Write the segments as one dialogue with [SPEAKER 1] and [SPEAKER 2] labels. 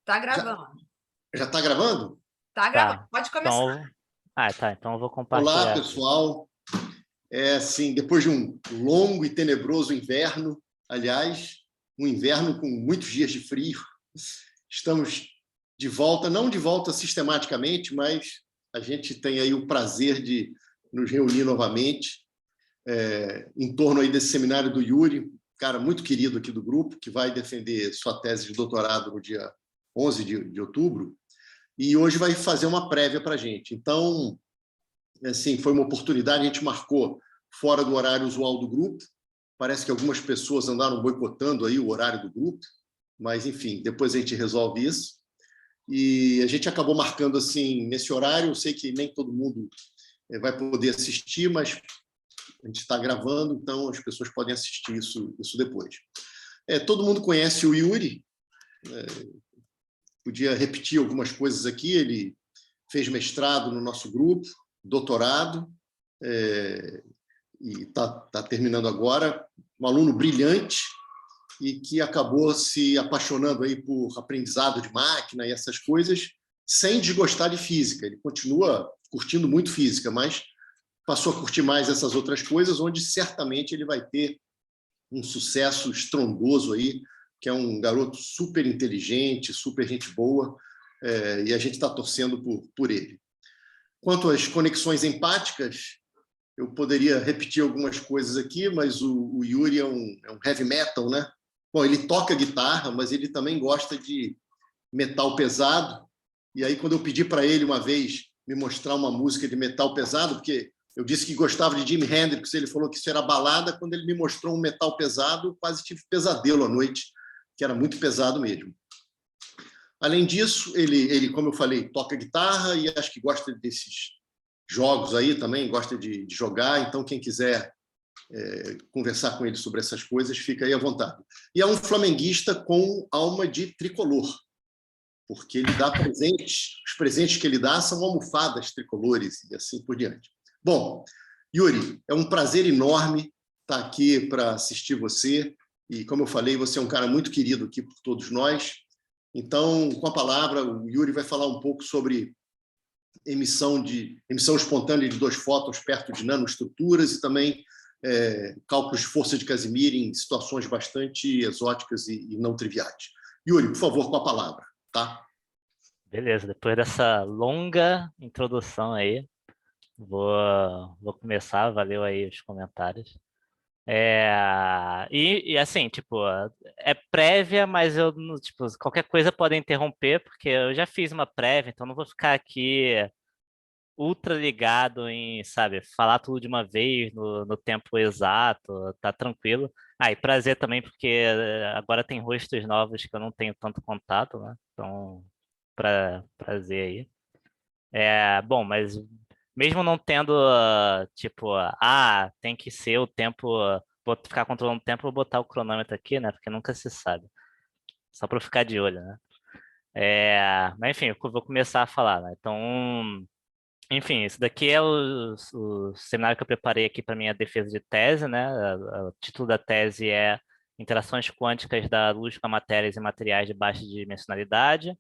[SPEAKER 1] Tá
[SPEAKER 2] Já
[SPEAKER 1] gravando.
[SPEAKER 2] está gravando?
[SPEAKER 1] Tá gravando.
[SPEAKER 3] Tá.
[SPEAKER 1] Pode começar.
[SPEAKER 3] Então eu vou
[SPEAKER 2] Olá,
[SPEAKER 3] compartilhar.
[SPEAKER 2] pessoal. Assim, depois de um longo e tenebroso inverno, aliás, um inverno com muitos dias de frio, estamos de volta, não de volta sistematicamente, mas a gente tem aí o prazer de nos reunir novamente em torno aí desse seminário do Yuri, cara muito querido aqui do grupo, que vai defender sua tese de doutorado no dia 11 de outubro, e hoje vai fazer uma prévia para a gente. Então, assim, foi uma oportunidade, a gente marcou fora do horário usual do grupo, parece que algumas pessoas andaram boicotando aí o horário do grupo, mas, enfim, depois a gente resolve isso. E a gente acabou marcando assim nesse horário, eu sei que nem todo mundo vai poder assistir, mas a gente está gravando, então as pessoas podem assistir isso depois. Todo mundo conhece o Yuri, podia repetir algumas coisas aqui, ele fez mestrado no nosso grupo, doutorado, e está terminando agora, um aluno brilhante e que acabou se apaixonando aí por aprendizado de máquina e essas coisas, sem desgostar de física. Ele continua curtindo muito física, mas passou a curtir mais essas outras coisas, onde certamente ele vai ter um sucesso estrondoso aí, que é um garoto super inteligente, super gente boa, e a gente está torcendo por ele. Quanto às conexões empáticas, eu poderia repetir algumas coisas aqui, mas o Yuri é um heavy metal, né? Bom, ele toca guitarra, mas ele também gosta de metal pesado. E aí, quando eu pedi para ele uma vez me mostrar uma música de metal pesado, porque eu disse que gostava de Jimi Hendrix, ele falou que isso era balada, quando ele me mostrou um metal pesado, quase tive pesadelo à noite, que era muito pesado mesmo. Além disso, ele, como eu falei, toca guitarra e acho que gosta desses jogos aí também, gosta de jogar, então quem quiser conversar com ele sobre essas coisas, fica aí à vontade. E é um flamenguista com alma de tricolor, porque ele dá presentes, os presentes que ele dá são almofadas tricolores e assim por diante. Bom, Yuri, é um prazer enorme estar aqui para assistir você, e como eu falei, você é um cara muito querido aqui por todos nós. Então, com a palavra, o Yuri vai falar um pouco sobre emissão espontânea de 2 fótons perto de nanoestruturas e também cálculos de força de Casimir em situações bastante exóticas e não triviais. Yuri, por favor, com a palavra. Tá?
[SPEAKER 3] Beleza, depois dessa longa introdução aí, vou começar, valeu aí os comentários. E assim, tipo, é prévia, mas eu, tipo, qualquer coisa pode interromper, porque eu já fiz uma prévia, então não vou ficar aqui ultra ligado em, sabe, falar tudo de uma vez no tempo exato, tá tranquilo. E prazer também, porque agora tem rostos novos que eu não tenho tanto contato, né? Então, prazer aí. Bom, mas mesmo não tendo, tipo, tem que ser o tempo, vou ficar controlando o tempo, vou botar o cronômetro aqui, né? Porque nunca se sabe. Só para ficar de olho, né? Mas enfim, eu vou começar a falar, né? Então, enfim, isso daqui é o seminário que eu preparei aqui para minha defesa de tese, né? O título da tese é Interações Quânticas da Luz com Matérias e Materiais de Baixa Dimensionalidade,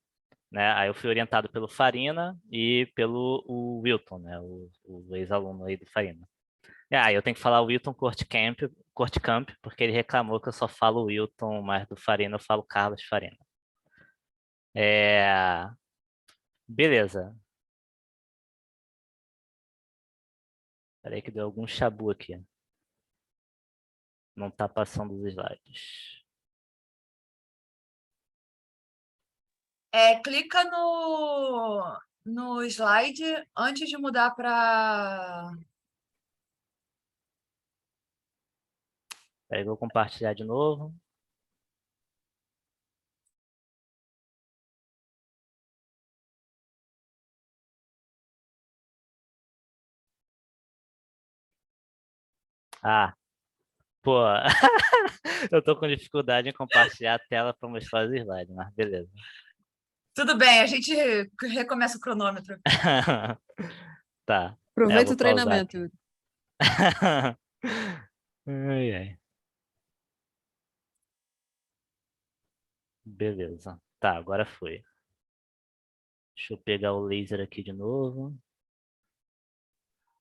[SPEAKER 3] né? Aí eu fui orientado pelo Farina e pelo o Wilton, né? O ex-aluno aí do Farina. Eu tenho que falar o Wilton Kortkamp, porque ele reclamou que eu só falo o Wilton, mas do Farina eu falo Carlos Farina. Beleza. Peraí que deu algum chabu aqui. Não tá passando os slides.
[SPEAKER 1] Clica no slide antes de mudar para...
[SPEAKER 3] Peraí, vou compartilhar de novo. Pô, eu tô com dificuldade em compartilhar a tela para mostrar os slides, mas beleza.
[SPEAKER 1] Tudo bem, a gente recomeça o cronômetro.
[SPEAKER 3] Tá.
[SPEAKER 4] Aproveita
[SPEAKER 3] Vou
[SPEAKER 4] o treinamento.
[SPEAKER 3] Ai, ai. Beleza. Tá, agora foi. Deixa eu pegar o laser aqui de novo.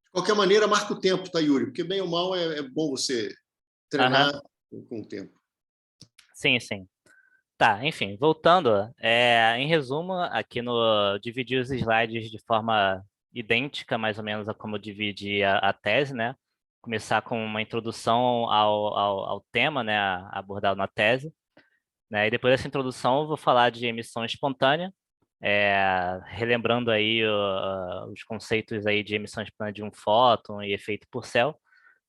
[SPEAKER 2] De qualquer maneira, marca o tempo, tá, Yuri? Porque bem ou mal é bom você
[SPEAKER 3] Aham,
[SPEAKER 2] treinar com o tempo.
[SPEAKER 3] sim, sim. Tá, enfim, voltando, em resumo, aqui no dividi os slides de forma idêntica, mais ou menos, a como eu dividi a tese, né? Começar com uma introdução ao tema, né, abordado na tese, né? E depois dessa introdução eu vou falar de emissão espontânea, relembrando aí os conceitos aí de emissão espontânea de um fóton e efeito Purcell.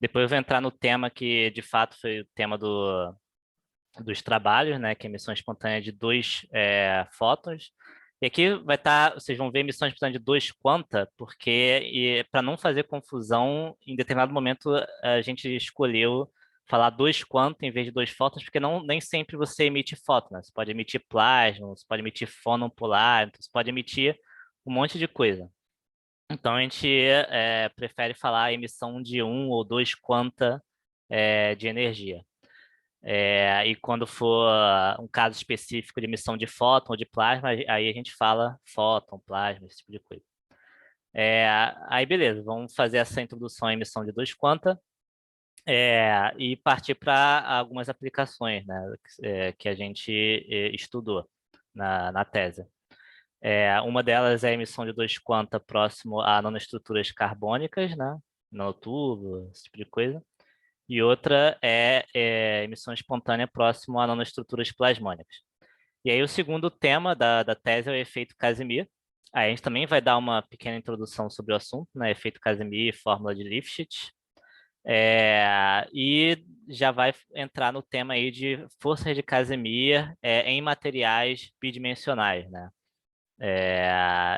[SPEAKER 3] Depois eu vou entrar no tema que, de fato, foi o tema dos trabalhos, né, que é emissão espontânea de dois fótons. E aqui vai estar, vocês vão ver emissão espontânea de dois quanta, porque para não fazer confusão, em determinado momento a gente escolheu falar dois quanta em vez de dois fótons, porque nem sempre você emite fóton, né? Você pode emitir plasma, você pode emitir fônon polar, então você pode emitir um monte de coisa. Então a gente prefere falar emissão de um ou dois quanta de energia. E quando for um caso específico de emissão de fóton ou de plasma, aí a gente fala fóton, plasma, esse tipo de coisa. Aí beleza, vamos fazer essa introdução à emissão de dois quanta e partir para algumas aplicações, né, que a gente estudou na tese. Uma delas é a emissão de dois quanta próximo a nanoestruturas carbônicas, né, nanotubo, esse tipo de coisa. E outra é emissão espontânea próximo a nanoestruturas plasmônicas. E aí o segundo tema da tese é o efeito Casimir. Aí a gente também vai dar uma pequena introdução sobre o assunto, né? Efeito Casimir e fórmula de Lifshitz. E já vai entrar no tema aí de forças de Casimir em materiais bidimensionais, né?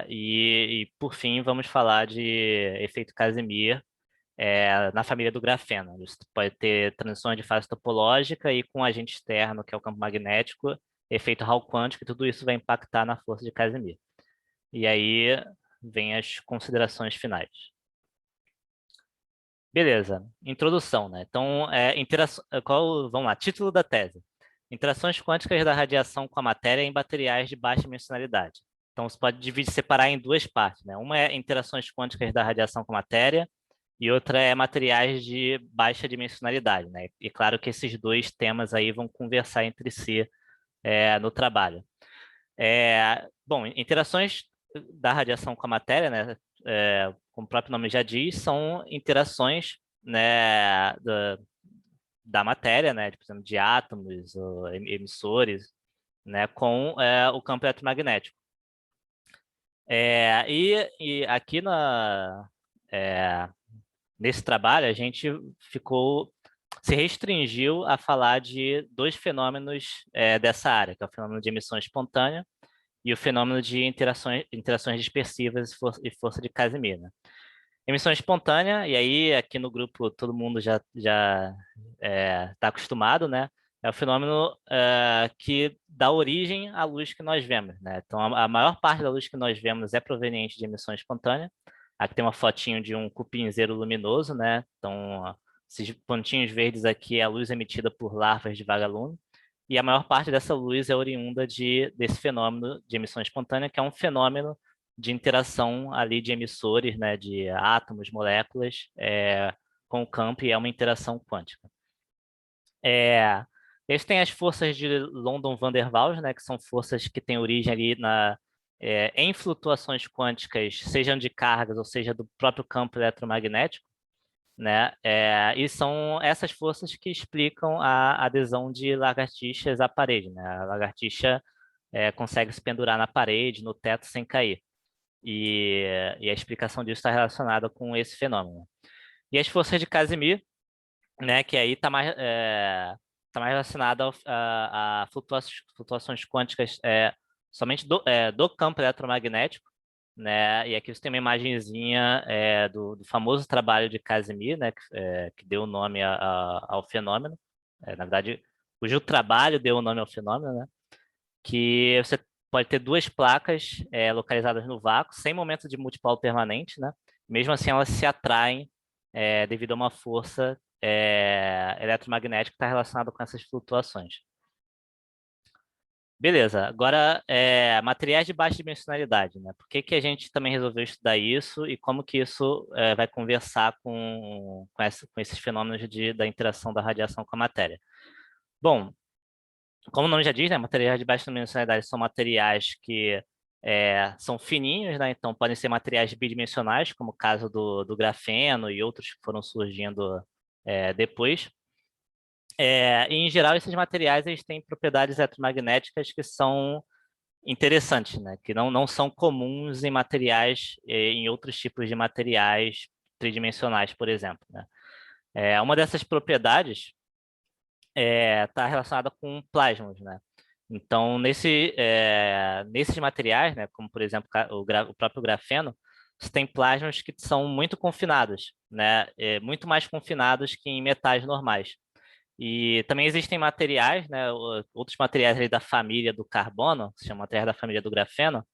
[SPEAKER 3] E por fim, vamos falar de efeito Casimir na família do grafeno. Você pode ter transições de fase topológica e com agente externo, que é o campo magnético, efeito Hall quântico, e tudo isso vai impactar na força de Casimir. E aí vem as considerações finais. Beleza, introdução, né? Então, vamos lá, título da tese. Interações quânticas da radiação com a matéria em materiais de baixa dimensionalidade. Então, você pode separar em duas partes, né? Uma é interações quânticas da radiação com a matéria, e outra é materiais de baixa dimensionalidade, né? E claro que esses dois temas aí vão conversar entre si no trabalho. Bom, interações da radiação com a matéria, né? Como o próprio nome já diz, são interações, né, da matéria, né? Por exemplo, de átomos, ou emissores, né, com o campo eletromagnético. E aqui nesse trabalho, a gente se restringiu a falar de dois fenômenos dessa área, que é o fenômeno de emissão espontânea e o fenômeno de interações dispersivas e força de Casimir, né? Emissão espontânea, e aí aqui no grupo todo mundo já está acostumado, né? É o fenômeno que dá origem à luz que nós vemos, né? Então, a maior parte da luz que nós vemos é proveniente de emissão espontânea. Aqui tem uma fotinho de um cupinzeiro luminoso, né? Então, esses pontinhos verdes aqui é a luz emitida por larvas de vagalume. E a maior parte dessa luz é oriunda desse fenômeno de emissão espontânea, que é um fenômeno de interação ali de emissores, né? De átomos, moléculas, com o campo, e é uma interação quântica. Eles têm as forças de London-Van der Waals, né, que são forças que têm origem ali em flutuações quânticas, sejam de cargas ou seja do próprio campo eletromagnético, né? E são essas forças que explicam a adesão de lagartixas à parede, né? A lagartixa consegue se pendurar na parede, no teto, sem cair. E a explicação disso está relacionada com esse fenômeno. E as forças de Casimir, né, que aí está tá mais relacionada a flutuações quânticas somente do campo eletromagnético, né? E aqui você tem uma imagenzinha do famoso trabalho de Casimir, né, que deu o nome ao fenômeno, na verdade, cujo trabalho deu o nome ao fenômeno, né? Que você pode ter duas placas localizadas no vácuo, sem momento de multipolo permanente, né? Mesmo assim, elas se atraem devido a uma força eletromagnética que está relacionada com essas flutuações. Beleza, agora materiais de baixa dimensionalidade, né? Por que que a gente também resolveu estudar isso e como que isso vai conversar com esses fenômenos da interação da radiação com a matéria? Bom, como o nome já diz, né, materiais de baixa dimensionalidade são materiais que são fininhos, né? Então podem ser materiais bidimensionais, como o caso do grafeno e outros que foram surgindo depois. E, em geral, esses materiais eles têm propriedades eletromagnéticas que são interessantes, né? Que não são comuns em materiais, em outros tipos de materiais tridimensionais, por exemplo, né? Uma dessas propriedades está relacionada com plasmons, né? Então, nesses materiais, né, como por exemplo o próprio grafeno, você tem plasmons que são muito confinados, né? Muito mais confinados que em metais normais. E também existem materiais, né, outros materiais ali da família do carbono, que se chama materiais da família do grafeno,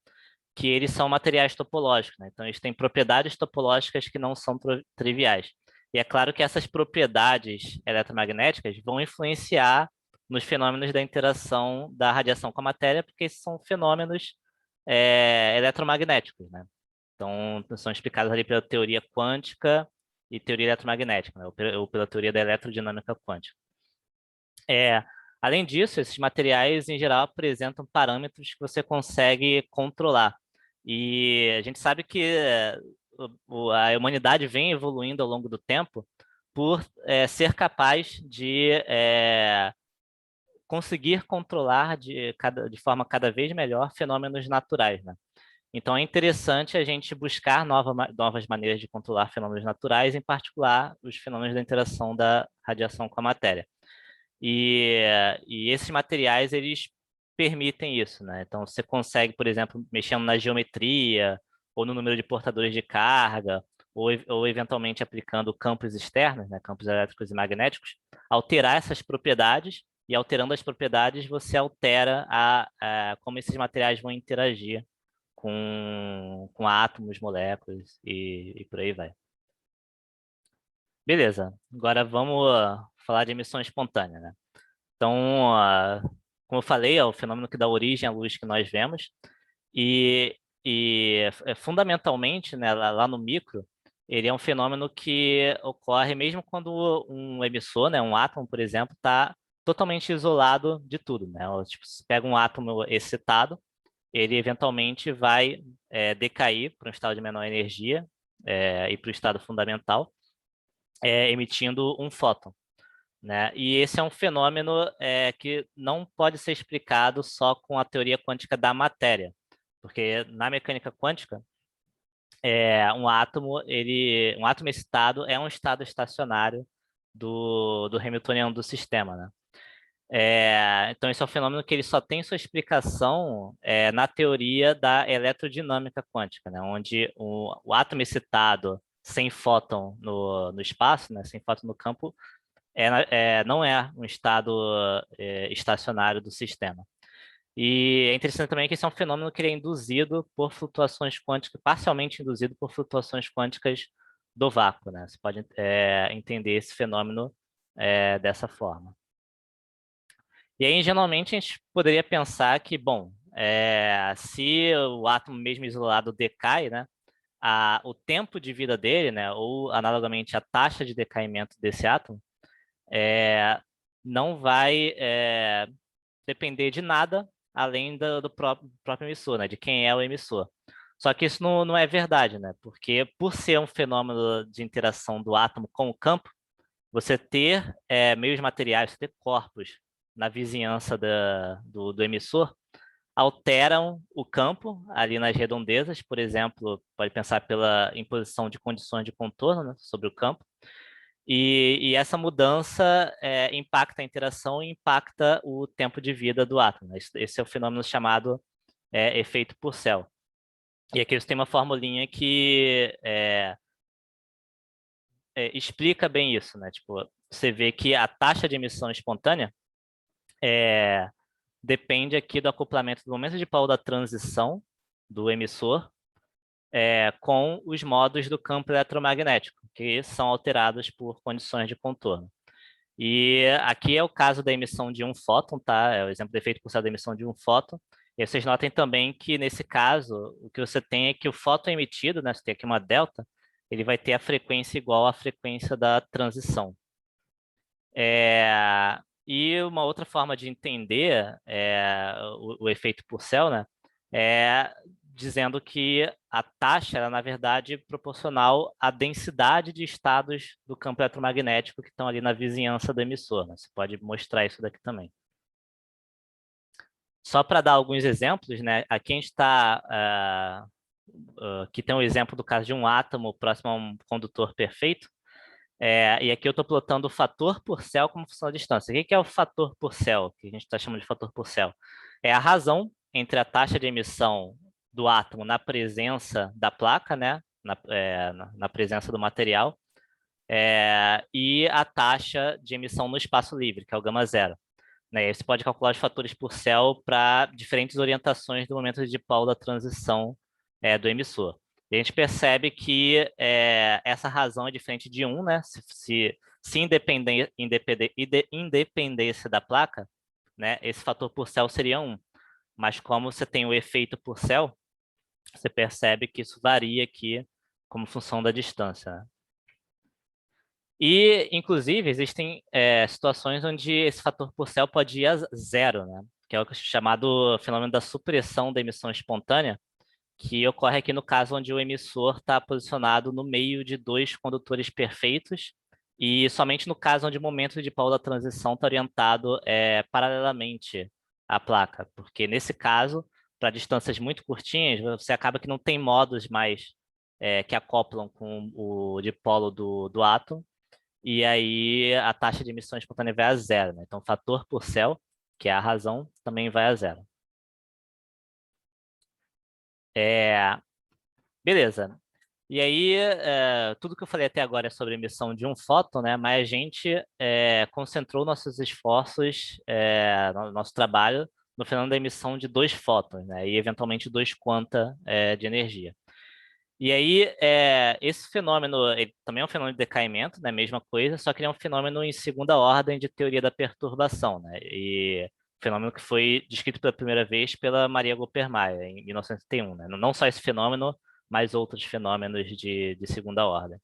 [SPEAKER 3] que eles são materiais topológicos, né? Então, eles têm propriedades topológicas que não são triviais. E é claro que essas propriedades eletromagnéticas vão influenciar nos fenômenos da interação da radiação com a matéria, porque esses são fenômenos eletromagnéticos, né? Então, são explicados ali pela teoria quântica e teoria eletromagnética, né? Ou pela teoria da eletrodinâmica quântica. Além disso, esses materiais, em geral, apresentam parâmetros que você consegue controlar. E a gente sabe que a humanidade vem evoluindo ao longo do tempo por ser capaz de conseguir controlar de forma cada vez melhor fenômenos naturais, né? Então, é interessante a gente buscar novas maneiras de controlar fenômenos naturais, em particular os fenômenos da interação da radiação com a matéria. E esses materiais, eles permitem isso, né? Então, você consegue, por exemplo, mexendo na geometria, ou no número de portadores de carga, ou eventualmente aplicando campos externos, né? Campos elétricos e magnéticos, alterar essas propriedades, e alterando as propriedades, você altera como esses materiais vão interagir com átomos, moléculas e por aí vai. Beleza, agora vamos falar de emissão espontânea, né? Então, como eu falei, é o fenômeno que dá origem à luz que nós vemos. E fundamentalmente, né, lá no micro, ele é um fenômeno que ocorre mesmo quando um emissor, né, um átomo, por exemplo, está totalmente isolado de tudo, né? Tipo, se pega um átomo excitado, ele eventualmente vai decair para um estado de menor energia e para o estado fundamental, emitindo um fóton, né? E esse é um fenômeno que não pode ser explicado só com a teoria quântica da matéria, porque na mecânica quântica, um átomo excitado é um estado estacionário do Hamiltoniano do sistema, né? Então, esse é um fenômeno que ele só tem sua explicação na teoria da eletrodinâmica quântica, né? Onde o átomo excitado sem fóton no espaço, né? Sem fóton no campo, não é um estado estacionário do sistema. E é interessante também que esse é um fenômeno que ele é induzido por flutuações quânticas, parcialmente induzido por flutuações quânticas do vácuo, né? Você pode entender esse fenômeno dessa forma. E aí, geralmente, a gente poderia pensar que, bom, se o átomo mesmo isolado decai, né, o tempo de vida dele, né, ou análogamente a taxa de decaimento desse átomo, não vai depender de nada além do próprio emissor, né, de quem é o emissor. Só que isso não é verdade, né, porque por ser um fenômeno de interação do átomo com o campo, você ter meios materiais, você ter corpos na vizinhança do emissor, alteram o campo ali nas redondezas, por exemplo, pode pensar pela imposição de condições de contorno, né, sobre o campo, e essa mudança impacta a interação e impacta o tempo de vida do átomo, né? Esse é o fenômeno chamado efeito Purcell. E aqui você tem uma formulinha que explica bem isso, né? Tipo, você vê que a taxa de emissão espontânea depende aqui do acoplamento do momento de Paul da transição do emissor com os modos do campo eletromagnético, que são alterados por condições de contorno. E aqui é o caso da emissão de um fóton, tá? É o exemplo do efeito pulsar da emissão de um fóton. E vocês notem também que, nesse caso, o que você tem é que o fóton emitido, né, você tem aqui uma delta, ele vai ter a frequência igual à frequência da transição. E uma outra forma de entender o efeito Purcell, né, é dizendo que a taxa era, na verdade, proporcional à densidade de estados do campo eletromagnético que estão ali na vizinhança do emissor, né? Você pode mostrar isso daqui também. Só para dar alguns exemplos, né? Aqui a gente está... aqui tem um exemplo do caso de um átomo próximo a um condutor perfeito. E aqui eu estou plotando o fator Purcell como função da distância. O que é o fator Purcell, que a gente está chamando de fator Purcell? É a razão entre a taxa de emissão do átomo na presença da placa, né? Na presença do material, e a taxa de emissão no espaço livre, que é o gama zero. Né? E aí você pode calcular os fatores Purcell para diferentes orientações do momento de dipolo da transição do emissor. E a gente percebe que essa razão é diferente de 1, né? Se independesse da placa, né, esse fator Purcell seria 1. Mas como você tem o efeito Purcell, você percebe que isso varia aqui como função da distância. Né? E, inclusive, existem situações onde esse fator Purcell pode ir a zero, né? Que é o chamado fenômeno da supressão da emissão espontânea, que ocorre aqui no caso onde o emissor está posicionado no meio de dois condutores perfeitos e somente no caso onde o momento de dipolo da transição está orientado paralelamente à placa, porque nesse caso, para distâncias muito curtinhas, você acaba que não tem modos mais que acoplam com o dipolo do átomo, e aí a taxa de emissão espontânea vai a zero. Né? Então, o fator Purcell, que é a razão, também vai a zero. Beleza. E aí, tudo que eu falei até agora é sobre a emissão de um fóton, né? Mas a gente concentrou nossos esforços, no nosso trabalho, no fenômeno da emissão de dois fótons, né? E eventualmente dois quanta de energia. E aí, esse fenômeno ele também é um fenômeno de decaimento, né? Mesma coisa, só que ele é um fenômeno em segunda ordem de teoria da perturbação, né? E fenômeno que foi descrito pela primeira vez pela Maria Goppermeier, em 1971, né? Não só esse fenômeno, mas outros fenômenos de segunda ordem.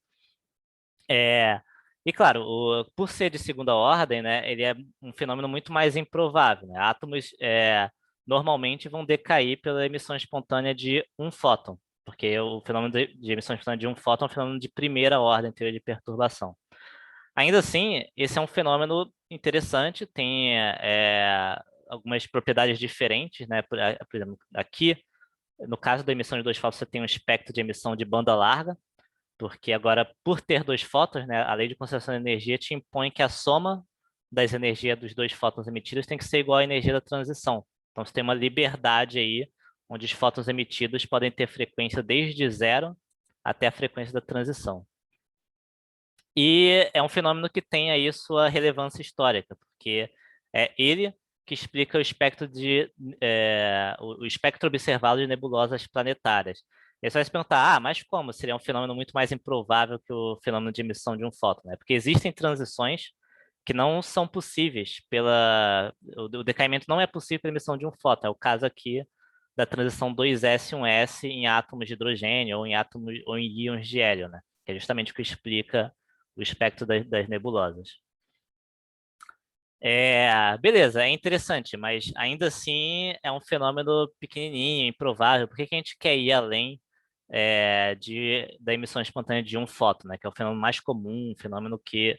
[SPEAKER 3] E claro, por ser de segunda ordem, né, ele é um fenômeno muito mais improvável. Né? Átomos normalmente vão decair pela emissão espontânea de um fóton, porque o fenômeno de emissão espontânea de um fóton é um fenômeno de primeira ordem, teoria de perturbação. Ainda assim, esse é um fenômeno interessante, tem algumas propriedades diferentes, né? Por exemplo, aqui, no caso da emissão de dois fótons, você tem um espectro de emissão de banda larga, porque agora, por ter dois fótons, né, a lei de conservação de energia te impõe que a soma das energias dos dois fótons emitidos tem que ser igual à energia da transição. Então, você tem uma liberdade aí, onde os fótons emitidos podem ter frequência desde zero até a frequência da transição. E é um fenômeno que tem aí sua relevância histórica, porque é ele que explica o espectro o espectro observado de nebulosas planetárias. E aí você vai se perguntar, mas como? Seria um fenômeno muito mais improvável que o fenômeno de emissão de um fóton, né? Porque existem transições que não são possíveis o decaimento não é possível pela emissão de um fóton. É o caso aqui da transição 2s 1s em átomos de hidrogênio ou em íons de hélio, né? Que é justamente o que explica o espectro das nebulosas. Beleza, é interessante, mas ainda assim é um fenômeno pequenininho, improvável. Por que a gente quer ir além da emissão espontânea de um fóton, né? Que é o fenômeno mais comum, um fenômeno que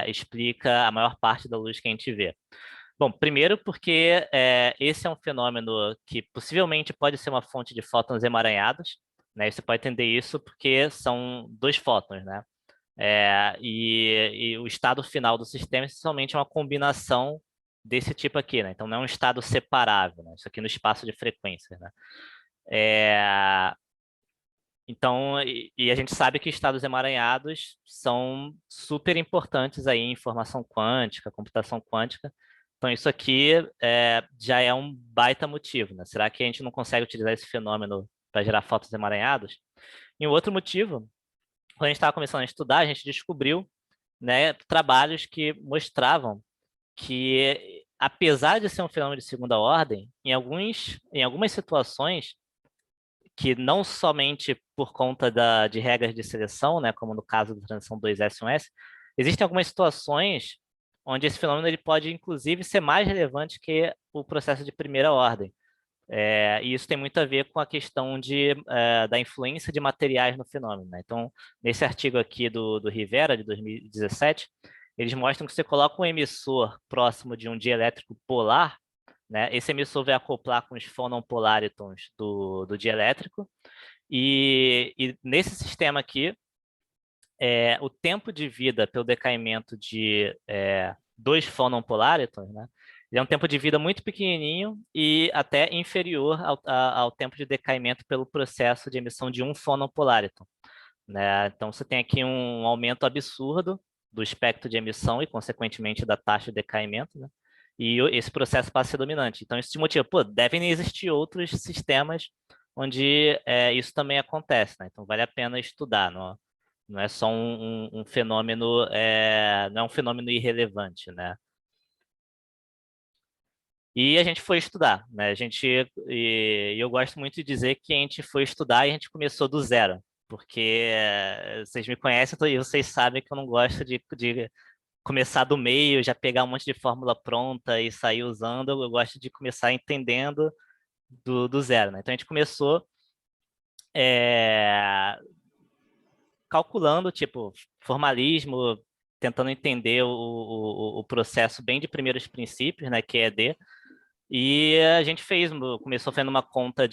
[SPEAKER 3] explica a maior parte da luz que a gente vê? Bom, primeiro porque esse é um fenômeno que possivelmente pode ser uma fonte de fótons emaranhados, né? E você pode entender isso porque são dois fótons, né? E o estado final do sistema é essencialmente uma combinação desse tipo aqui, né? Então não é um estado separável, né? Isso aqui no espaço de frequências, né? Então, e a gente sabe que estados emaranhados são super importantes aí em informação quântica, computação quântica. Então isso aqui já é um baita motivo, né? Será que a gente não consegue utilizar esse fenômeno para gerar fótons emaranhados? E um outro motivo, quando a gente estava começando a estudar, a gente descobriu, né, trabalhos que mostravam que, apesar de ser um fenômeno de segunda ordem, em algumas situações, que não somente por conta de regras de seleção, né, como no caso da transição 2S1S, existem algumas situações onde esse fenômeno ele pode, inclusive, ser mais relevante que o processo de primeira ordem. E isso tem muito a ver com a questão da influência de materiais no fenômeno, né? Então, nesse artigo aqui do Rivera, de 2017, eles mostram que você coloca um emissor próximo de um dielétrico polar, né? Esse emissor vai acoplar com os fonon-polaritons do dielétrico, e nesse sistema aqui, o tempo de vida pelo decaimento de dois fonon-polaritons, né? Ele é um tempo de vida muito pequenininho e até inferior ao tempo de decaimento pelo processo de emissão de um fonon-polariton, né? Então, você tem aqui um aumento absurdo do espectro de emissão e, consequentemente, da taxa de decaimento, né? E esse processo passa a ser dominante. Então, isso te motiva, devem existir outros sistemas onde isso também acontece, né? Então, vale a pena estudar, não é só um fenômeno, não é um fenômeno irrelevante, né? E a gente foi estudar, né? E eu gosto muito de dizer que a gente foi estudar e a gente começou do zero, porque vocês me conhecem e vocês sabem que eu não gosto de começar do meio, já pegar um monte de fórmula pronta e sair usando. Eu gosto de começar entendendo do zero, né? Então a gente começou calculando, tipo, formalismo, tentando entender o processo bem de primeiros princípios, né, que é ED. E a gente começou fazendo uma conta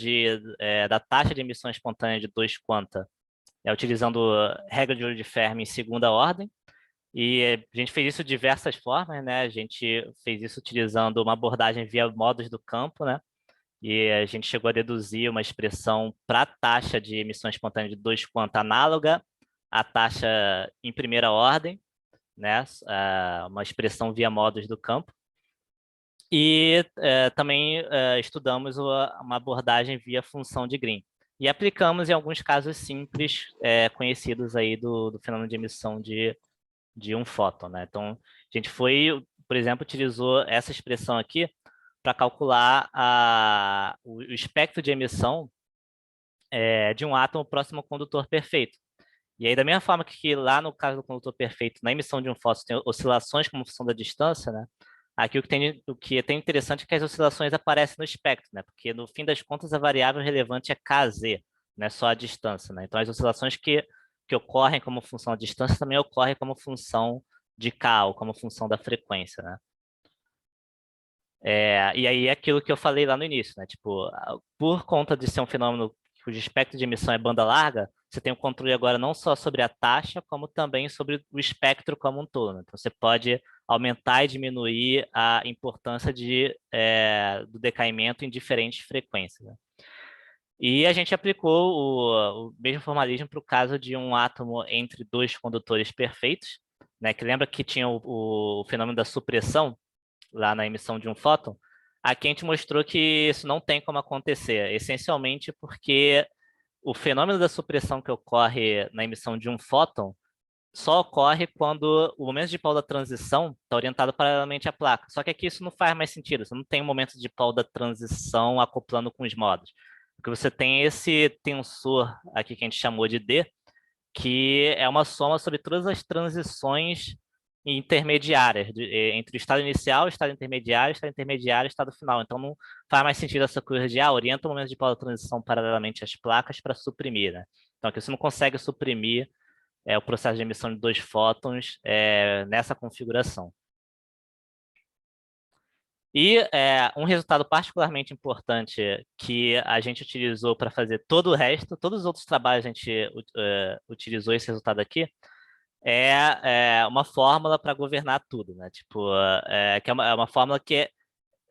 [SPEAKER 3] da taxa de emissão espontânea de 2 quanta, utilizando regra de olho de Fermi em segunda ordem. E a gente fez isso de diversas formas, né? A gente fez isso utilizando uma abordagem via modos do campo, né? E a gente chegou a deduzir uma expressão para a taxa de emissão espontânea de 2 quanta análoga à taxa em primeira ordem, né? Uma expressão via modos do campo. E também estudamos uma abordagem via função de Green. E aplicamos em alguns casos simples conhecidos aí do fenômeno de emissão de um fóton, né? Então, a gente por exemplo, utilizou essa expressão aqui para calcular o espectro de emissão de um átomo próximo ao condutor perfeito. E aí, da mesma forma que lá no caso do condutor perfeito, na emissão de um fóton tem oscilações como função da distância, né? Aqui o que é interessante é que as oscilações aparecem no espectro, né? Porque no fim das contas a variável relevante é Kz, não é só a distância, né? Então as oscilações que ocorrem como função da distância também ocorrem como função de K, ou como função da frequência, né? E aí é aquilo que eu falei lá no início, né? Tipo, por conta de ser um fenômeno cujo espectro de emissão é banda larga, você tem o controle agora não só sobre a taxa, como também sobre o espectro como um todo, né? Então, você pode aumentar e diminuir a importância do decaimento em diferentes frequências, né? E a gente aplicou o mesmo formalismo para o caso de um átomo entre dois condutores perfeitos, né? Que lembra que tinha o fenômeno da supressão lá na emissão de um fóton. Aqui a gente mostrou que isso não tem como acontecer, essencialmente porque o fenômeno da supressão que ocorre na emissão de um fóton só ocorre quando o momento de dipolo da transição está orientado paralelamente à placa. Só que aqui isso não faz mais sentido, você não tem um momento de dipolo da transição acoplando com os modos. Porque você tem esse tensor aqui que a gente chamou de D, que é uma soma sobre todas as transições intermediárias, entre o estado inicial, o estado intermediário, o estado final. Então, não faz mais sentido essa coisa de orienta o momento de transição paralelamente às placas para suprimir, né? Então, aqui você não consegue suprimir o processo de emissão de 2 fótons nessa configuração. E um resultado particularmente importante que a gente utilizou para fazer todo o resto, todos os outros trabalhos a gente utilizou esse resultado aqui, uma fórmula para governar tudo, né? Tipo, que é uma fórmula que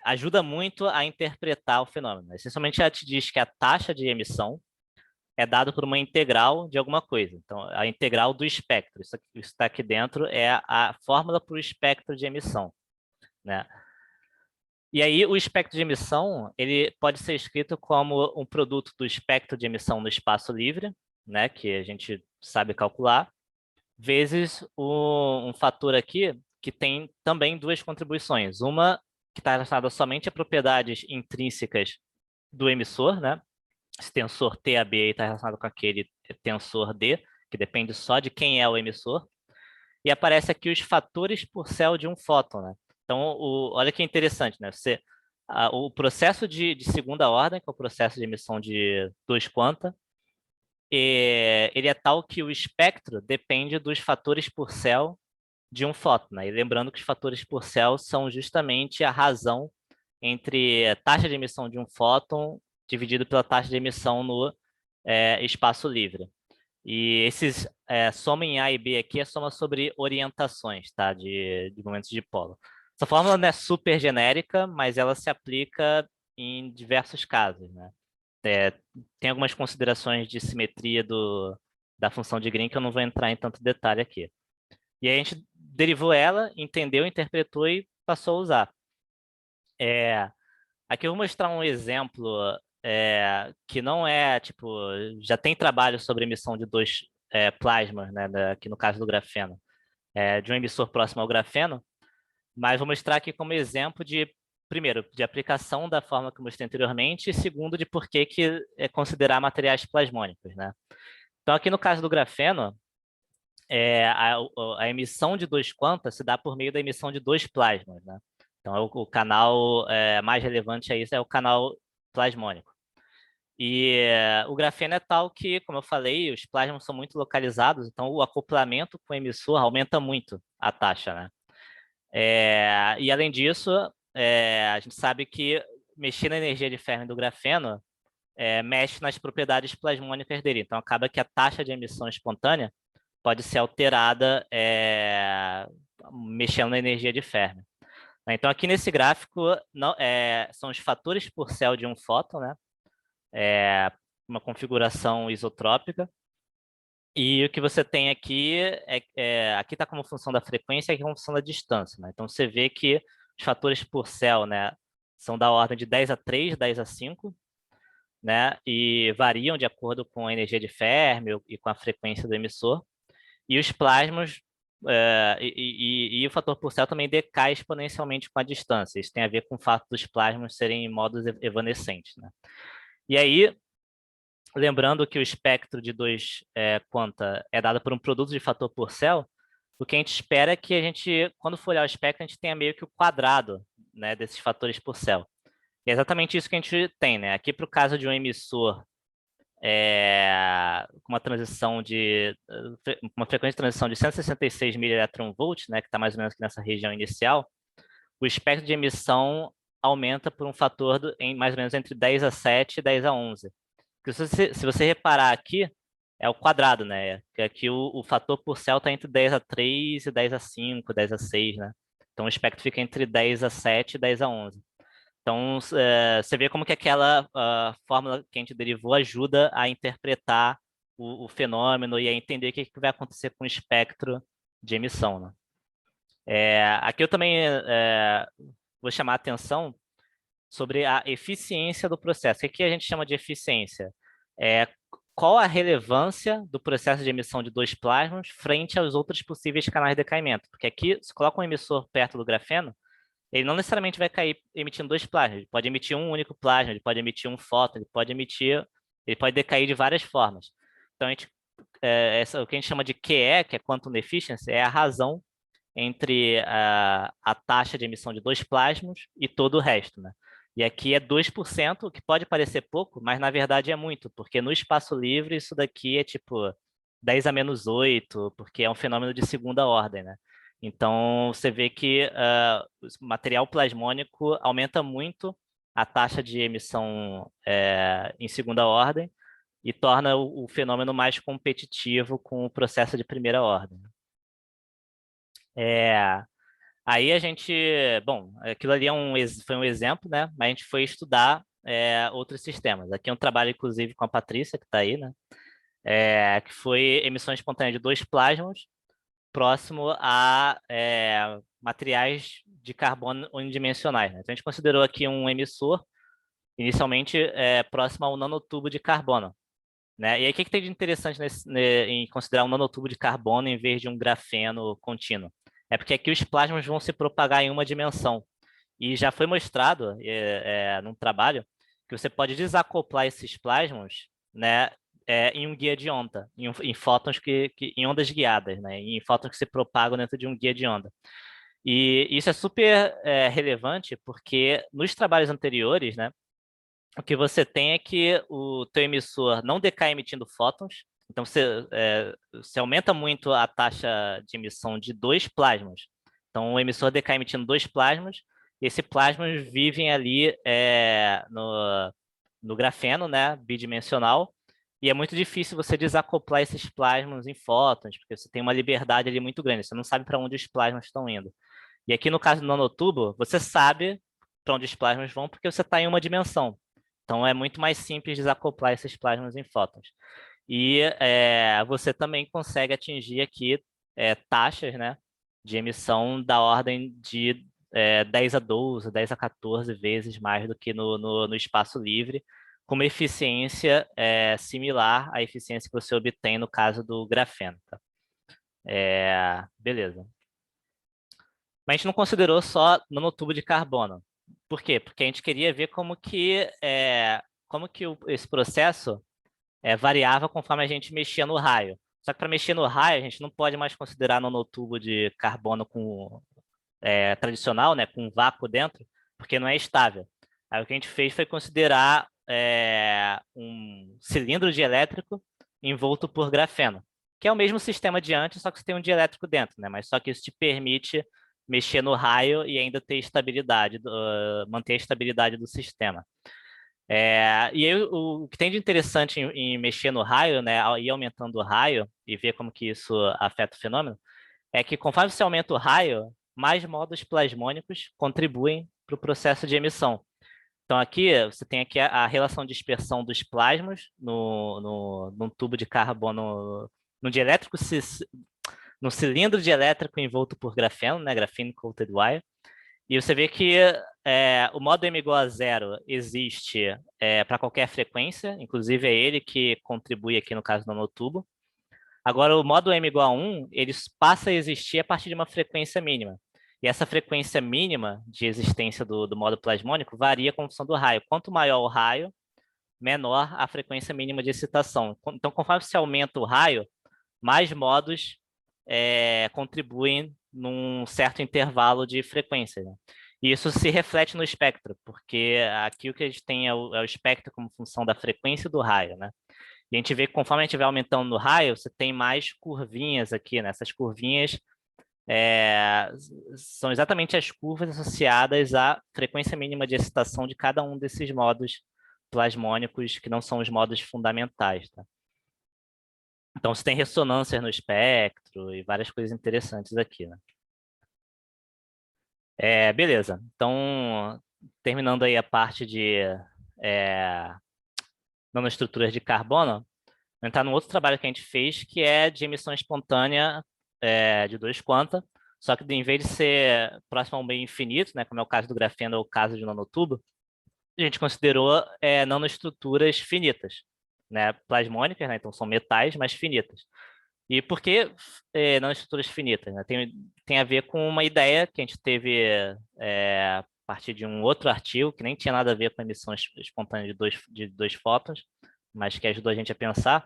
[SPEAKER 3] ajuda muito a interpretar o fenômeno. Essencialmente, ela te diz que a taxa de emissão é dada por uma integral de alguma coisa. Então, a integral do espectro. Isso está aqui dentro é a fórmula para o espectro de emissão, né? E aí, o espectro de emissão ele pode ser escrito como um produto do espectro de emissão no espaço livre, né, que a gente sabe calcular, vezes um fator aqui que tem também duas contribuições. Uma que está relacionada somente a propriedades intrínsecas do emissor, né? Esse tensor TAB está relacionado com aquele tensor D, que depende só de quem é o emissor. E aparece aqui os fatores por céu de um fóton, né? Então, olha que interessante, né? O processo de segunda ordem, que é o processo de emissão de dois quanta, ele é tal que o espectro depende dos fatores por céu de um fóton, né? E lembrando que os fatores por céu são justamente a razão entre a taxa de emissão de um fóton dividido pela taxa de emissão no espaço livre. E esses soma em A e B aqui é soma sobre orientações, tá? De momentos de polo. Essa fórmula não é super genérica, mas ela se aplica em diversos casos, né? Tem algumas considerações de simetria da função de Green que eu não vou entrar em tanto detalhe aqui. E aí a gente derivou ela, entendeu, interpretou e passou a usar. Aqui eu vou mostrar um exemplo que não é, tipo, já tem trabalho sobre emissão de dois plasmas, né, aqui no caso do grafeno, de um emissor próximo ao grafeno, mas vou mostrar aqui como exemplo de, primeiro, de aplicação da forma que eu mostrei anteriormente, e segundo, de por que considerar materiais plasmônicos, né? Então, aqui no caso do grafeno, a emissão de dois quantas se dá por meio da emissão de dois plasmas, né? Então, o canal mais relevante a isso é o canal plasmônico. E o grafeno é tal que, como eu falei, os plasmas são muito localizados, então o acoplamento com o emissor aumenta muito a taxa, né? E além disso, a gente sabe que mexer na energia de Fermi do grafeno mexe nas propriedades plasmônicas dele. Então, acaba que a taxa de emissão espontânea pode ser alterada mexendo na energia de Fermi. Então, aqui nesse gráfico, são os fatores por céu de um fóton, né? Uma configuração isotrópica. E o que você tem aqui, aqui está como função da frequência, aqui como função da distância, né? Então, você vê que os fatores por céu, né, são da ordem de 10 a 3, 10 a 5, né? E variam de acordo com a energia de Fermi e com a frequência do emissor. E os plasmas, e o fator por céu também decai exponencialmente com a distância. Isso tem a ver com o fato dos plasmas serem em modos evanescentes, né? E aí, lembrando que o espectro de dois quanta é dado por um produto de fator por céu, o que a gente espera é que a gente, quando for olhar o espectro, a gente tenha meio que o quadrado, né, desses fatores por céu. E é exatamente isso que a gente tem, né? Aqui, para o caso de um emissor com uma transição uma frequência de transição de 166 mV, né, que está mais ou menos aqui nessa região inicial, o espectro de emissão aumenta por um fator em mais ou menos entre 10 a 7 e 10 a 11. Porque se você reparar aqui, é o quadrado, né? Que aqui o fator por céu está entre 10 a 3 e 10 a 5, 10 a 6, né? Então o espectro fica entre 10 a 7 e 10 a 11. Então, você vê como que aquela fórmula que a gente derivou ajuda a interpretar o fenômeno e a entender o que vai acontecer com o espectro de emissão, né? Aqui eu também vou chamar a atenção sobre a eficiência do processo. O que a gente chama de eficiência? Qual a relevância do processo de emissão de dois plasmas frente aos outros possíveis canais de decaimento? Porque aqui, se coloca um emissor perto do grafeno, ele não necessariamente vai cair emitindo dois plasmas. Ele pode emitir um único plasma, ele pode emitir um fóton, ele pode decair de várias formas. Então, o que a gente chama de QE, que é Quantum Efficiency, é a razão entre a taxa de emissão de dois plasmas e todo o resto, né? E aqui é 2%, o que pode parecer pouco, mas na verdade é muito, porque no espaço livre isso daqui é tipo 10 a menos 8, porque é um fenômeno de segunda ordem, né? Então, você vê que o material plasmônico aumenta muito a taxa de emissão em segunda ordem e torna o fenômeno mais competitivo com o processo de primeira ordem. Aí a gente, bom, aquilo ali foi um exemplo, né? Mas a gente foi estudar outros sistemas. Aqui é um trabalho, inclusive, com a Patrícia, que está aí, né? Que foi emissão espontânea de dois plasmas próximo a materiais de carbono unidimensionais, né? Então, a gente considerou aqui um emissor inicialmente próximo ao nanotubo de carbono. né? E aí, o que tem de interessante em considerar um nanotubo de carbono em vez de um grafeno contínuo? É porque aqui os plasmas vão se propagar em uma dimensão. E já foi mostrado num trabalho que você pode desacoplar esses plasmas, né, em um guia de onda, em fótons em ondas guiadas, né, em fótons que se propagam dentro de um guia de onda. E isso é super relevante porque nos trabalhos anteriores, né, o que você tem é que o teu emissor não decai emitindo fótons, então você aumenta muito a taxa de emissão de 2 plasmas. Então o emissor decai emitindo 2 plasmas, e esses plasmas vivem ali no grafeno, né, bidimensional, e é muito difícil você desacoplar esses plasmas em fótons, porque você tem uma liberdade ali muito grande, você não sabe para onde os plasmas estão indo. E aqui no caso do nanotubo, você sabe para onde os plasmas vão porque você está em uma dimensão. Então é muito mais simples desacoplar esses plasmas em fótons. E você também consegue atingir aqui taxas, né, de emissão da ordem de 10 a 12, 10 a 14 vezes mais do que no espaço livre, com uma eficiência similar à eficiência que você obtém no caso do grafeno. Tá? Beleza. Mas a gente não considerou só nanotubo de carbono. Por quê? Porque a gente queria ver como que esse processo variava conforme a gente mexia no raio. Só que para mexer no raio, a gente não pode mais considerar nanotubo de carbono tradicional, né, com vácuo dentro, porque não é estável. Aí o que a gente fez foi considerar um cilindro dielétrico envolto por grafeno, que é o mesmo sistema de antes, só que você tem um dielétrico dentro, né? Mas só que isso te permite mexer no raio e ainda ter estabilidade, manter a estabilidade do sistema. E aí, o que tem de interessante em mexer no raio, né, e aumentando o raio, e ver como que isso afeta o fenômeno, é que conforme você aumenta o raio, mais modos plasmônicos contribuem para o processo de emissão. Então, aqui você tem aqui a relação de dispersão dos plasmas num tubo de carbono, no dielétrico, no cilindro dielétrico envolto por grafeno, né, graphene coated wire. E você vê que o modo M igual a zero existe para qualquer frequência, inclusive é ele que contribui aqui no caso do nanotubo. Agora, o modo M igual a 1, ele passa a existir a partir de uma frequência mínima. E essa frequência mínima de existência do modo plasmônico varia com a função do raio. Quanto maior o raio, menor a frequência mínima de excitação. Então, conforme você aumenta o raio, mais modos contribuem num certo intervalo de frequência. Né? E isso se reflete no espectro, porque aqui o que a gente tem é o espectro como função da frequência do raio, né? E a gente vê que conforme a gente vai aumentando no raio, você tem mais curvinhas aqui, né? Essas curvinhas são exatamente as curvas associadas à frequência mínima de excitação de cada um desses modos plasmônicos, que não são os modos fundamentais. Tá? Então, você tem ressonâncias no espectro e várias coisas interessantes aqui. Né? Beleza. Então, terminando aí a parte de nanoestruturas de carbono, vou entrar num outro trabalho que a gente fez, que é de emissão espontânea de 2 quanta, só que em vez de ser próximo ao meio infinito, né, como é o caso do grafeno ou o caso de nanotubo, a gente considerou nanoestruturas finitas, né, plasmônicas, né, então são metais, mas finitas. E por que nanoestruturas finitas? Né? Tem a ver com uma ideia que a gente teve a partir de um outro artigo, que nem tinha nada a ver com a emissão espontânea de dois fótons, mas que ajudou a gente a pensar,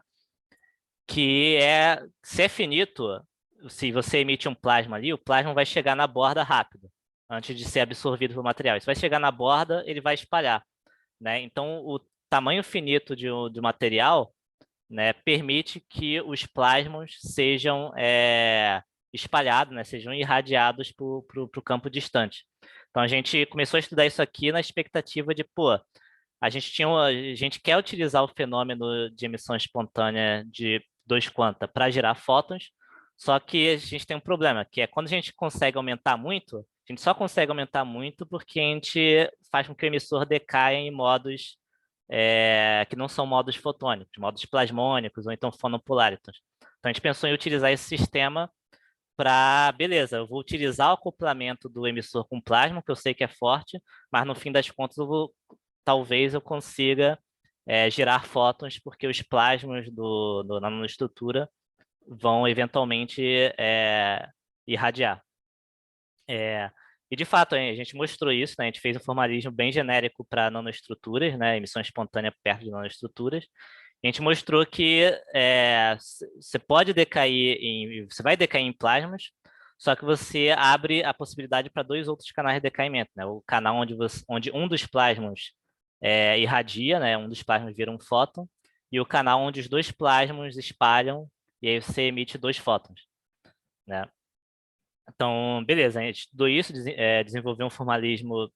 [SPEAKER 3] que se é finito, se você emite um plasma ali, o plasma vai chegar na borda rápido, antes de ser absorvido pelo material. Isso vai chegar na borda, ele vai espalhar. Né? Então, o tamanho finito do material, né, permite que os plasmas sejam espalhados, né, sejam irradiados para o campo distante. Então, a gente começou a estudar isso aqui na expectativa de, a gente quer utilizar o fenômeno de emissão espontânea de 2 quanta para gerar fótons, só que a gente tem um problema, que é quando a gente consegue aumentar muito, a gente só consegue aumentar muito porque a gente faz com que o emissor decaia em modos que não são modos fotônicos, modos plasmônicos ou então fonopolaritos. Então, a gente pensou em utilizar esse sistema para, beleza, eu vou utilizar o acoplamento do emissor com plasma, que eu sei que é forte, mas no fim das contas talvez eu consiga girar fótons, porque os plasmas da nanoestrutura vão eventualmente irradiar. E, de fato, a gente mostrou isso, né? A gente fez um formalismo bem genérico para nanoestruturas, né? Emissão espontânea perto de nanoestruturas. A gente mostrou que você pode decair você vai decair em plasmas, só que você abre a possibilidade para 2 outros canais de decaimento, né? O canal onde um dos plasmas irradia, né? Um dos plasmas vira um fóton, e o canal onde os 2 plasmas espalham, e aí você emite 2 fótons, né? Então, beleza, a gente estudou isso, desenvolveu um formalismo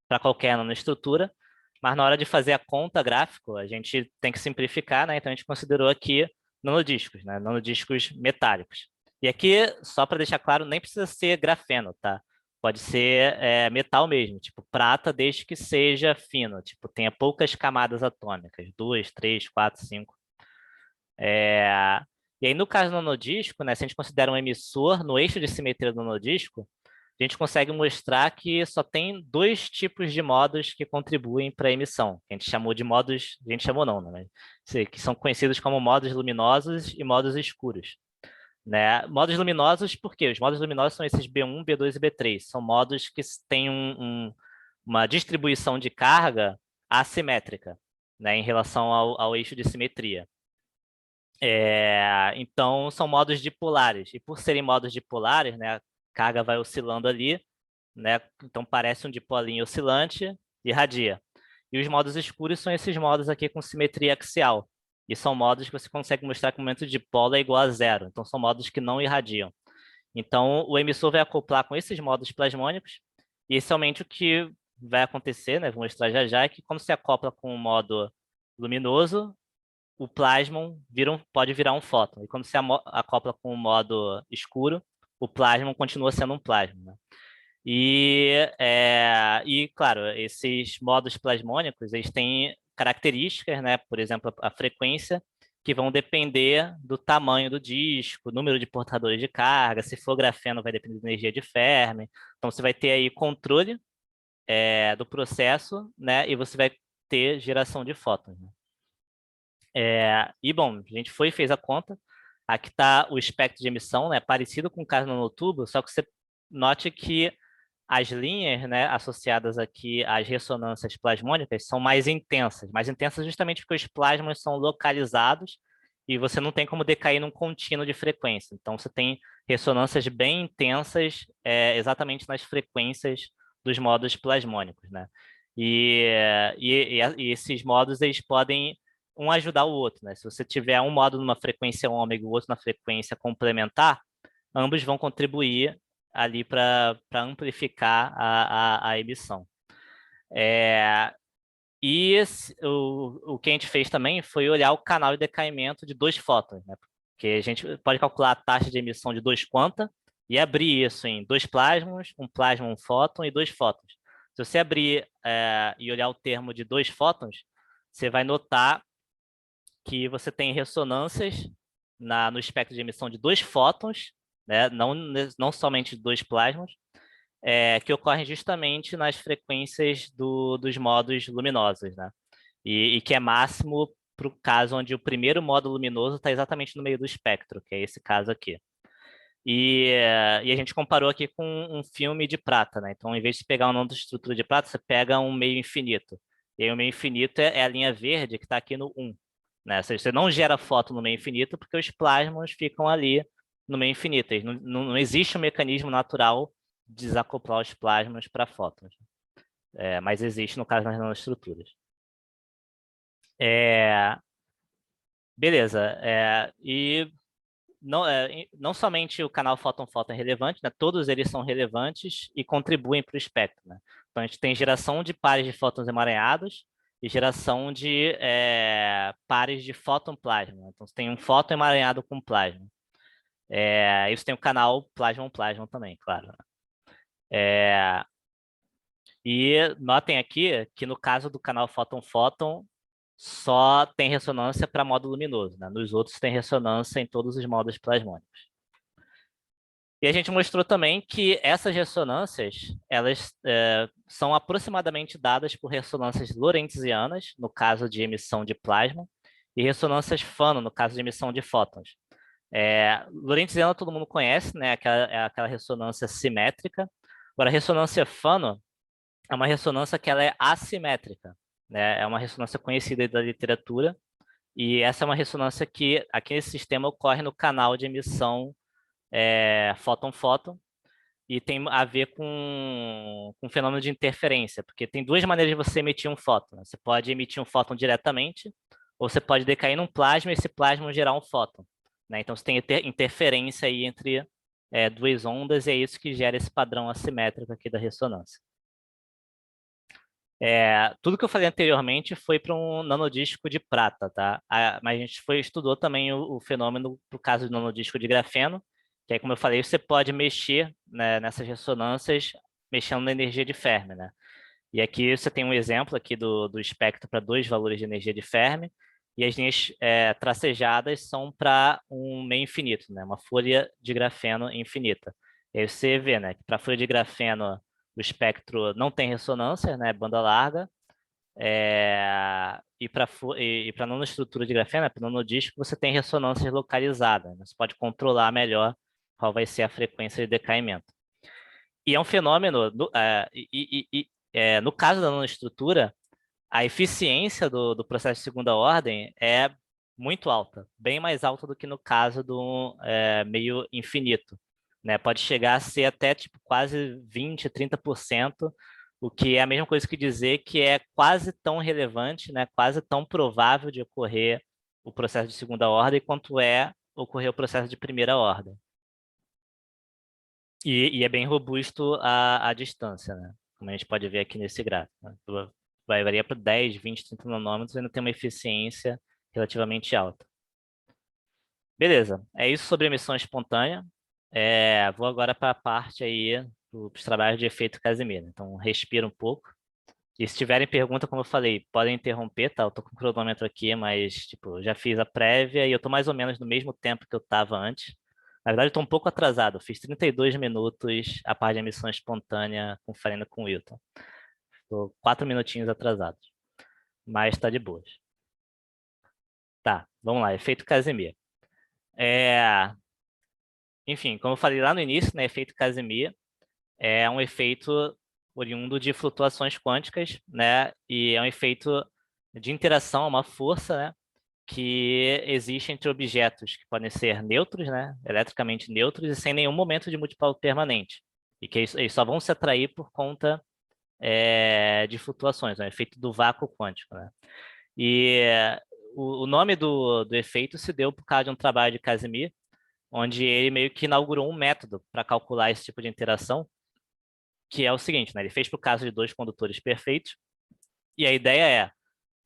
[SPEAKER 3] para qualquer nanoestrutura, mas na hora de fazer a conta gráfico, a gente tem que simplificar, né? Então a gente considerou aqui nanodiscos, né? Nanodiscos metálicos. E aqui, só para deixar claro, nem precisa ser grafeno, tá? Pode ser metal mesmo, tipo prata, desde que seja fino, tipo, tenha poucas camadas atômicas, 2, 3, 4, 5. E aí, no caso do nanodisco, né, se a gente considera um emissor no eixo de simetria do nanodisco, a gente consegue mostrar que só tem 2 tipos de modos que contribuem para a emissão. A gente chamou de modos, a gente chamou não, né? Que são conhecidos como modos luminosos e modos escuros. Né? Modos luminosos, por quê? Os modos luminosos são esses B1, B2 e B3. São modos que têm uma distribuição de carga assimétrica, né, em relação ao eixo de simetria. Então, são modos dipolares. E por serem modos dipolares, né, a carga vai oscilando ali, né, então parece um dipolinho oscilante e irradia. E os modos escuros são esses modos aqui com simetria axial. E são modos que você consegue mostrar que o momento de dipolo é igual a 0. Então, são modos que não irradiam. Então, o emissor vai acoplar com esses modos plasmônicos. E inicialmente o que vai acontecer, né, vou mostrar já já, é que quando se acopla com o modo luminoso, o plasmon pode virar um fóton. E quando se acopla com o modo escuro, o plasmon continua sendo um plasma, né? E, claro, esses modos plasmônicos, eles têm características, né? Por exemplo, a frequência, que vão depender do tamanho do disco, número de portadores de carga. Se for grafeno, vai depender da energia de Fermi. Então, você vai ter aí controle do processo, né? E você vai ter geração de fótons, né? E, bom, a gente fez a conta. Aqui está o espectro de emissão, né? Parecido com o caso no notubo, só que você note que as linhas, né, associadas aqui às ressonâncias plasmônicas são mais intensas justamente porque os plasmas são localizados e você não tem como decair num contínuo de frequência. Então, você tem ressonâncias bem intensas exatamente nas frequências dos modos plasmônicos, né? E esses modos, eles podem um ajudar o outro, né? Se você tiver um modo numa frequência ômega e o outro na frequência complementar, ambos vão contribuir ali para amplificar a emissão. O que a gente fez também foi olhar o canal de decaimento de 2 fótons, né? Porque a gente pode calcular a taxa de emissão de 2 quanta e abrir isso em 2 plasmons, um plasma, um fóton e 2 fótons. Se você abrir e olhar o termo de 2 fótons, você vai notar que você tem ressonâncias no espectro de emissão de 2 fótons, né? Não somente 2 plasmas, que ocorrem justamente nas frequências dos modos luminosos, né? E que é máximo para o caso onde o primeiro modo luminoso está exatamente no meio do espectro, que é esse caso aqui. E a gente comparou aqui com um filme de prata, né? Então, em vez de pegar uma nanoestrutura de prata, você pega um meio infinito. E aí o meio infinito é a linha verde que está aqui no 1. Né? Ou seja, você não gera fóton no meio infinito porque os plasmons ficam ali no meio infinito. Não existe um mecanismo natural de desacoplar os plasmas para fótons. Mas existe no caso das nanoestruturas. Beleza. E não somente o canal fóton-fóton é relevante, né? Todos eles são relevantes e contribuem para o espectro. Né? Então, a gente tem geração de pares de fótons emaranhados e geração de pares de fóton-plasma. Né? Então, você tem um fóton emaranhado com plasma. Isso tem o canal plasmon-plasmon também, claro. E notem aqui que no caso do canal fóton-fóton, só tem ressonância para modo luminoso, né? Nos outros tem ressonância em todos os modos plasmônicos. E a gente mostrou também que essas ressonâncias, elas são aproximadamente dadas por ressonâncias lorentzianas, no caso de emissão de plasma, e ressonâncias Fano, no caso de emissão de fótons. Lorentziana todo mundo conhece, né? É aquela ressonância simétrica. Agora, a ressonância Fano é uma ressonância que ela é assimétrica, né? É uma ressonância conhecida da literatura, e essa é uma ressonância que aqui nesse sistema ocorre no canal de emissão fóton-fóton, e tem a ver com fenômeno de interferência, porque tem duas maneiras de você emitir um fóton, né? Você pode emitir um fóton diretamente, ou você pode decair num plasma e esse plasma gerar um fóton, né? Então você tem interferência aí entre duas ondas, e é isso que gera esse padrão assimétrico aqui da ressonância. Tudo que eu falei anteriormente foi para um nanodisco de prata, tá? Mas a gente estudou também o fenômeno para o caso do nanodisco de grafeno, que aí, como eu falei, você pode mexer, né, nessas ressonâncias, mexendo na energia de Fermi, né? E aqui você tem um exemplo aqui do espectro para dois valores de energia de Fermi, e as linhas tracejadas são para um meio infinito, né? Uma folha de grafeno infinita. E aí você vê, né, que para a folha de grafeno o espectro não tem ressonância, né, banda larga, e para nanoestrutura de grafeno, para nanodisco, você tem ressonâncias localizadas, né? Você pode controlar melhor qual vai ser a frequência de decaimento. E é um fenômeno, no caso da nanoestrutura, a eficiência do processo de segunda ordem é muito alta, bem mais alta do que no caso do meio infinito, né? Pode chegar a ser até tipo, quase 20%, 30%, o que é a mesma coisa que dizer que é quase tão relevante, né? Quase tão provável de ocorrer o processo de segunda ordem quanto ocorrer o processo de primeira ordem. E é bem robusto a distância, né? Como a gente pode ver aqui nesse gráfico, né? Varia para 10, 20, 30 nanômetros e ainda tem uma eficiência relativamente alta. Beleza, é isso sobre emissão espontânea. Vou agora para a parte aí dos trabalhos de efeito Casimir. Então, respira um pouco. E se tiverem pergunta, como eu falei, podem interromper, tá? Eu tô com o cronômetro aqui, mas, tipo, já fiz a prévia e eu tô mais ou menos no mesmo tempo que eu estava antes. Na verdade, eu tô um pouco atrasado. Eu fiz 32 minutos a parte de emissão espontânea com Farina com Wilton. Tô 4 minutinhos atrasado, mas tá de boas. Tá, vamos lá. Efeito Casimir. Enfim, como eu falei lá no início, né, efeito Casimir é um efeito oriundo de flutuações quânticas, né? E é um efeito de interação, uma força, né, que existe entre objetos que podem ser neutros, né, eletricamente neutros e sem nenhum momento de múltiplo permanente. E que eles só vão se atrair por conta de flutuações, é o efeito do vácuo quântico, né? E o nome do efeito se deu por causa de um trabalho de Casimir, onde ele meio que inaugurou um método para calcular esse tipo de interação, que é o seguinte, né? Ele fez para o caso de dois condutores perfeitos, e a ideia é,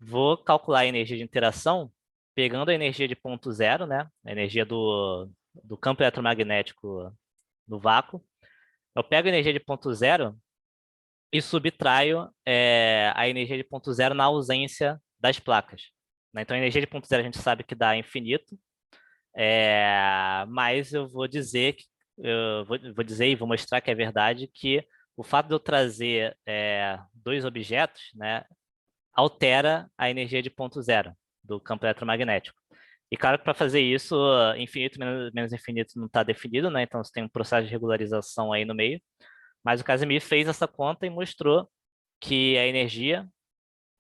[SPEAKER 3] vou calcular a energia de interação pegando a energia de ponto zero, né? A energia do campo eletromagnético no vácuo. Eu pego a energia de ponto zero e subtraio a energia de ponto zero na ausência das placas, né? Então, a energia de ponto zero a gente sabe que dá infinito, mas eu vou dizer vou dizer e vou mostrar que é verdade que o fato de eu trazer dois objetos, né, altera a energia de ponto zero do campo eletromagnético. E claro que para fazer isso, infinito menos infinito não está definido, né? Então você tem um processo de regularização aí no meio. Mas o Casimir fez essa conta e mostrou que a energia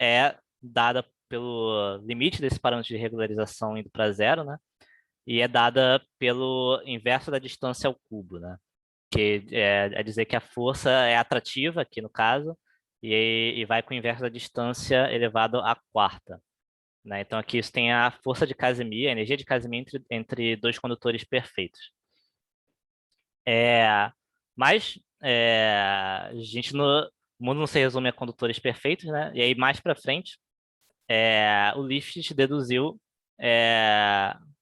[SPEAKER 3] é dada pelo limite desse parâmetro de regularização indo para zero, né? E é dada pelo inverso da distância ao cubo, né? Que é dizer que a força é atrativa, aqui no caso, e vai com o inverso da distância elevado à quarta, né? Então aqui isso tem a força de Casimir, a energia de Casimir entre dois condutores perfeitos. Mas a gente o mundo não se resume a condutores perfeitos, né? E aí mais para frente, o Lifshitz deduziu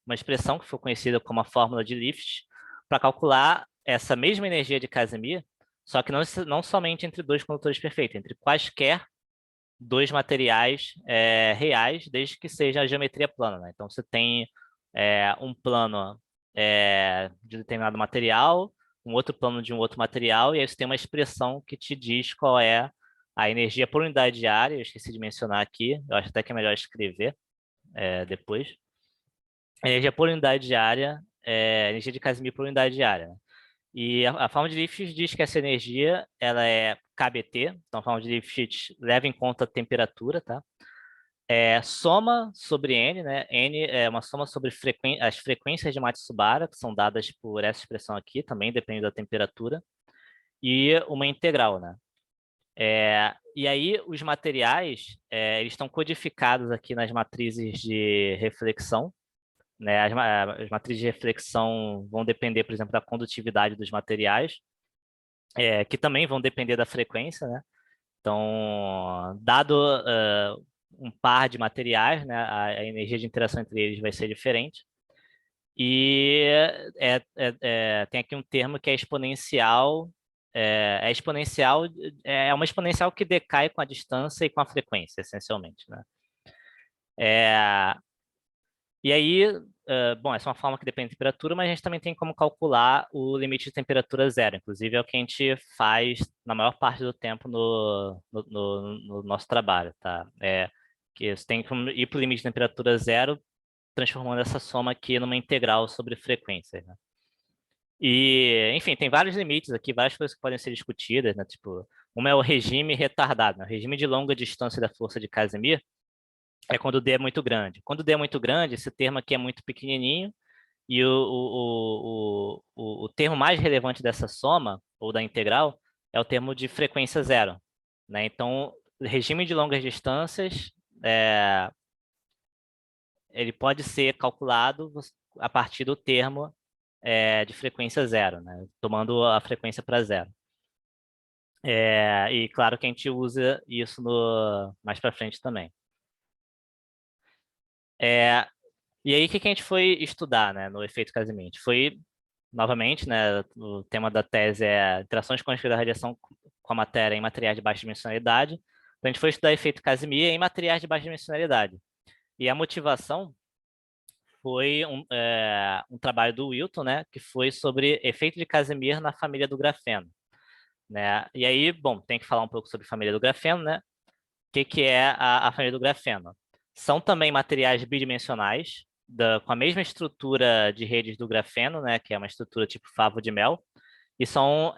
[SPEAKER 3] uma expressão que foi conhecida como a fórmula de Lifshitz para calcular essa mesma energia de Casimir, só que não somente entre dois condutores perfeitos, entre quaisquer dois materiais reais, desde que seja a geometria plana, né? Então, você tem um plano de determinado material, um outro plano de um outro material, e aí você tem uma expressão que te diz qual é a energia por unidade de área. Eu esqueci de mencionar aqui, eu acho até que é melhor escrever depois. A energia por unidade de área é energia de Casimir por unidade de área, né? E a forma de Lifshitz diz que essa energia ela é KBT, então a forma de Lifshitz leva em conta a temperatura, tá? Soma sobre N, né? N é uma soma sobre as frequências de Matsubara, que são dadas por essa expressão aqui, também depende da temperatura, e uma integral, né? E aí os materiais, eles estão codificados aqui nas matrizes de reflexão, né? As matrizes de reflexão vão depender, por exemplo, da condutividade dos materiais, que também vão depender da frequência, né? Então, dado um par de materiais, né, a energia de interação entre eles vai ser diferente. E tem aqui um termo que é exponencial. É uma exponencial que decai com a distância e com a frequência, essencialmente, né? E aí, bom, essa é uma forma que depende da temperatura, mas a gente também tem como calcular o limite de temperatura zero. Inclusive, é o que a gente faz na maior parte do tempo no nosso trabalho, tá? Que você tem que ir para o limite de temperatura zero, transformando essa soma aqui numa integral sobre frequências, né? E, enfim, tem vários limites aqui, várias coisas que podem ser discutidas, né? Tipo, uma é o regime retardado, né? O regime de longa distância da força de Casimir é quando o D é muito grande. Quando o D é muito grande, esse termo aqui é muito pequenininho, e o termo mais relevante dessa soma, ou da integral, é o termo de frequência zero, né? Então, o regime de longas distâncias, ele pode ser calculado a partir do termo de frequência zero, né? Tomando a frequência para zero. E claro que a gente usa isso mais para frente também. E aí, o que a gente foi estudar, né, no efeito Casimir? Foi, novamente, né, o tema da tese é interações quânticas da radiação com a matéria em materiais de baixa dimensionalidade. Então, a gente foi estudar efeito Casimir em materiais de baixa dimensionalidade. E a motivação foi um trabalho do Wilton, né, que foi sobre efeito de Casimir na família do grafeno, né? E aí, bom, tem que falar um pouco sobre a família do grafeno, né? O que é a família do grafeno? São também materiais bidimensionais, com a mesma estrutura de redes do grafeno, né, que é uma estrutura tipo favo de mel, e só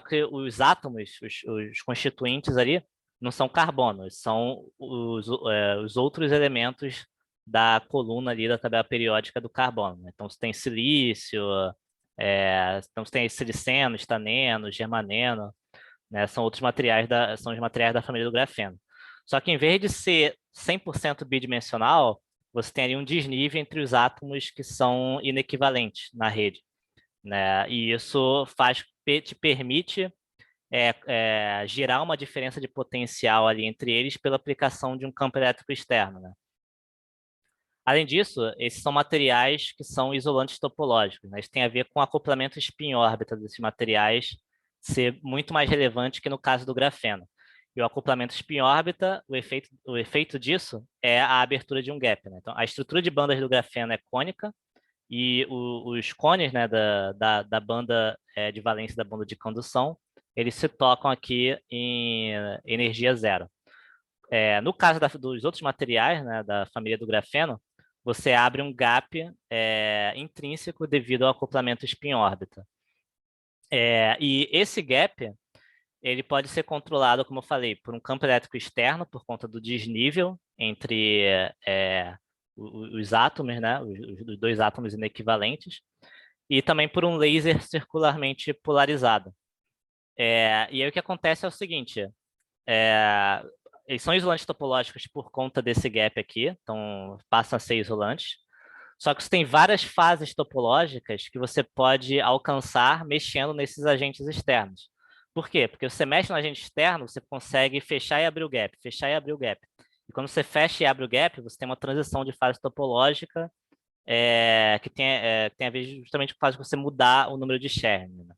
[SPEAKER 3] que os átomos, os constituintes ali, não são carbonos, são os outros elementos da coluna ali da tabela periódica do carbono, né? Então, você tem silício, então você tem siliceno, estaneno, germaneno, né? São outros materiais são os materiais da família do grafeno. Só que em vez de ser 100% bidimensional, você tem ali um desnível entre os átomos que são inequivalentes na rede, né? E isso te permite gerar uma diferença de potencial ali entre eles pela aplicação de um campo elétrico externo, né? Além disso, esses são materiais que são isolantes topológicos, né? Isso tem a ver com o acoplamento spin-órbita desses materiais ser muito mais relevante que no caso do grafeno. E o acoplamento spin-órbita, o efeito disso é a abertura de um gap, né? Então, a estrutura de bandas do grafeno é cônica e os cones, né, da banda de valência da banda de condução, eles se tocam aqui em energia zero. No caso dos outros materiais, né, da família do grafeno, você abre um gap intrínseco devido ao acoplamento spin-órbita. E esse gap, ele pode ser controlado, como eu falei, por um campo elétrico externo, por conta do desnível entre os átomos, né, os dois átomos inequivalentes, e também por um laser circularmente polarizado. E aí o que acontece é o seguinte, eles são isolantes topológicos por conta desse gap aqui, então passam a ser isolantes. Só que você tem várias fases topológicas que você pode alcançar mexendo nesses agentes externos. Por quê? Porque você mexe no agente externo, você consegue fechar e abrir o gap, fechar e abrir o gap. E quando você fecha e abre o gap, você tem uma transição de fase topológica que tem a ver justamente com a fase de você mudar o número de Chern, né?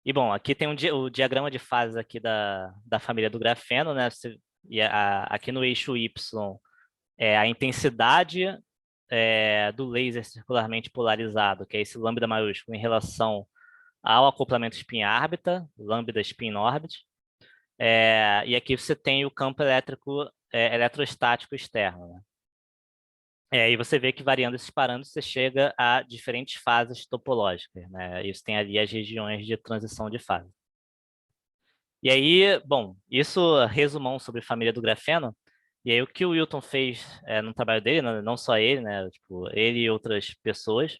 [SPEAKER 3] E bom, aqui tem o diagrama de fases aqui da família do grafeno, né? Aqui no eixo Y a intensidade do laser circularmente polarizado, que é esse lambda maiúsculo, em relação ao acoplamento spin-árbita, lambda spin-orbit. E aqui você tem o campo elétrico eletrostático externo, né? E você vê que variando esses parâmetros você chega a diferentes fases topológicas, né? Isso tem ali as regiões de transição de fase. E aí, bom, isso resumão sobre a família do grafeno. E aí o que o Wilton fez no trabalho dele, não só ele, né? Tipo, ele e outras pessoas,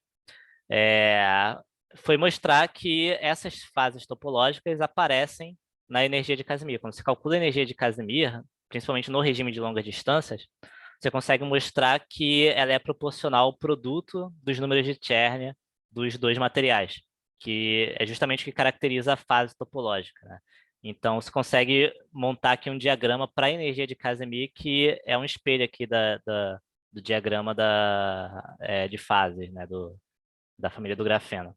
[SPEAKER 3] foi mostrar que essas fases topológicas aparecem na energia de Casimir. Quando você calcula a energia de Casimir, principalmente no regime de longas distâncias, você consegue mostrar que ela é proporcional ao produto dos números de Chern dos dois materiais, que é justamente o que caracteriza a fase topológica, né? Então, você consegue montar aqui um diagrama para a energia de Casimir, que é um espelho aqui do diagrama de fases, né, da família do grafeno.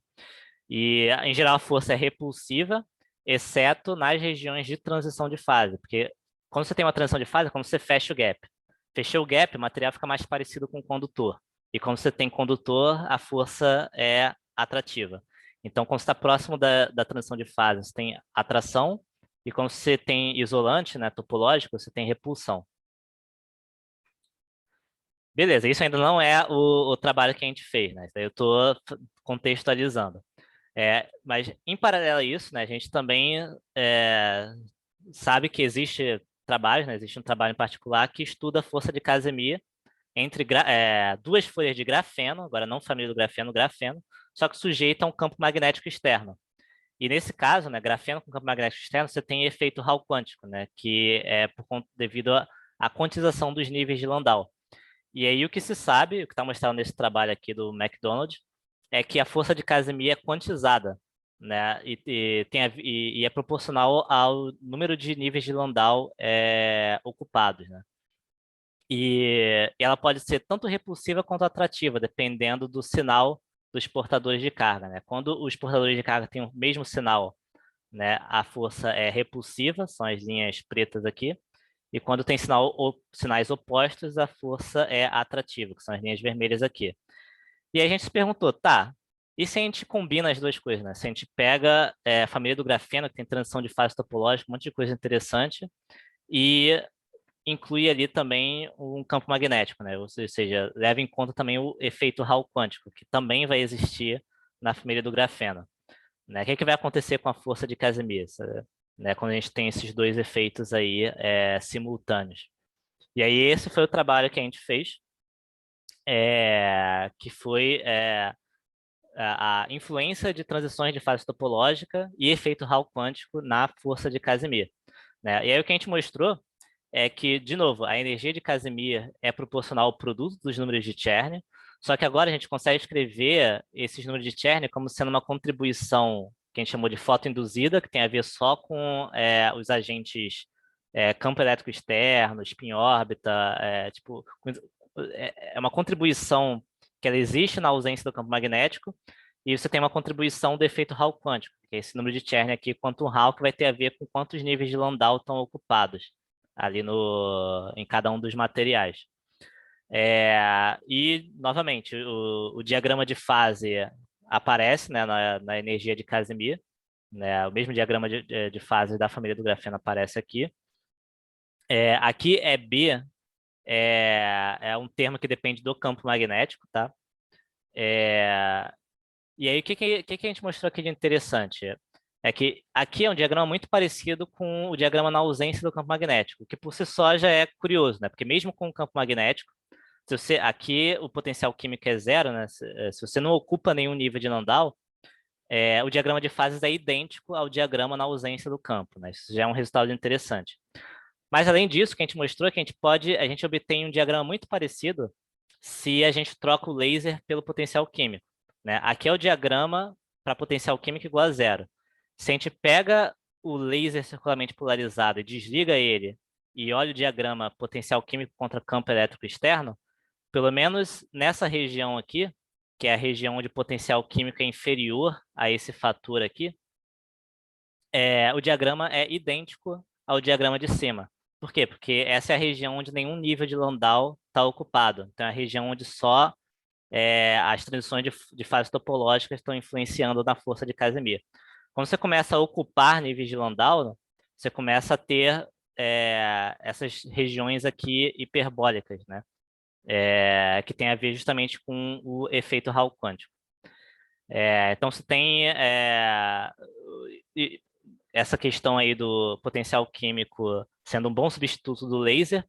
[SPEAKER 3] E, em geral, a força é repulsiva, exceto nas regiões de transição de fase, porque quando você tem uma transição de fase, é quando você fecha o gap. Fechou o gap, o material fica mais parecido com o condutor. E quando você tem condutor, a força é atrativa. Então, quando você está próximo da transição de fase, você tem atração, e quando você tem isolante, né, topológico, você tem repulsão. Beleza, isso ainda não é o trabalho que a gente fez, né? Eu estou contextualizando. Mas, em paralelo a isso, né, a gente também sabe que existe trabalhos, né, existe um trabalho em particular que estuda a força de Casimir entre duas folhas de grafeno, agora não família do grafeno, grafeno, só que sujeita a um campo magnético externo. E nesse caso, né, grafeno com campo magnético externo, você tem efeito Hall quântico, né, que é devido à quantização dos níveis de Landau. E aí o que se sabe, o que está mostrado nesse trabalho aqui do McDonald, é que a força de Casimir é quantizada, né, e é proporcional ao número de níveis de Landau ocupados, né. E ela pode ser tanto repulsiva quanto atrativa, dependendo do sinal dos portadores de carga, né? Quando os portadores de carga têm o mesmo sinal, né, a força é repulsiva, são as linhas pretas aqui, e quando tem sinais opostos, a força é atrativa, que são as linhas vermelhas aqui. E aí a gente se perguntou, tá, e se a gente combina as duas coisas, né? Se a gente pega a família do grafeno, que tem transição de fase topológica, um monte de coisa interessante, e inclui ali também um campo magnético, né? Ou seja, leva em conta também o efeito Hall quântico, que também vai existir na família do grafeno, né? O que vai acontecer com a força de Casimir, né? Quando a gente tem esses dois efeitos aí simultâneos. E aí esse foi o trabalho que a gente fez, que foi a influência de transições de fase topológica e efeito Hall quântico na força de Casimir, né? E aí o que a gente mostrou é que, de novo, a energia de Casimir é proporcional ao produto dos números de Chern, só que agora a gente consegue escrever esses números de Chern como sendo uma contribuição que a gente chamou de fotoinduzida, que tem a ver só com os agentes campo elétrico externo, spin-órbita, é uma contribuição que ela existe na ausência do campo magnético, e você tem uma contribuição do efeito Hall quântico, que é esse número de Chern aqui, quantum Hall, que vai ter a ver com quantos níveis de Landau estão ocupados ali em cada um dos materiais. E, novamente, o diagrama de fase aparece, né, na energia de Casimir, né, o mesmo diagrama de fase da família do grafeno aparece aqui. Aqui B é um termo que depende do campo magnético, tá? E aí, o que a gente mostrou aqui de interessante? É que aqui é um diagrama muito parecido com o diagrama na ausência do campo magnético, que por si só já é curioso, né? Porque mesmo com o campo magnético, aqui o potencial químico é zero, né? Se você não ocupa nenhum nível de Landau, o diagrama de fases é idêntico ao diagrama na ausência do campo, né? Isso já é um resultado interessante. Mas além disso, o que a gente mostrou é que a gente obtém um diagrama muito parecido se a gente troca o laser pelo potencial químico, né? Aqui é o diagrama para potencial químico igual a zero. Se a gente pega o laser circularmente polarizado e desliga ele e olha o diagrama potencial químico contra campo elétrico externo, pelo menos nessa região aqui, que é a região onde o potencial químico é inferior a esse fator aqui, o diagrama é idêntico ao diagrama de cima. Por quê? Porque essa é a região onde nenhum nível de Landau está ocupado. Então, é a região onde só as transições de fase topológicas estão influenciando na força de Casimir. Quando você começa a ocupar níveis de Landau, você começa a ter essas regiões aqui hiperbólicas, né? Que tem a ver justamente com o efeito Hall quântico. Então, você tem essa questão aí do potencial químico sendo um bom substituto do laser,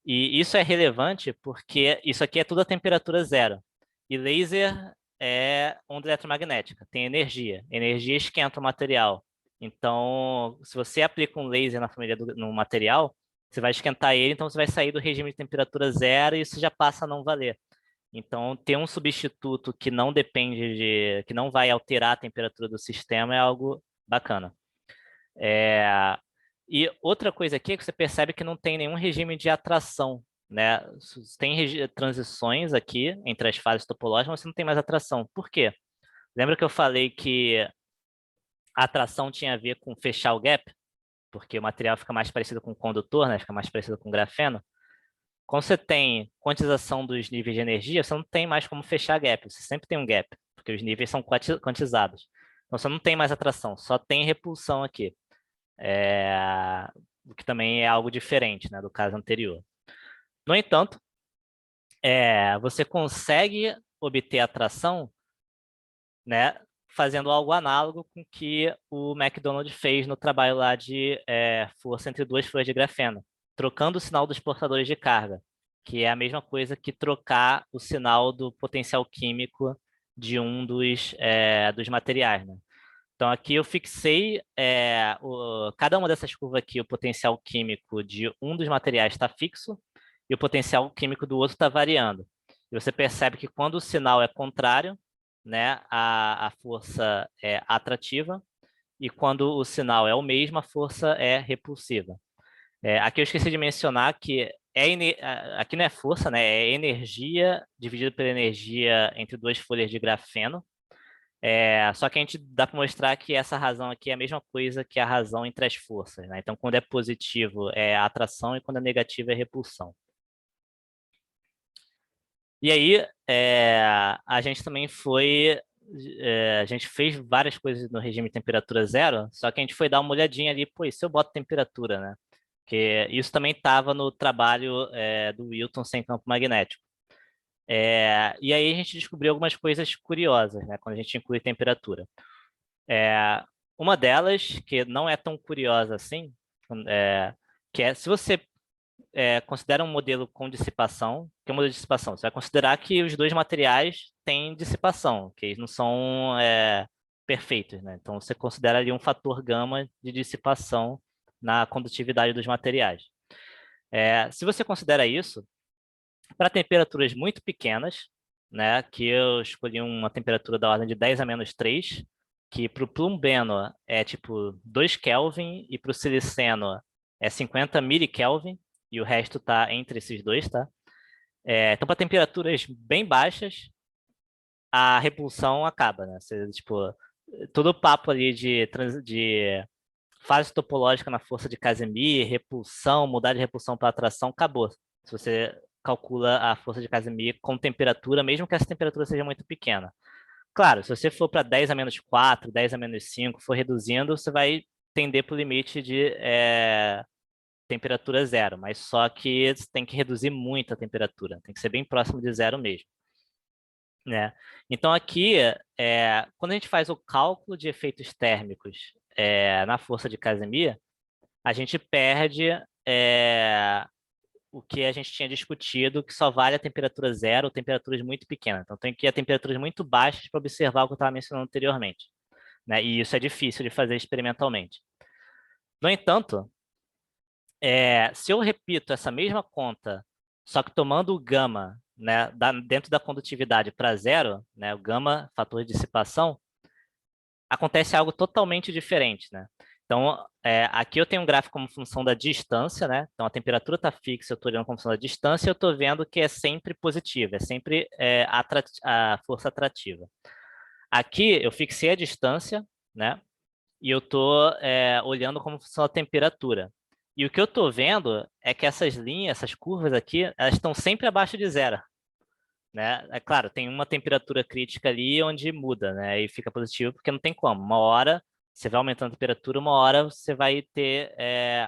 [SPEAKER 3] e isso é relevante porque isso aqui é tudo a temperatura zero. E laser é onda eletromagnética, tem energia. Energia esquenta o material. Então, se você aplica um laser na família no material, você vai esquentar ele, então você vai sair do regime de temperatura zero e isso já passa a não valer. Então, ter um substituto que não depende que não vai alterar a temperatura do sistema é algo bacana. E outra coisa aqui é que você percebe que não tem nenhum regime de atração, né? Tem transições aqui entre as fases topológicas, mas você não tem mais atração. Por quê? Lembra que eu falei que a atração tinha a ver com fechar o gap? Porque o material fica mais parecido com o condutor, né? Fica mais parecido com grafeno. Quando você tem quantização dos níveis de energia, você não tem mais como fechar gap. Você sempre tem um gap, porque os níveis são quantizados. Então, você não tem mais atração, só tem repulsão aqui. O que também é algo diferente, né, do caso anterior. No entanto, você consegue obter atração, né, fazendo algo análogo com o que o McDonald fez no trabalho lá de força entre duas folhas de grafeno, trocando o sinal dos portadores de carga, que é a mesma coisa que trocar o sinal do potencial químico de um dos materiais, né? Então, aqui eu fixei cada uma dessas curvas aqui, o potencial químico de um dos materiais está fixo e o potencial químico do outro está variando. E você percebe que quando o sinal é contrário, né, a força é atrativa, e quando o sinal é o mesmo, a força é repulsiva. Aqui eu esqueci de mencionar que aqui não é força, né, é energia dividida pela energia entre duas folhas de grafeno. Só que a gente dá para mostrar que essa razão aqui é a mesma coisa que a razão entre as forças, né? Então, quando é positivo é atração e quando é negativo é repulsão. E aí, a gente também a gente fez várias coisas no regime de temperatura zero, só que a gente foi dar uma olhadinha ali, pô, e se eu boto temperatura, né? Porque isso também estava no trabalho do Wilton sem campo magnético. E aí a gente descobriu algumas coisas curiosas, né, quando a gente inclui temperatura. Uma delas, que não é tão curiosa assim, que é se você considera um modelo com dissipação, que é um modelo de dissipação, você vai considerar que os dois materiais têm dissipação, que eles não são perfeitos, né? Então você considera ali um fator gama de dissipação na condutividade dos materiais. Se você considera isso, para temperaturas muito pequenas, né, que eu escolhi uma temperatura da ordem de 10 a menos 3, que para o plumbeno é tipo 2 Kelvin e para o siliceno é 50 milikelvin, e o resto está entre esses dois, tá? Então, para temperaturas bem baixas, a repulsão acaba, né? Você, tipo, todo o papo ali de fase topológica na força de Casimir, repulsão, mudar de repulsão para atração, acabou. Se você calcula a força de Casimir com temperatura, mesmo que essa temperatura seja muito pequena. Claro, se você for para 10 a menos 4, 10 a menos 5, for reduzindo, você vai tender para o limite de temperatura zero, mas só que você tem que reduzir muito a temperatura, tem que ser bem próximo de zero mesmo. Né? Então, aqui, quando a gente faz o cálculo de efeitos térmicos na força de Casimir, a gente perde o que a gente tinha discutido, que só vale a temperatura zero ou temperaturas muito pequenas. Então, tem que ir a temperaturas muito baixas para observar o que eu estava mencionando anteriormente. Né? E isso é difícil de fazer experimentalmente. No entanto, se eu repito essa mesma conta, só que tomando o gama, né, dentro da condutividade para zero, né, o gama, fator de dissipação, acontece algo totalmente diferente, né? Então, aqui eu tenho um gráfico como função da distância, né? Então, a temperatura está fixa, eu estou olhando como função da distância, e eu estou vendo que é sempre positiva, é sempre a força atrativa. Aqui, eu fixei a distância, né? E eu estou olhando como função da temperatura. E o que eu estou vendo é que essas linhas, essas curvas aqui, elas estão sempre abaixo de zero. né? É claro, tem uma temperatura crítica ali onde muda, né? E fica positivo porque não tem como. Uma hora você vai aumentando a temperatura, uma hora você vai ter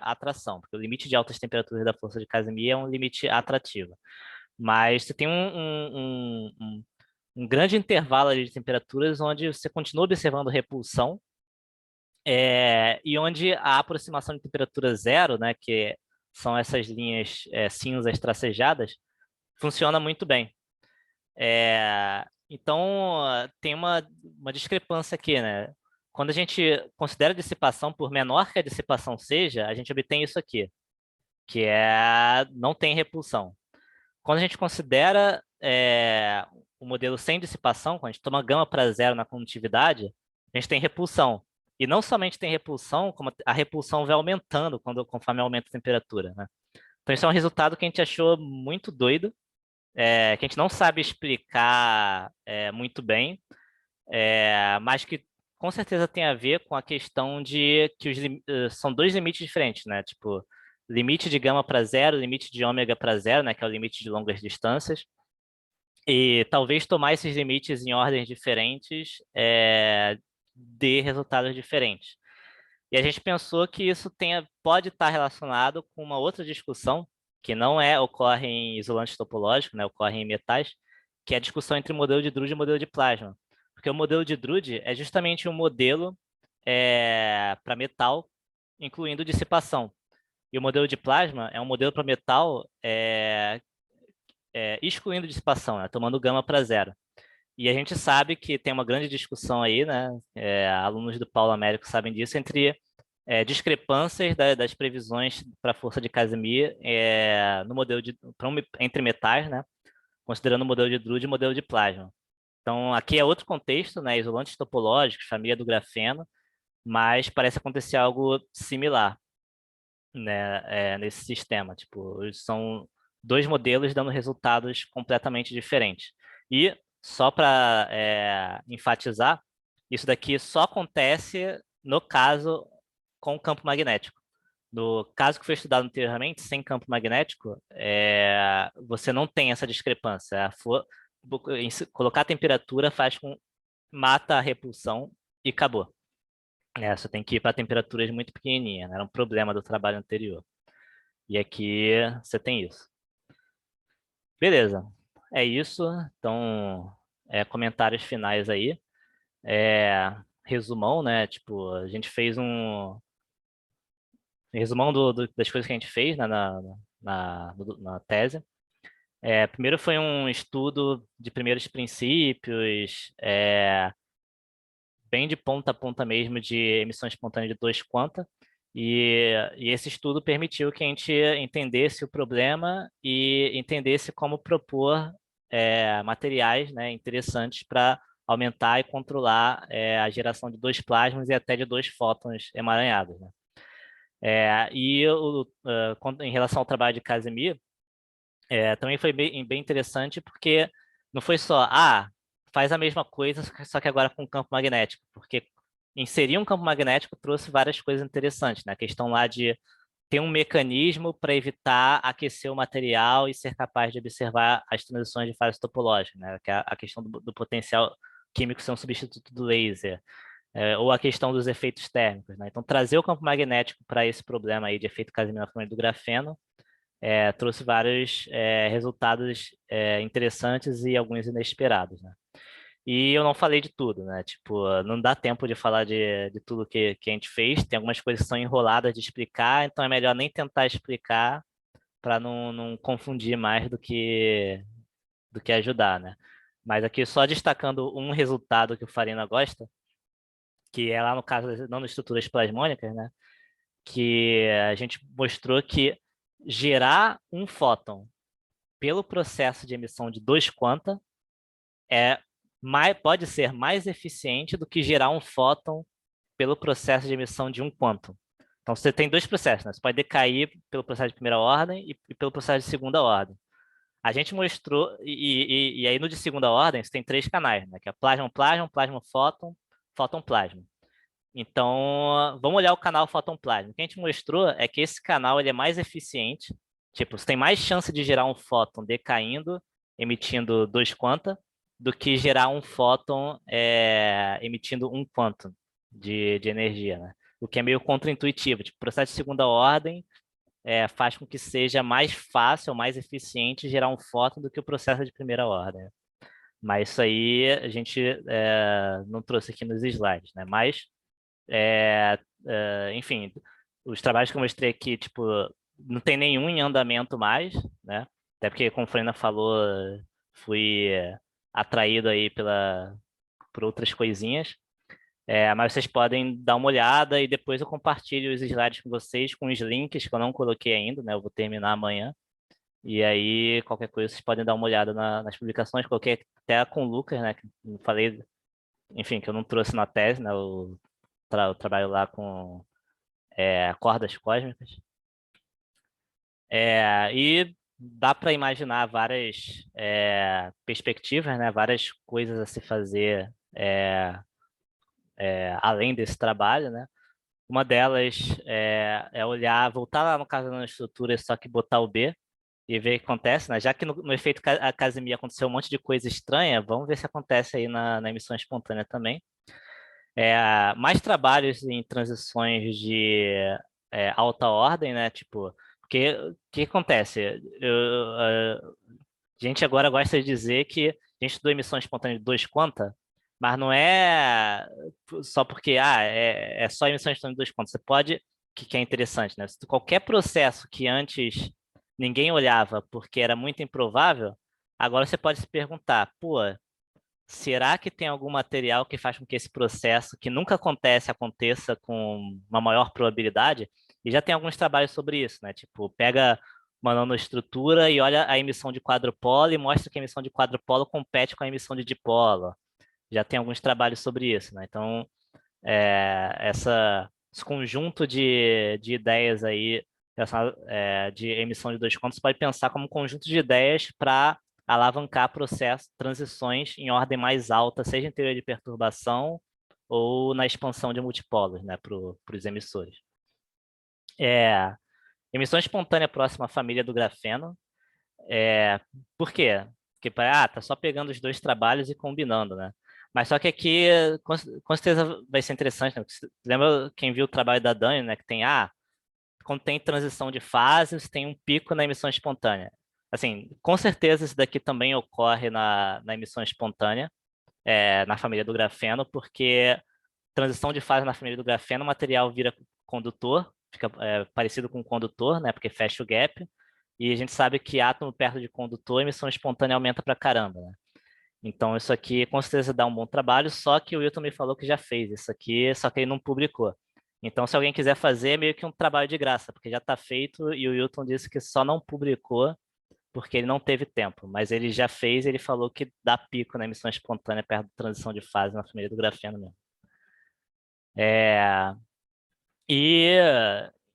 [SPEAKER 3] atração, porque o limite de altas temperaturas da força de Casimir é um limite atrativo. Mas você tem um grande intervalo ali de temperaturas onde você continua observando repulsão, e onde a aproximação de temperatura zero, né, que são essas linhas cinzas tracejadas, funciona muito bem. Então, tem uma discrepância aqui, né? Quando a gente considera a dissipação, por menor que a dissipação seja, a gente obtém isso aqui, que não tem repulsão. Quando a gente considera o modelo sem dissipação, quando a gente toma gama para zero na condutividade, a gente tem repulsão. E não somente tem repulsão, como a repulsão vai aumentando conforme aumenta a temperatura, né? Então, isso é um resultado que a gente achou muito doido, que a gente não sabe explicar muito bem, mas que com certeza tem a ver com a questão de que são dois limites diferentes, né? Tipo, limite de gama para zero, limite de ômega para zero, né? Que é o limite de longas distâncias. E talvez tomar esses limites em ordens diferentes dê resultados diferentes. E a gente pensou que isso pode estar relacionado com uma outra discussão, que não ocorre em isolantes topológicos, né? Ocorre em metais, que é a discussão entre modelo de Drude e modelo de plasma. Porque o modelo de Drude é justamente um modelo para metal, incluindo dissipação. E o modelo de plasma é um modelo para metal excluindo dissipação, né? Tomando gama para zero. E a gente sabe que tem uma grande discussão aí, né? Alunos do Paulo Américo sabem disso, entre discrepâncias das previsões para a força de Casimir no modelo entre metais, né? Considerando o modelo de Drude e o modelo de plasma. Então, aqui é outro contexto, né? Isolantes topológicos, família do grafeno, mas parece acontecer algo similar, né? Nesse sistema. Tipo, são dois modelos dando resultados completamente diferentes. E, só para enfatizar, isso daqui só acontece no caso com campo magnético. No caso que foi estudado anteriormente, sem campo magnético, você não tem essa discrepância. Colocar a temperatura mata a repulsão e acabou. Você tem que ir para temperaturas muito pequenininhas, né? Era um problema do trabalho anterior. E aqui você tem isso. Beleza, é isso. Então, comentários finais aí. Resumão, né? Tipo, a gente fez um resumão das coisas que a gente fez, né, na tese. Primeiro foi um estudo de primeiros princípios, bem de ponta a ponta mesmo, de emissão espontânea de 2 quanta, e esse estudo permitiu que a gente entendesse o problema e entendesse como propor materiais, né, interessantes para aumentar e controlar a geração de 2 plasmas e até de 2 fótons emaranhados, né? Em relação ao trabalho de Casimir, também foi bem interessante porque não foi só, faz a mesma coisa, só que agora com campo magnético, porque inserir um campo magnético trouxe várias coisas interessantes, né? A questão lá de ter um mecanismo para evitar aquecer o material e ser capaz de observar as transições de fase topológica, né? Que é a questão do potencial químico ser um substituto do laser. Ou a questão dos efeitos térmicos, né? Então, trazer o campo magnético para esse problema aí de efeito Casimir na família do grafeno trouxe vários resultados interessantes e alguns inesperados, né? E eu não falei de tudo, né? Tipo, não dá tempo de falar de tudo que a gente fez. Tem algumas coisas que são enroladas de explicar, então é melhor nem tentar explicar para não confundir mais do que ajudar, né? Mas aqui só destacando um resultado que o Farina gosta, que é lá no caso das nanoestruturas plasmônicas, né? Que a gente mostrou que gerar um fóton pelo processo de emissão de 2 quanta pode ser mais eficiente do que gerar um fóton pelo processo de emissão de 1 quantum. Então, você tem dois processos, né? Você pode decair pelo processo de primeira ordem e pelo processo de segunda ordem. A gente mostrou, e aí no de segunda ordem, você tem 3 canais, né? Que é plasma-plasma, plasma-fóton, fóton-plasma. Então, vamos olhar o canal fóton-plasma. O que a gente mostrou é que esse canal ele é mais eficiente. Tipo, você tem mais chance de gerar um fóton decaindo emitindo 2 quanta do que gerar um fóton emitindo 1 quantum de energia, né? O que é meio contraintuitivo. Tipo, o processo de segunda ordem faz com que seja mais fácil, mais eficiente gerar um fóton do que o processo de primeira ordem. Mas isso aí a gente não trouxe aqui nos slides, né? Mas, enfim, os trabalhos que eu mostrei aqui, tipo, não tem nenhum em andamento mais, né? Até porque, como a Florina falou, fui atraído aí por outras coisinhas. Mas vocês podem dar uma olhada e depois eu compartilho os slides com vocês, com os links que eu não coloquei ainda, né? Eu vou terminar amanhã. E aí, qualquer coisa, vocês podem dar uma olhada nas publicações. Coloquei até com o Lucas, né? Que eu falei, enfim, que eu não trouxe na tese, né? Eu trabalho lá com cordas cósmicas. E dá para imaginar várias perspectivas, né? Várias coisas a se fazer além desse trabalho, né? Uma delas é olhar, voltar lá no caso da estrutura, só que botar o B e ver o que acontece, né? Já que no efeito Casimir aconteceu um monte de coisa estranha, vamos ver se acontece aí na emissão espontânea também. Mais trabalhos em transições de alta ordem, né? Tipo, porque o que acontece? A gente agora gosta de dizer que a gente estudou emissão espontânea de 2 quanta, mas não é só porque é só emissão espontânea de 2 quanta. Você pode, que é interessante, né? Qualquer processo que antes ninguém olhava porque era muito improvável, agora você pode se perguntar, pô, será que tem algum material que faz com que esse processo, que nunca aconteça com uma maior probabilidade? E já tem alguns trabalhos sobre isso, né? Tipo, pega uma nanoestrutura e olha a emissão de quadrupolo e mostra que a emissão de quadrupolo compete com a emissão de dipolo. Já tem alguns trabalhos sobre isso, né? Então, esse conjunto de ideias aí de emissão de 2 quantos, você pode pensar como um conjunto de ideias para alavancar processos, transições em ordem mais alta, seja em teoria de perturbação ou na expansão de multipolos, né, para os emissores. Emissão espontânea próxima à família do grafeno. Por quê? Porque tá só pegando os 2 trabalhos e combinando, né? Mas só que aqui, com certeza, vai ser interessante, né? Lembra quem viu o trabalho da Dani, né? Que tem, quando tem transição de fases, tem um pico na emissão espontânea. Assim, com certeza isso daqui também ocorre na emissão espontânea, na família do grafeno, porque transição de fase na família do grafeno, o material vira condutor, fica parecido com condutor, né? Porque fecha o gap. E a gente sabe que átomo perto de condutor, a emissão espontânea aumenta pra caramba, né? Então, isso aqui com certeza dá um bom trabalho, só que o Wilton me falou que já fez isso aqui, só que ele não publicou. Então, se alguém quiser fazer, é meio que um trabalho de graça, porque já está feito e o Wilton disse que só não publicou porque ele não teve tempo, mas ele já fez e ele falou que dá pico na emissão espontânea perto da transição de fase na família do grafeno mesmo. E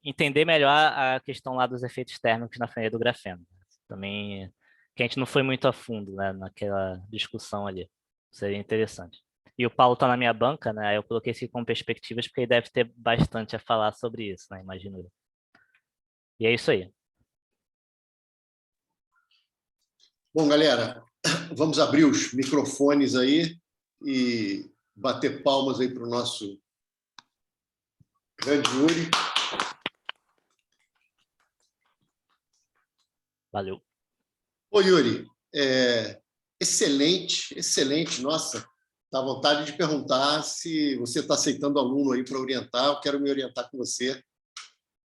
[SPEAKER 3] entender melhor a questão lá dos efeitos térmicos na família do grafeno. Também, que a gente não foi muito a fundo, né, naquela discussão ali. Seria interessante. E o Paulo está na minha banca, né? Eu coloquei isso como perspectivas porque ele deve ter bastante a falar sobre isso, né? Imagino eu. E é isso aí.
[SPEAKER 2] Bom, galera, vamos abrir os microfones aí e bater palmas aí para o nosso grande Yuri.
[SPEAKER 3] Valeu.
[SPEAKER 2] Ô, Yuri, excelente, excelente. Nossa, dá vontade de perguntar se você está aceitando aluno aí para orientar. Eu quero me orientar com você.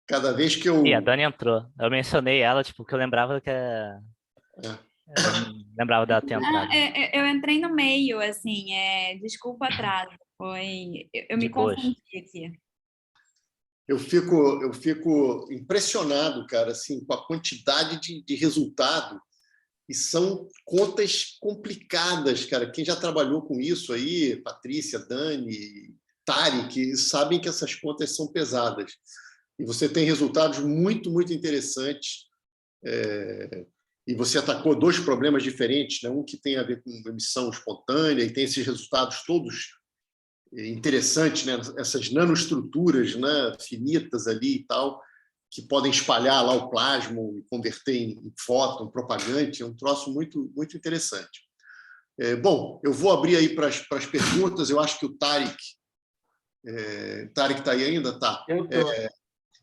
[SPEAKER 2] Cada vez que eu...
[SPEAKER 3] E a Dani entrou. Eu mencionei ela, tipo, porque eu lembrava que eu não lembrava dela ter entrado.
[SPEAKER 4] Eu entrei no meio, assim, desculpa o atraso. Eu me confundi aqui.
[SPEAKER 2] Eu fico impressionado, cara, assim, com a quantidade de resultado. E são contas complicadas, cara. Quem já trabalhou com isso aí, Patrícia, Dani, Tarek, sabem que essas contas são pesadas. E você tem resultados muito, muito interessantes. E você atacou 2 problemas diferentes, né? Um que tem a ver com emissão espontânea e tem esses resultados todos interessantes, né? Essas nanoestruturas, né? Finitas ali e tal. que podem espalhar lá o plasma e converter em fóton, propagante. É um troço muito, muito interessante. Bom, eu vou abrir aí para as perguntas. Eu acho que o Tarek está aí ainda? Tá.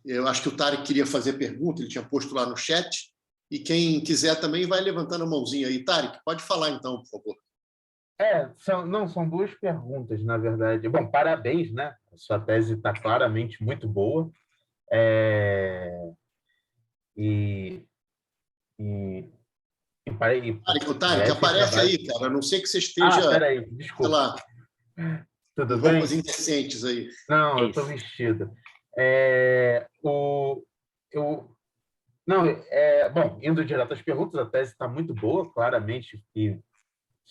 [SPEAKER 2] Eu acho que o Tarek queria fazer pergunta, ele tinha posto lá no chat. E quem quiser também vai levantando a mãozinha aí. Tarek, pode falar então, por favor.
[SPEAKER 5] São duas perguntas, na verdade. Bom, parabéns, né? A sua tese está claramente muito boa.
[SPEAKER 2] Tarek, aparece aí, cara. A não ser que você esteja,
[SPEAKER 5] peraí,
[SPEAKER 2] sei
[SPEAKER 5] desculpa.
[SPEAKER 2] lá,
[SPEAKER 5] Tudo
[SPEAKER 2] com
[SPEAKER 5] bem?
[SPEAKER 2] roupas indecentes aí.
[SPEAKER 5] Não, eu estou
[SPEAKER 3] Isso.
[SPEAKER 5] vestido. Bom, indo direto às perguntas, a tese está muito boa, claramente, e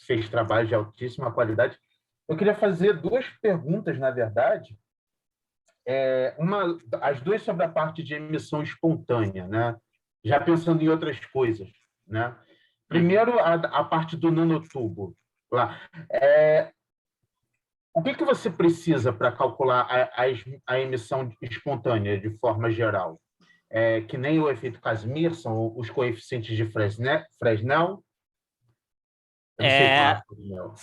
[SPEAKER 5] fez trabalho de altíssima qualidade. Eu queria fazer duas perguntas, na verdade. As duas sobre a parte de emissão espontânea, né? Já pensando em outras coisas, né? Primeiro, a parte do nanotubo. Lá. O que você precisa para calcular a emissão espontânea de forma geral? Que nem o efeito Casimir, são os coeficientes de Fresnel? Eu não sei falar Fresnel.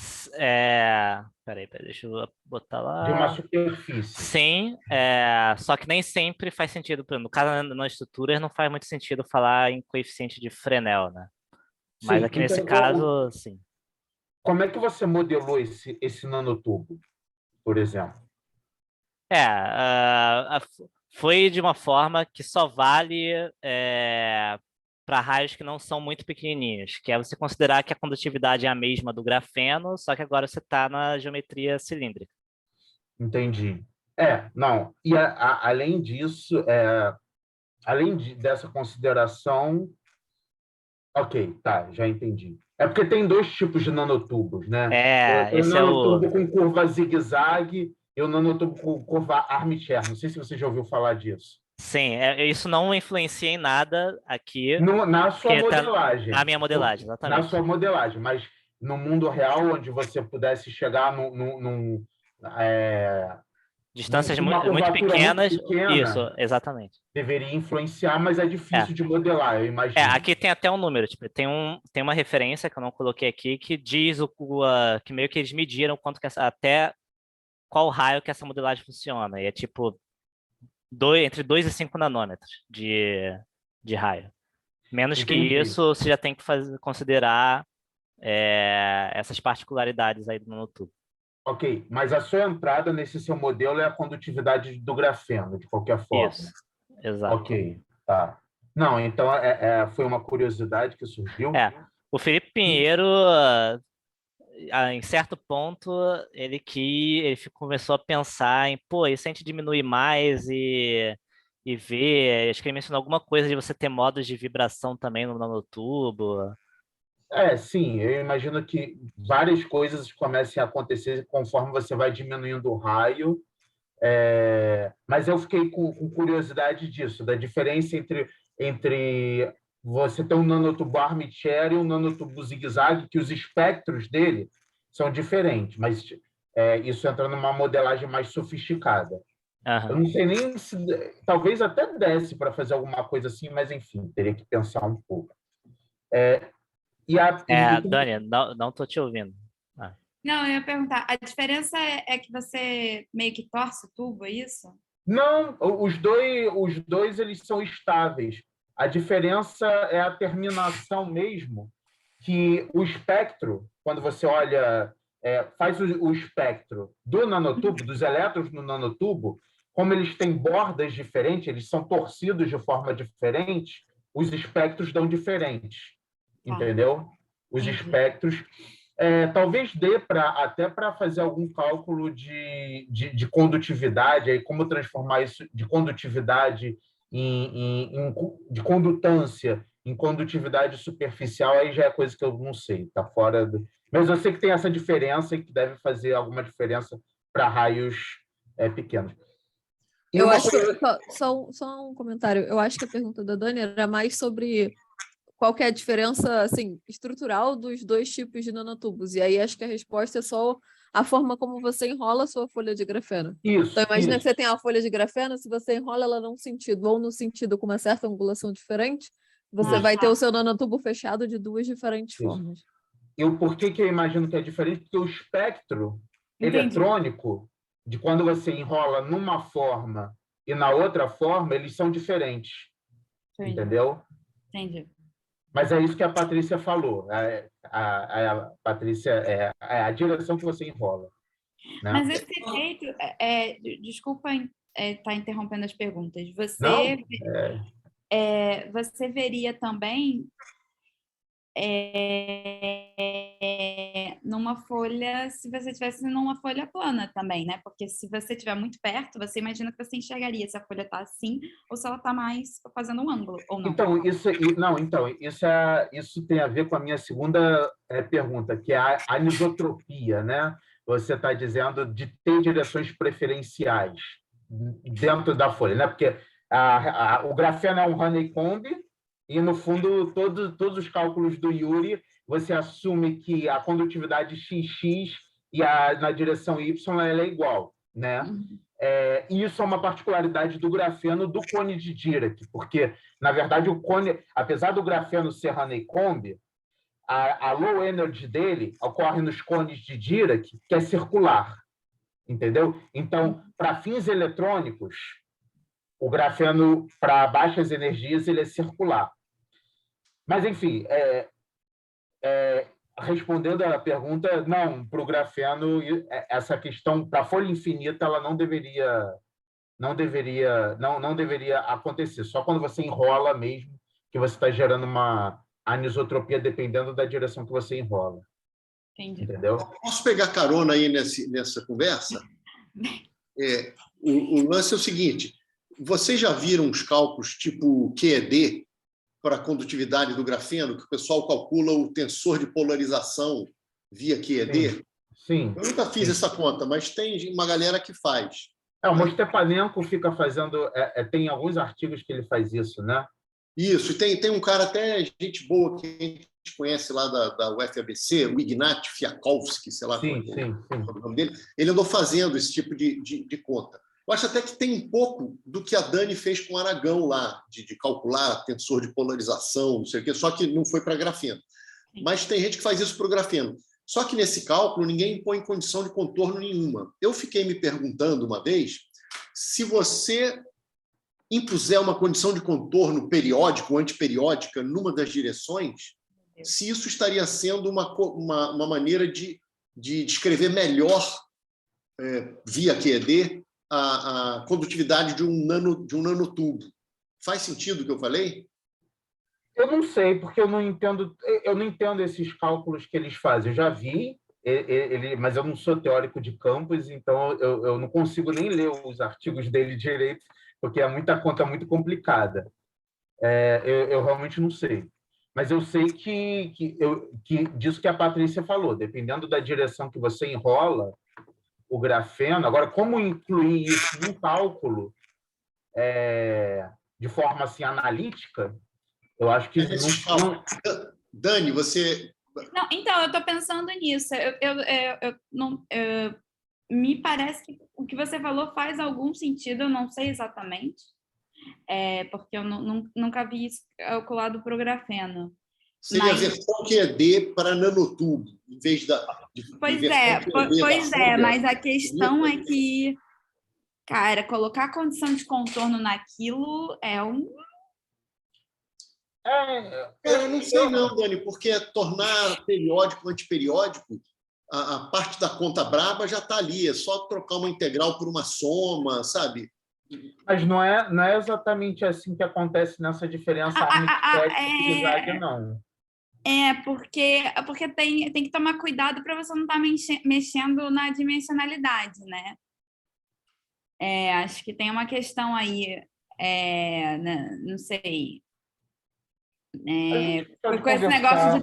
[SPEAKER 3] Peraí, deixa eu botar lá.
[SPEAKER 5] De uma superfície.
[SPEAKER 3] Sim, só que nem sempre faz sentido. No caso, nas estruturas, não faz muito sentido falar em coeficiente de Fresnel, né? Mas
[SPEAKER 5] Sim,
[SPEAKER 3] aqui nesse
[SPEAKER 5] então,
[SPEAKER 3] caso, sim.
[SPEAKER 5] Como é que você modelou esse nanotubo, por exemplo?
[SPEAKER 3] Foi de uma forma que só vale para raios que não são muito pequenininhos, que é você considerar que a condutividade é a mesma do grafeno, só que agora você está na geometria cilíndrica.
[SPEAKER 5] Entendi. Não. E além disso, dessa consideração... Ok, tá, já entendi. É porque tem dois tipos de nanotubos, né? Tem o
[SPEAKER 3] Esse é o...
[SPEAKER 5] nanotubo com curva zigue-zague e o nanotubo com curva armchair. Não sei se você já ouviu falar disso.
[SPEAKER 3] Sim, isso não influencia em nada aqui.
[SPEAKER 5] Na sua modelagem.
[SPEAKER 3] Na minha modelagem, exatamente.
[SPEAKER 5] Na sua modelagem, mas no mundo real, onde você pudesse chegar
[SPEAKER 3] distâncias
[SPEAKER 5] numa
[SPEAKER 3] muito pequenas,
[SPEAKER 5] muito pequena,
[SPEAKER 3] isso, exatamente.
[SPEAKER 5] deveria influenciar, mas é difícil de modelar, eu imagino.
[SPEAKER 3] Aqui tem até um número, tipo, tem uma referência que eu não coloquei aqui que diz que meio que eles mediram quanto que até qual raio que essa modelagem funciona. E é tipo entre 2 e 5 nanômetros de raio. Menos que isso, você já tem que considerar essas particularidades aí do nanotubo.
[SPEAKER 5] Ok, mas a sua entrada nesse seu modelo é a condutividade do grafeno, de qualquer forma.
[SPEAKER 3] Isso, exato.
[SPEAKER 5] Ok, tá. Não, então foi uma curiosidade que surgiu.
[SPEAKER 3] O Felipe Pinheiro, em certo ponto, ele começou a pensar em, e se a gente diminuir mais e ver, acho que ele mencionou alguma coisa de você ter modos de vibração também no nanotubo.
[SPEAKER 5] Sim, eu imagino que várias coisas comecem a acontecer conforme você vai diminuindo o raio, mas eu fiquei com curiosidade disso, da diferença entre você ter um nanotubo armchair e um nanotubo zigue-zague, que os espectros dele são diferentes, mas isso entra numa modelagem mais sofisticada. Eu não sei nem se... Talvez até desse para fazer alguma coisa assim, mas, enfim, teria que pensar um pouco.
[SPEAKER 3] Dani, não estou te ouvindo.
[SPEAKER 4] Não, eu ia perguntar, a diferença é que você meio que torce o tubo, é isso?
[SPEAKER 5] Não, os dois eles são estáveis. A diferença é a terminação mesmo, que o espectro, quando você olha, faz o espectro do nanotubo, dos elétrons no nanotubo, como eles têm bordas diferentes, eles são torcidos de forma diferente, os espectros dão diferentes, entendeu? Os espectros... talvez dê até para fazer algum cálculo de condutividade, aí como transformar isso de condutividade de condutância em condutividade superficial, aí já é coisa que eu não sei, está fora do... Mas eu sei que tem essa diferença e que deve fazer alguma diferença para raios pequenos.
[SPEAKER 6] Eu acho que... Só um comentário. Eu acho que a pergunta da Dani era mais sobre... qual que é a diferença assim, estrutural dos dois tipos de nanotubos. E aí acho que a resposta é só a forma como você enrola a sua folha de grafeno.
[SPEAKER 5] Isso,
[SPEAKER 6] Então, imagina que
[SPEAKER 5] isso.
[SPEAKER 6] você tem a folha de grafeno, se você enrola ela num sentido ou no sentido com uma certa angulação diferente, você vai ter o seu nanotubo fechado de duas diferentes
[SPEAKER 5] Isso.
[SPEAKER 6] formas.
[SPEAKER 5] Por que eu imagino que é diferente? Porque o espectro
[SPEAKER 4] Entendi.
[SPEAKER 5] eletrônico, de quando você enrola numa forma e na outra forma, eles são diferentes.
[SPEAKER 4] Entendi.
[SPEAKER 5] Entendeu?
[SPEAKER 4] Entendi.
[SPEAKER 5] Mas é isso que a Patrícia falou. A Patrícia, é a direção que você enrola. Né?
[SPEAKER 4] Mas esse efeito, desculpa estar interrompendo as perguntas.
[SPEAKER 5] Não?
[SPEAKER 4] Você veria também numa folha, se você tivesse numa folha plana também, né? Porque se você estiver muito perto, você imagina que você enxergaria se a folha está assim ou se ela está mais fazendo um ângulo, ou não.
[SPEAKER 5] Então, isso tem a ver com a minha segunda pergunta, que é a anisotropia, né? Você está dizendo de ter direções preferenciais dentro da folha, né? Porque o grafeno é um honeycomb e, no fundo, todos os cálculos do Yuri, você assume que a condutividade XX e na direção Y ela é igual, né? E isso é uma particularidade do grafeno do cone de Dirac, porque, na verdade, o cone, apesar do grafeno ser honeycomb, a low energy dele ocorre nos cones de Dirac, que é circular, entendeu? Então, para fins eletrônicos, o grafeno, para baixas energias, ele é circular. Mas, enfim, respondendo à pergunta, não, para o grafeno, essa questão, para a folha infinita, ela não deveria acontecer. Só quando você enrola mesmo, que você está gerando uma anisotropia, dependendo da direção que você enrola.
[SPEAKER 4] Entendi.
[SPEAKER 5] Entendeu?
[SPEAKER 2] Posso pegar carona aí nessa conversa? O lance é o seguinte: vocês já viram os cálculos tipo QED para a condutividade do grafeno, que o pessoal calcula o tensor de polarização via QED?
[SPEAKER 5] Sim.
[SPEAKER 2] Eu nunca fiz essa conta, mas tem uma galera que faz.
[SPEAKER 5] O Mostepanenko fica fazendo... tem alguns artigos que ele faz isso, né?
[SPEAKER 2] Isso, e tem um cara até gente boa que a gente conhece lá da UFABC, o Ignat Fiakovsky, sei lá qual é o nome dele. Ele andou fazendo esse tipo de conta. Eu acho até que tem um pouco do que a Dani fez com o Aragão lá, de calcular tensor de polarização, não sei o quê, só que não foi para grafeno. Mas tem gente que faz isso para o grafeno. Só que nesse cálculo ninguém põe condição de contorno nenhuma. Eu fiquei me perguntando uma vez se você impuser uma condição de contorno periódico ou antiperiódica numa das direções, se isso estaria sendo uma maneira de descrever melhor, via QED, a condutividade de um nanotubo. Faz sentido o que eu falei?
[SPEAKER 5] Eu não sei, porque eu não entendo esses cálculos que eles fazem. Eu já vi, mas eu não sou teórico de campos, então eu não consigo nem ler os artigos dele direito, porque é muita conta muito complicada. Eu realmente não sei. Mas eu sei que disso que a Patrícia falou, dependendo da direção que você enrola o grafeno. Agora, como incluir isso num cálculo de forma assim, analítica, eu acho que não...
[SPEAKER 2] Dani, você...
[SPEAKER 4] Não, então, eu estou pensando nisso. Me parece que o que você falou faz algum sentido, eu não sei exatamente, porque eu nunca vi isso calculado para o grafeno.
[SPEAKER 2] Seria a versão QED para nanotubo, em vez da...
[SPEAKER 4] Pois mas a questão é que, cara, colocar a condição de contorno naquilo é um...
[SPEAKER 2] Eu não sei não, Dani, porque tornar periódico antiperiódico, a parte da conta braba já está ali, é só trocar uma integral por uma soma, sabe?
[SPEAKER 5] Mas não é exatamente assim que acontece nessa diferença aritmética, não.
[SPEAKER 4] Porque tem que tomar cuidado para você não estar mexendo na dimensionalidade, né? Acho que tem uma questão aí, não sei... com esse negócio de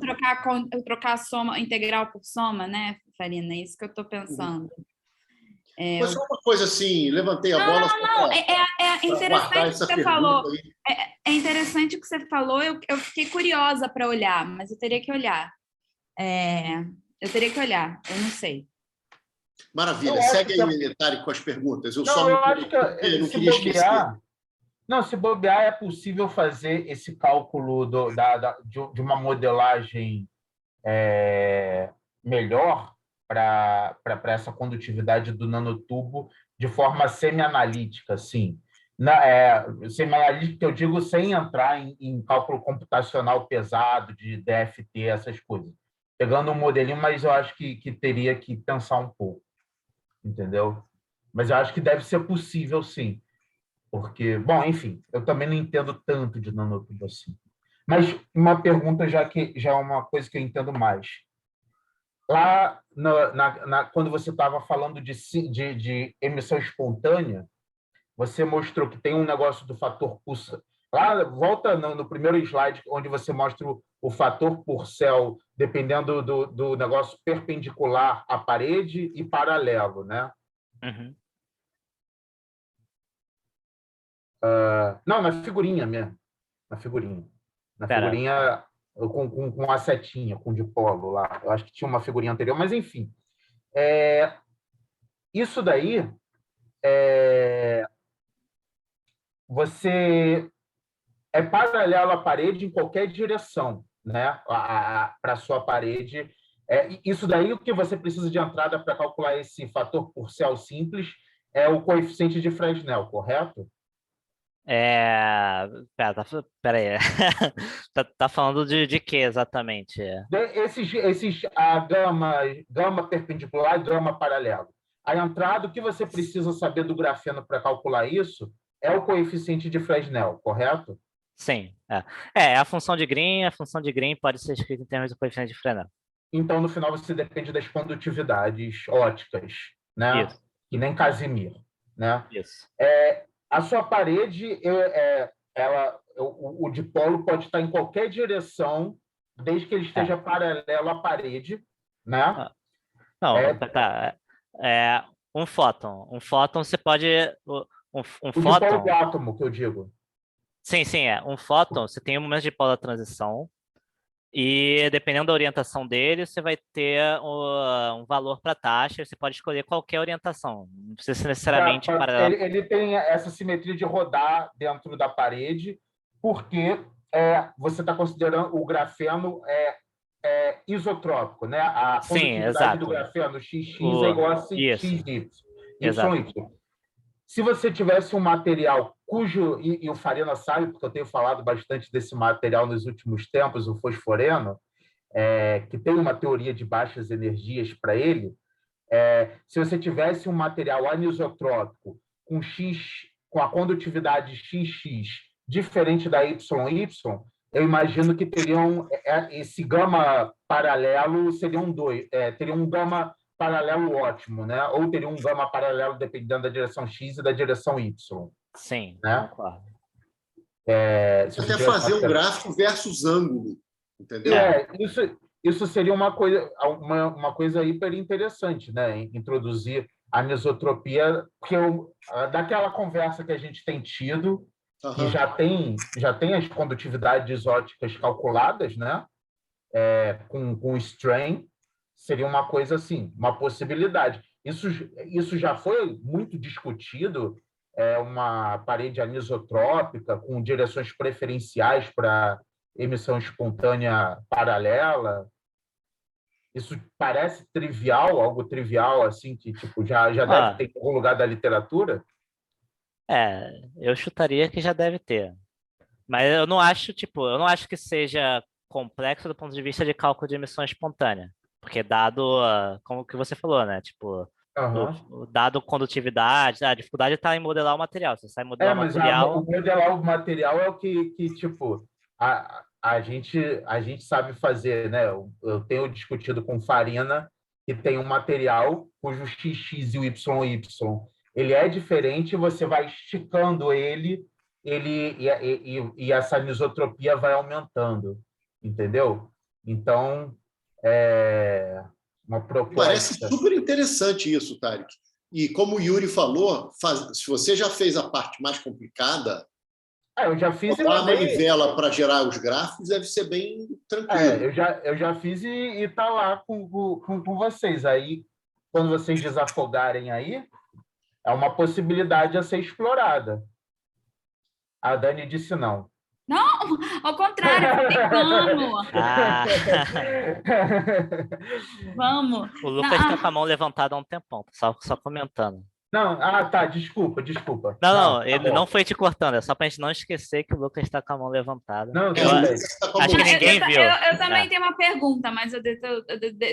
[SPEAKER 4] trocar soma integral por soma, né, Farina? É isso que eu estou pensando.
[SPEAKER 2] Mas só uma coisa assim, levantei a bola...
[SPEAKER 4] Não, é interessante o que você falou. É interessante o que você falou, eu fiquei curiosa para olhar, mas eu teria que olhar. Eu não sei.
[SPEAKER 2] Maravilha.
[SPEAKER 5] Eu acho
[SPEAKER 2] Segue
[SPEAKER 5] que
[SPEAKER 2] aí, Tarek, com as perguntas. Eu só
[SPEAKER 5] Não, eu acho que
[SPEAKER 2] eu não
[SPEAKER 5] se
[SPEAKER 2] queria esquecer.
[SPEAKER 5] bobear, não, se bobear é possível fazer esse cálculo de uma modelagem melhor para essa condutividade do nanotubo de forma semi-analítica, sim. Semi-analítica, eu digo sem entrar em cálculo computacional pesado de DFT, essas coisas. Pegando um modelinho, mas eu acho que teria que pensar um pouco, entendeu? Mas eu acho que deve ser possível, sim. Porque, bom, enfim, eu também não entendo tanto de nanotubo assim. Mas uma pergunta, já que já é uma coisa que eu entendo mais. Lá, quando você estava falando de emissão espontânea, você mostrou que tem um negócio do fator pulsar. Lá, volta no primeiro slide, onde você mostra o fator Purcell, dependendo do negócio perpendicular à parede e paralelo, né?
[SPEAKER 3] Uhum.
[SPEAKER 5] Não, na figurinha mesmo. Na figurinha. Na
[SPEAKER 3] Pera.
[SPEAKER 5] figurinha com a setinha, com o dipolo lá. Eu acho que tinha uma figurinha anterior, mas enfim. Isso daí, você é paralelo à parede em qualquer direção, né? Para a sua parede. Isso daí, o que você precisa de entrada para calcular esse fator Purcell simples é o coeficiente de Fresnel, correto?
[SPEAKER 3] Pera aí. Tá falando de quê exatamente?
[SPEAKER 5] A gama perpendicular e gama paralelo. A entrada, o que você precisa saber do grafeno para calcular isso é o coeficiente de Fresnel, correto?
[SPEAKER 3] Sim. A função de Green. A função de Green pode ser escrita em termos de coeficiente de Fresnel.
[SPEAKER 5] Então, no final, você depende das condutividades óticas, né?
[SPEAKER 3] Isso.
[SPEAKER 5] Que nem Casimir, né?
[SPEAKER 3] Isso.
[SPEAKER 5] A sua parede, o dipolo pode estar em qualquer direção, desde que ele esteja paralelo à parede, né?
[SPEAKER 3] Não, tá. Um fóton. Um fóton você pode. Um
[SPEAKER 5] O
[SPEAKER 3] fóton.
[SPEAKER 5] dipolo do átomo, que eu digo.
[SPEAKER 3] Sim, Um fóton, você tem um momento de dipolo da transição. E dependendo da orientação dele, você vai ter um valor para taxa. Você pode escolher qualquer orientação. Não precisa ser necessariamente paralelo.
[SPEAKER 5] Ele tem essa simetria de rodar dentro da parede, porque você está considerando o grafeno isotrópico, né? A
[SPEAKER 3] Sim,
[SPEAKER 5] condutividade
[SPEAKER 3] exato.
[SPEAKER 5] do grafeno XX é igual a XY.
[SPEAKER 3] Exato.
[SPEAKER 5] Se você tivesse um material cujo, e o Farina sabe, porque eu tenho falado bastante desse material nos últimos tempos, o fosforeno, que tem uma teoria de baixas energias para ele, se você tivesse um material anisotrópico com a condutividade XX diferente da YY, eu imagino que teriam esse gama paralelo teria um gama paralelo ótimo, né? Ou teria um gama paralelo dependendo da direção X e da direção Y.
[SPEAKER 3] Sim,
[SPEAKER 5] né?
[SPEAKER 3] concordo.
[SPEAKER 2] Até fazer um gráfico versus ângulo, entendeu?
[SPEAKER 5] Isso seria uma coisa hiper interessante, né? Introduzir a anisotropia, porque daquela conversa que a gente tem tido, que já tem as condutividades óticas calculadas, né? Com strain, seria uma coisa assim, uma possibilidade. Isso já foi muito discutido, uma parede anisotrópica com direções preferenciais para emissão espontânea paralela. Isso parece trivial, algo trivial, assim, que tipo, já deve ter em algum lugar da literatura?
[SPEAKER 3] Eu chutaria que já deve ter. Mas eu não acho que seja complexo do ponto de vista de cálculo de emissão espontânea. Porque dado, como que você falou, né? Tipo, o dado condutividade, a dificuldade está em modelar o material. Se você sai modelar o material...
[SPEAKER 5] modelar o material é o que tipo, a gente sabe fazer, né? Eu tenho discutido com Farina que tem um material cujo XX e o YY ele é diferente, você vai esticando ele e essa anisotropia vai aumentando, entendeu? Então, uma proposta...
[SPEAKER 2] Parece super interessante isso, Tarek. E como o Yuri falou, se você já fez a parte mais complicada,
[SPEAKER 5] eu já fiz
[SPEAKER 2] a manivela para gerar os gráficos deve ser bem tranquilo.
[SPEAKER 5] Eu já fiz e está lá com vocês. Aí, quando vocês desafogarem aí, é uma possibilidade a ser explorada. A Dani disse não.
[SPEAKER 4] Não, ao contrário, eu falei, vamos,
[SPEAKER 3] Ah,
[SPEAKER 4] vamos.
[SPEAKER 3] o Lucas tá com a mão levantada há um tempão, só comentando.
[SPEAKER 5] Não, tá, desculpa.
[SPEAKER 3] Não,
[SPEAKER 5] tá
[SPEAKER 3] ele
[SPEAKER 5] bom.
[SPEAKER 3] não foi te cortando, é só pra gente não esquecer que o Lucas tá com a mão levantada.
[SPEAKER 5] Não,
[SPEAKER 2] O
[SPEAKER 5] tudo bem.
[SPEAKER 2] Lucas tá com a
[SPEAKER 3] acho que
[SPEAKER 2] mão-
[SPEAKER 3] ninguém viu.
[SPEAKER 4] Eu também
[SPEAKER 3] É.
[SPEAKER 4] tenho uma pergunta, mas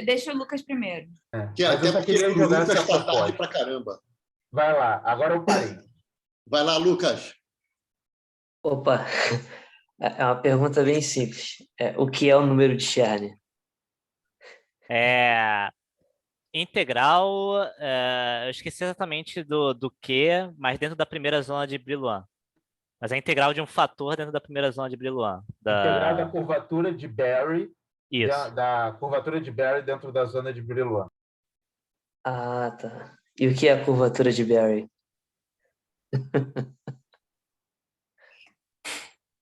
[SPEAKER 4] deixa o Lucas primeiro.
[SPEAKER 2] Que
[SPEAKER 5] Mas
[SPEAKER 2] até
[SPEAKER 5] eu só
[SPEAKER 2] porque
[SPEAKER 5] queria
[SPEAKER 2] o
[SPEAKER 5] jogar
[SPEAKER 2] Lucas
[SPEAKER 5] essa
[SPEAKER 2] tá tarde
[SPEAKER 5] proposta.
[SPEAKER 2] pra caramba.
[SPEAKER 5] Vai lá, agora eu parei.
[SPEAKER 2] Vai lá, Lucas.
[SPEAKER 7] Opa, é uma pergunta bem simples. O que é o número de Chern?
[SPEAKER 3] Integral, eu esqueci exatamente do que, mas dentro da primeira zona de Brillouin. Mas é integral de um fator dentro da primeira zona de Brillouin.
[SPEAKER 5] Integral da curvatura de Barry,
[SPEAKER 3] Isso.
[SPEAKER 5] da curvatura de Barry dentro da zona de Brillouin.
[SPEAKER 7] Ah, tá. E o que é a curvatura de Barry?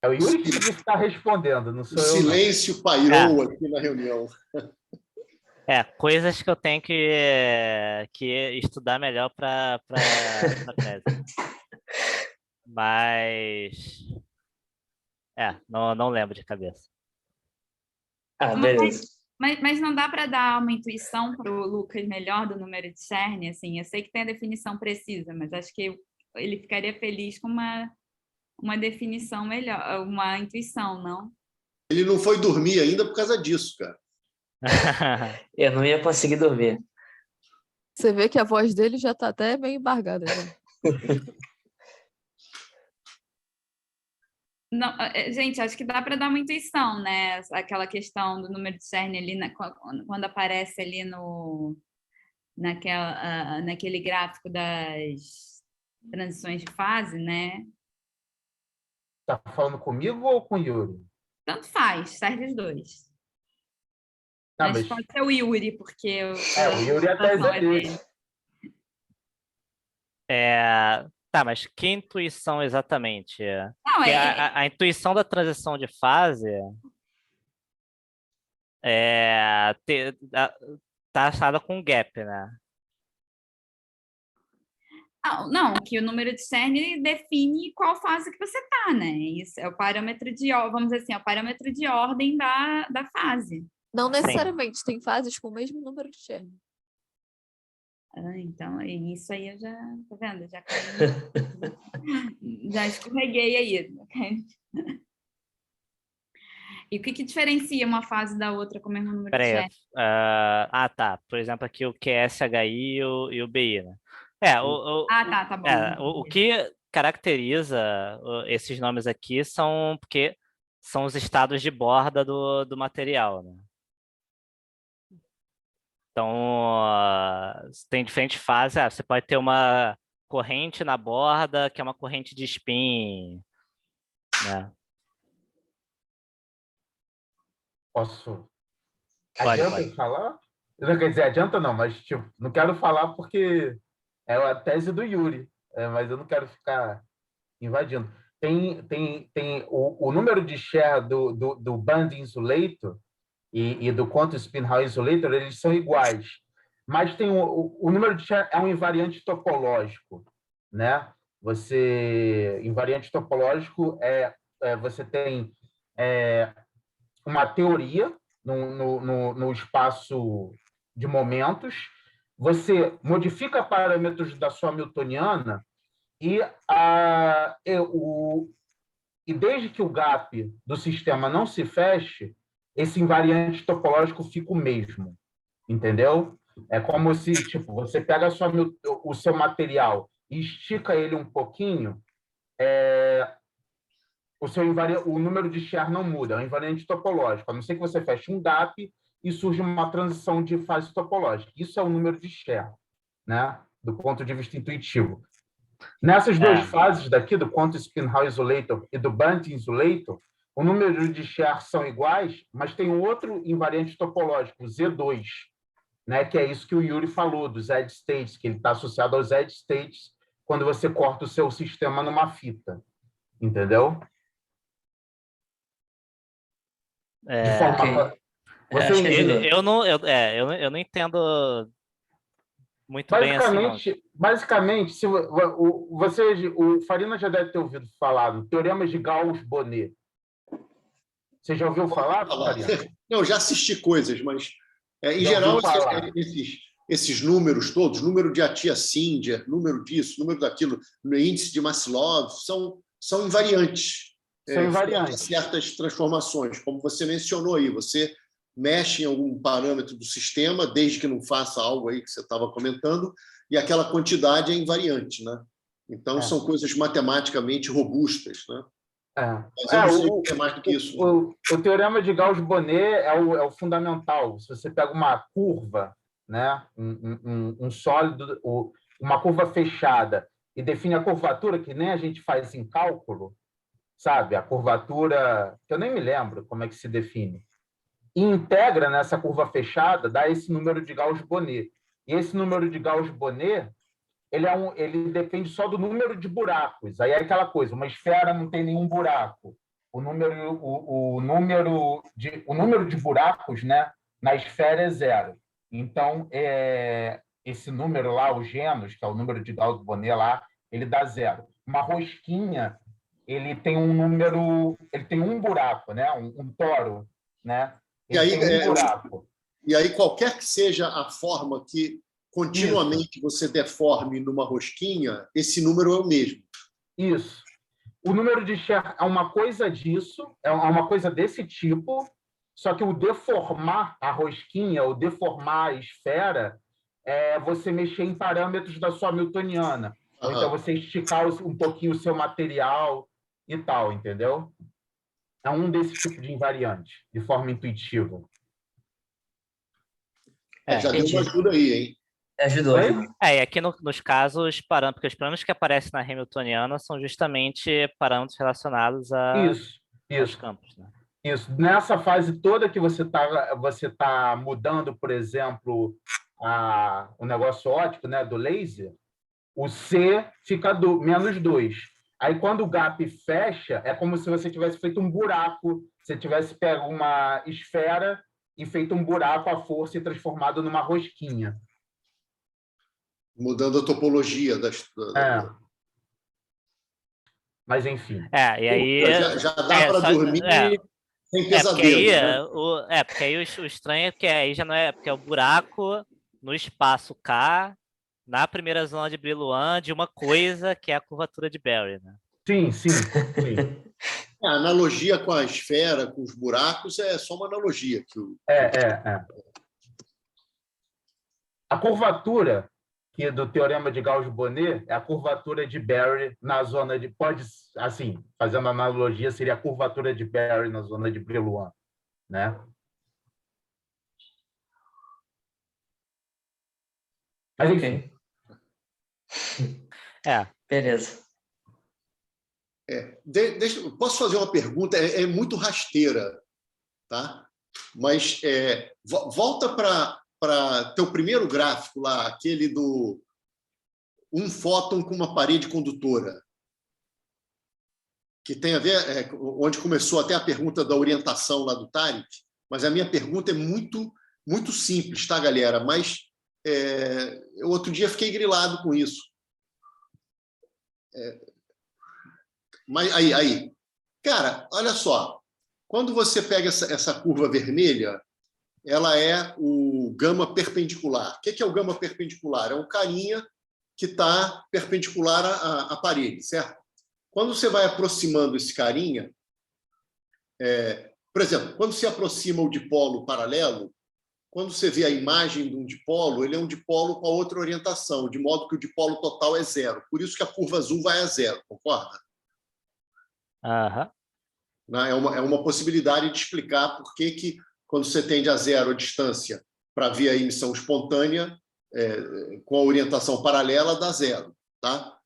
[SPEAKER 5] É o Yuri que está respondendo, não
[SPEAKER 2] O
[SPEAKER 5] sou eu. não.
[SPEAKER 2] silêncio pairou aqui na reunião.
[SPEAKER 3] Coisas que eu tenho que estudar melhor para tese. Mas não lembro de cabeça.
[SPEAKER 7] Ah, beleza.
[SPEAKER 4] Mas não dá para dar uma intuição para o Lucas melhor do número de Chern? Assim, eu sei que tem a definição precisa, mas acho que ele ficaria feliz com uma definição melhor, uma intuição, não?
[SPEAKER 2] Ele não foi dormir ainda por causa disso, cara.
[SPEAKER 7] Eu não ia conseguir dormir.
[SPEAKER 6] Você vê que a voz dele já tá até meio embargada. Já.
[SPEAKER 4] Não, gente, acho que dá para dar uma intuição, né? Aquela questão do número de Chern ali, quando aparece ali naquele gráfico das transições de fase, né?
[SPEAKER 5] Tá falando comigo ou com o Yuri?
[SPEAKER 4] Tanto faz, serve os dois.
[SPEAKER 5] Não,
[SPEAKER 4] Mas pode ser o Yuri, porque
[SPEAKER 5] o Yuri é a tese
[SPEAKER 4] é
[SPEAKER 5] dele.
[SPEAKER 3] Tá, mas que intuição exatamente?
[SPEAKER 4] Não,
[SPEAKER 3] Porque a intuição da transição de fase tá achada com gap, né?
[SPEAKER 4] não, que o número de Chern define qual fase que você está, né? Isso é o parâmetro vamos dizer assim, é o parâmetro de ordem da fase.
[SPEAKER 6] Não necessariamente, tem fases com o mesmo número de Chern.
[SPEAKER 4] Então, isso aí eu já, tá vendo? Já já escorreguei aí. E o que diferencia uma fase da outra com o mesmo número de
[SPEAKER 3] Peraí.
[SPEAKER 4] Chern?
[SPEAKER 3] Tá. Por exemplo, aqui o QSHI e o BI, né?
[SPEAKER 4] Tá bom.
[SPEAKER 3] O que caracteriza esses nomes aqui são porque são os estados de borda do material, né? Então, tem diferentes fases. Você pode ter uma corrente na borda, que é uma corrente de spin, né?
[SPEAKER 5] Posso?
[SPEAKER 3] Pode.
[SPEAKER 5] Falar? Não quer dizer, adianta não, mas tipo, não quero falar porque é a tese do Yuri, mas eu não quero ficar invadindo. Tem o número de Chern do Band Insulator e do Quantum Spin Hall Isolator, eles são iguais. Mas tem o número de Chern é um invariante topológico, né? Invariante topológico você tem uma teoria no espaço de momentos, você modifica parâmetros da sua Hamiltoniana e desde que o gap do sistema não se feche, esse invariante topológico fica o mesmo, entendeu? É como se tipo, você pega o seu material e estica ele um pouquinho, o número de Chern não muda, é um invariante topológico, a não ser que você feche um gap e surge uma transição de fase topológica. Isso é o número de Chern, né? Do ponto de vista intuitivo. Nessas duas fases daqui, do Quantum Spin Hall Isolator e do Band Insulator, o número de Chern são iguais, mas tem um outro invariante topológico, o Z2, né? Que é isso que o Yuri falou, dos edge states, que ele está associado aos edge states quando você corta o seu sistema numa fita. Entendeu? De forma...
[SPEAKER 7] Ok. Acho que ajudou.
[SPEAKER 3] Eu não entendo muito bem assim, não.
[SPEAKER 5] Basicamente, se o Farina já deve ter ouvido falar do Teorema de Gauss-Bonnet. Você já ouviu falar, Farina?
[SPEAKER 2] Não, já assisti coisas, mas em
[SPEAKER 5] Já
[SPEAKER 2] geral
[SPEAKER 5] ouviu falar?
[SPEAKER 2] esses números todos, número de Atiyah-Singer, número disso, número daquilo, no índice de Maslov, são invariantes.
[SPEAKER 5] São invariantes.
[SPEAKER 2] Certas transformações, como você mencionou aí, você mexe em algum parâmetro do sistema, desde que não faça algo aí que você estava comentando, e aquela quantidade é invariante, né? Então, são coisas matematicamente robustas, né? Mas eu não sei o que é mais do que isso.
[SPEAKER 5] O Teorema de Gauss-Bonnet é o fundamental. Se você pega uma curva, né, um sólido, uma curva fechada, e define a curvatura, que nem a gente faz em cálculo, sabe? A curvatura, que eu nem me lembro como é que se define. E integra nessa curva fechada, dá esse número de Gauss-Bonnet. E esse número de Gauss-Bonnet, ele depende só do número de buracos. Aí é aquela coisa, uma esfera não tem nenhum buraco. O número de buracos, né, na esfera é 0. Então, esse número lá, o Genos, que é o número de Gauss-Bonnet lá, ele dá 0. Uma rosquinha, ele tem um buraco, né, um toro, né? Ele tem um buraco.
[SPEAKER 2] E aí, qualquer que seja a forma que continuamente você deforme numa rosquinha, esse número é o mesmo.
[SPEAKER 5] Isso. O número de Scher é uma coisa disso, é uma coisa desse tipo, só que o deformar a rosquinha, o deformar a esfera, é você mexer em parâmetros da sua Hamiltoniana. Ou então você esticar um pouquinho o seu material e tal, entendeu? É um desses tipos de invariante, de forma intuitiva.
[SPEAKER 2] Já deu uma ajuda aí, hein?
[SPEAKER 7] Ajudou.
[SPEAKER 3] E aqui nos casos, porque os parâmetros que aparecem na Hamiltoniana são justamente parâmetros relacionados aos campos. Né?
[SPEAKER 5] Isso. Nessa fase toda que você tá mudando, por exemplo, o negócio óptico, né, do laser, o C fica menos 2. Aí, quando o gap fecha, é como se você tivesse feito um buraco, você tivesse pego uma esfera e feito um buraco à força e transformado numa rosquinha.
[SPEAKER 2] Mudando a topologia
[SPEAKER 5] Mas, enfim.
[SPEAKER 3] E aí...
[SPEAKER 2] Já dá para dormir sem pesadelo.
[SPEAKER 3] Porque aí o estranho é que aí já não é... Porque é o buraco no espaço K, na primeira zona de Brillouin, de uma coisa que é a curvatura de Barry, né?
[SPEAKER 5] Sim.
[SPEAKER 2] A analogia com a esfera, com os buracos, é só uma analogia.
[SPEAKER 5] A curvatura do Teorema de Gauss-Bonnet é a curvatura de Barry na zona de... assim, fazendo analogia, seria a curvatura de Barry na zona de Brillouin, né? Mas, enfim.
[SPEAKER 7] Beleza.
[SPEAKER 2] Posso fazer uma pergunta? É muito rasteira, tá? Mas volta para teu primeiro gráfico lá, aquele do um fóton com uma parede condutora, que tem a ver, onde começou até a pergunta da orientação lá do Tarek, mas a minha pergunta é muito, muito simples, tá, galera? Mas eu outro dia fiquei grilado com isso. Mas aí, cara, olha só, quando você pega essa curva vermelha, ela é o gama perpendicular. O que é o gama perpendicular? É um carinha que está perpendicular à parede, certo? Quando você vai aproximando esse carinha, por exemplo, quando se aproxima o dipolo paralelo, quando você vê a imagem de um dipolo, ele é um dipolo com a outra orientação, de modo que o dipolo total é 0. Por isso que a curva azul vai a 0, concorda? É uma possibilidade de explicar por que quando você tende a 0 a distância para ver a emissão espontânea, com a orientação paralela, dá 0. Tá?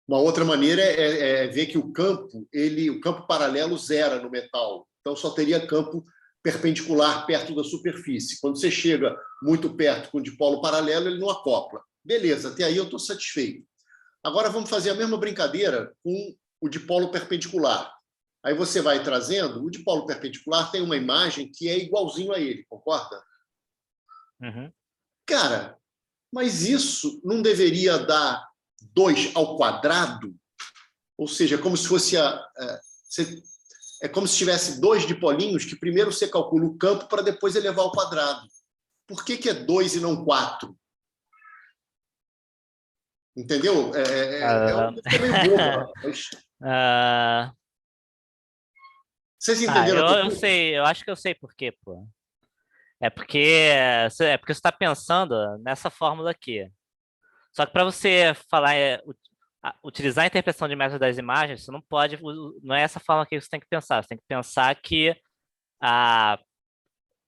[SPEAKER 2] Uma outra maneira é ver que o campo paralelo zera no metal. Então, só teria campo perpendicular perto da superfície. Quando você chega muito perto com o dipolo paralelo, ele não acopla. Beleza, até aí eu estou satisfeito. Agora vamos fazer a mesma brincadeira com o dipolo perpendicular. Aí você vai trazendo, o dipolo perpendicular tem uma imagem que é igualzinho a ele, concorda?
[SPEAKER 3] Uhum.
[SPEAKER 2] Cara, Mas isso não deveria dar 2 ao quadrado? Ou seja, como se fosse é como se tivesse 2 dipolinhos que primeiro você calcula o campo para depois elevar ao quadrado. Por que é 2 e não 4? Entendeu? Uma coisa meio boba.
[SPEAKER 3] Ah,
[SPEAKER 2] Vocês entenderam?
[SPEAKER 3] eu sei, eu acho que eu sei por quê, pô. É porque você está pensando nessa fórmula aqui. Só que para você falar, utilizar a interpretação de método das imagens, você não pode, não é essa forma que você tem que pensar. Você tem que pensar que a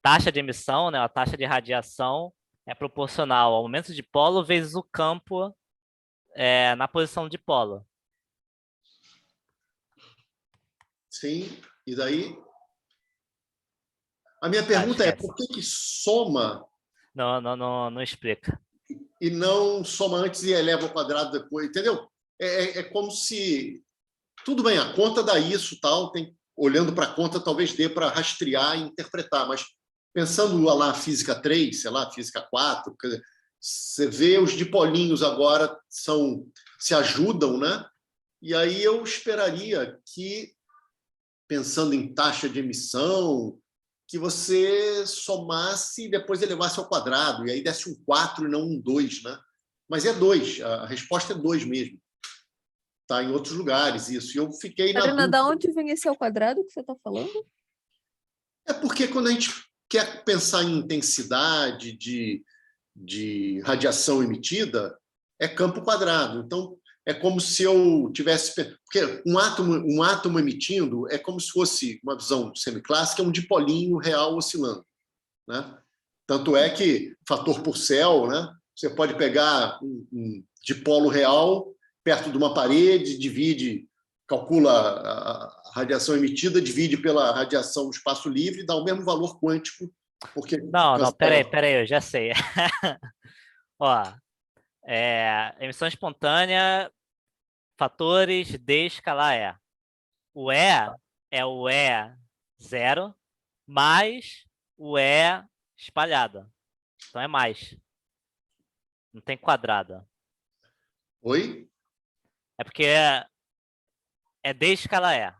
[SPEAKER 3] taxa de emissão, né, a taxa de radiação é proporcional ao momento de polo vezes o campo na posição de polo.
[SPEAKER 2] Sim, e daí? A minha pergunta é, por que soma
[SPEAKER 3] Não explica.
[SPEAKER 2] e não soma antes e eleva ao quadrado depois? Entendeu? É como se... Tudo bem, a conta dá isso, tal, olhando para a conta talvez dê para rastrear e interpretar, mas pensando lá física 3, sei lá, física 4, quer dizer, você vê os dipolinhos agora se ajudam, né? E aí eu esperaria que, pensando em taxa de emissão, que você somasse e depois elevasse ao quadrado, e aí desse um 4 e não um 2, né? Mas é 2, a resposta é 2 mesmo. Está em outros lugares isso. E eu fiquei na
[SPEAKER 6] Karina,
[SPEAKER 2] dúvida.
[SPEAKER 6] da onde vem esse ao quadrado que você está falando?
[SPEAKER 2] É porque quando a gente quer pensar em intensidade de radiação emitida, é campo quadrado. Então, é como se eu tivesse... Porque um átomo emitindo é como se fosse, uma visão semiclássica, um dipolinho real oscilando, né? Tanto é que, fator Purcell, né? Você pode pegar um dipolo real perto de uma parede, calcula a radiação emitida, divide pela radiação do espaço livre, dá o mesmo valor quântico. Porque
[SPEAKER 3] Não, peraí, eu já sei. Ó, emissão espontânea, fatores D escalar E. O E é o E0 mais o E espalhado. Então é mais. Não tem quadrado.
[SPEAKER 2] Oi?
[SPEAKER 3] É porque é D escala E.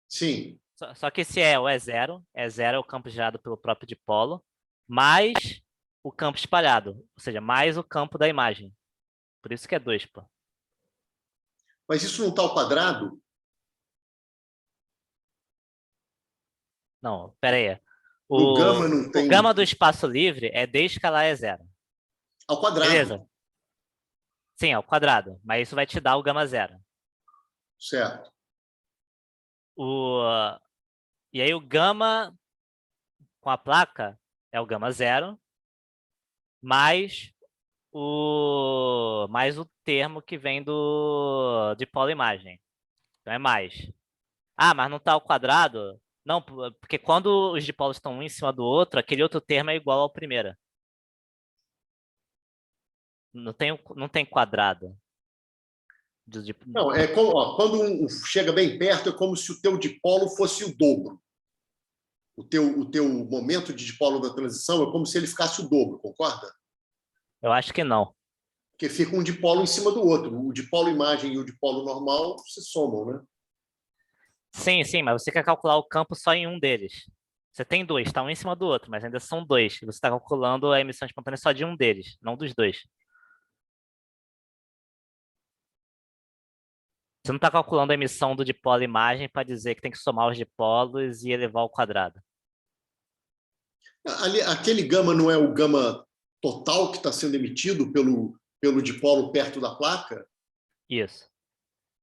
[SPEAKER 2] Sim.
[SPEAKER 3] Só que esse o E0. E0 é o campo gerado pelo próprio dipolo, mais o campo espalhado. Ou seja, mais o campo da imagem. Por isso que é 2, pô.
[SPEAKER 2] Mas isso não está ao quadrado?
[SPEAKER 3] Não, pera aí.
[SPEAKER 2] No gama não tem...
[SPEAKER 3] O gama do espaço livre é D escalar E0.
[SPEAKER 2] Ao quadrado.
[SPEAKER 3] Beleza? Sim, ao quadrado. Mas isso vai te dar o gama 0.
[SPEAKER 2] Certo.
[SPEAKER 3] E aí o gama com a placa é o gama 0 mais o termo que vem do dipolo imagem. Então é mais. Ah, mas não está ao quadrado? Não, porque quando os dipolos estão um em cima do outro, aquele outro termo é igual ao primeiro. Não tem quadrado.
[SPEAKER 2] Não, quando chega bem perto, é como se o teu dipolo fosse o dobro. O teu momento de dipolo da transição é como se ele ficasse o dobro, concorda?
[SPEAKER 3] Eu acho que não.
[SPEAKER 2] Porque fica um dipolo em cima do outro. O dipolo imagem e o dipolo normal se somam, né?
[SPEAKER 3] Sim, mas você quer calcular o campo só em um deles. Você tem 2, está um em cima do outro, mas ainda são 2. Você está calculando a emissão espontânea só de um deles, não dos 2. Você não está calculando a emissão do dipolo imagem para dizer que tem que somar os dipolos e elevar ao quadrado.
[SPEAKER 2] Aquele gama não é o gama total que está sendo emitido pelo dipolo perto da placa?
[SPEAKER 3] Isso.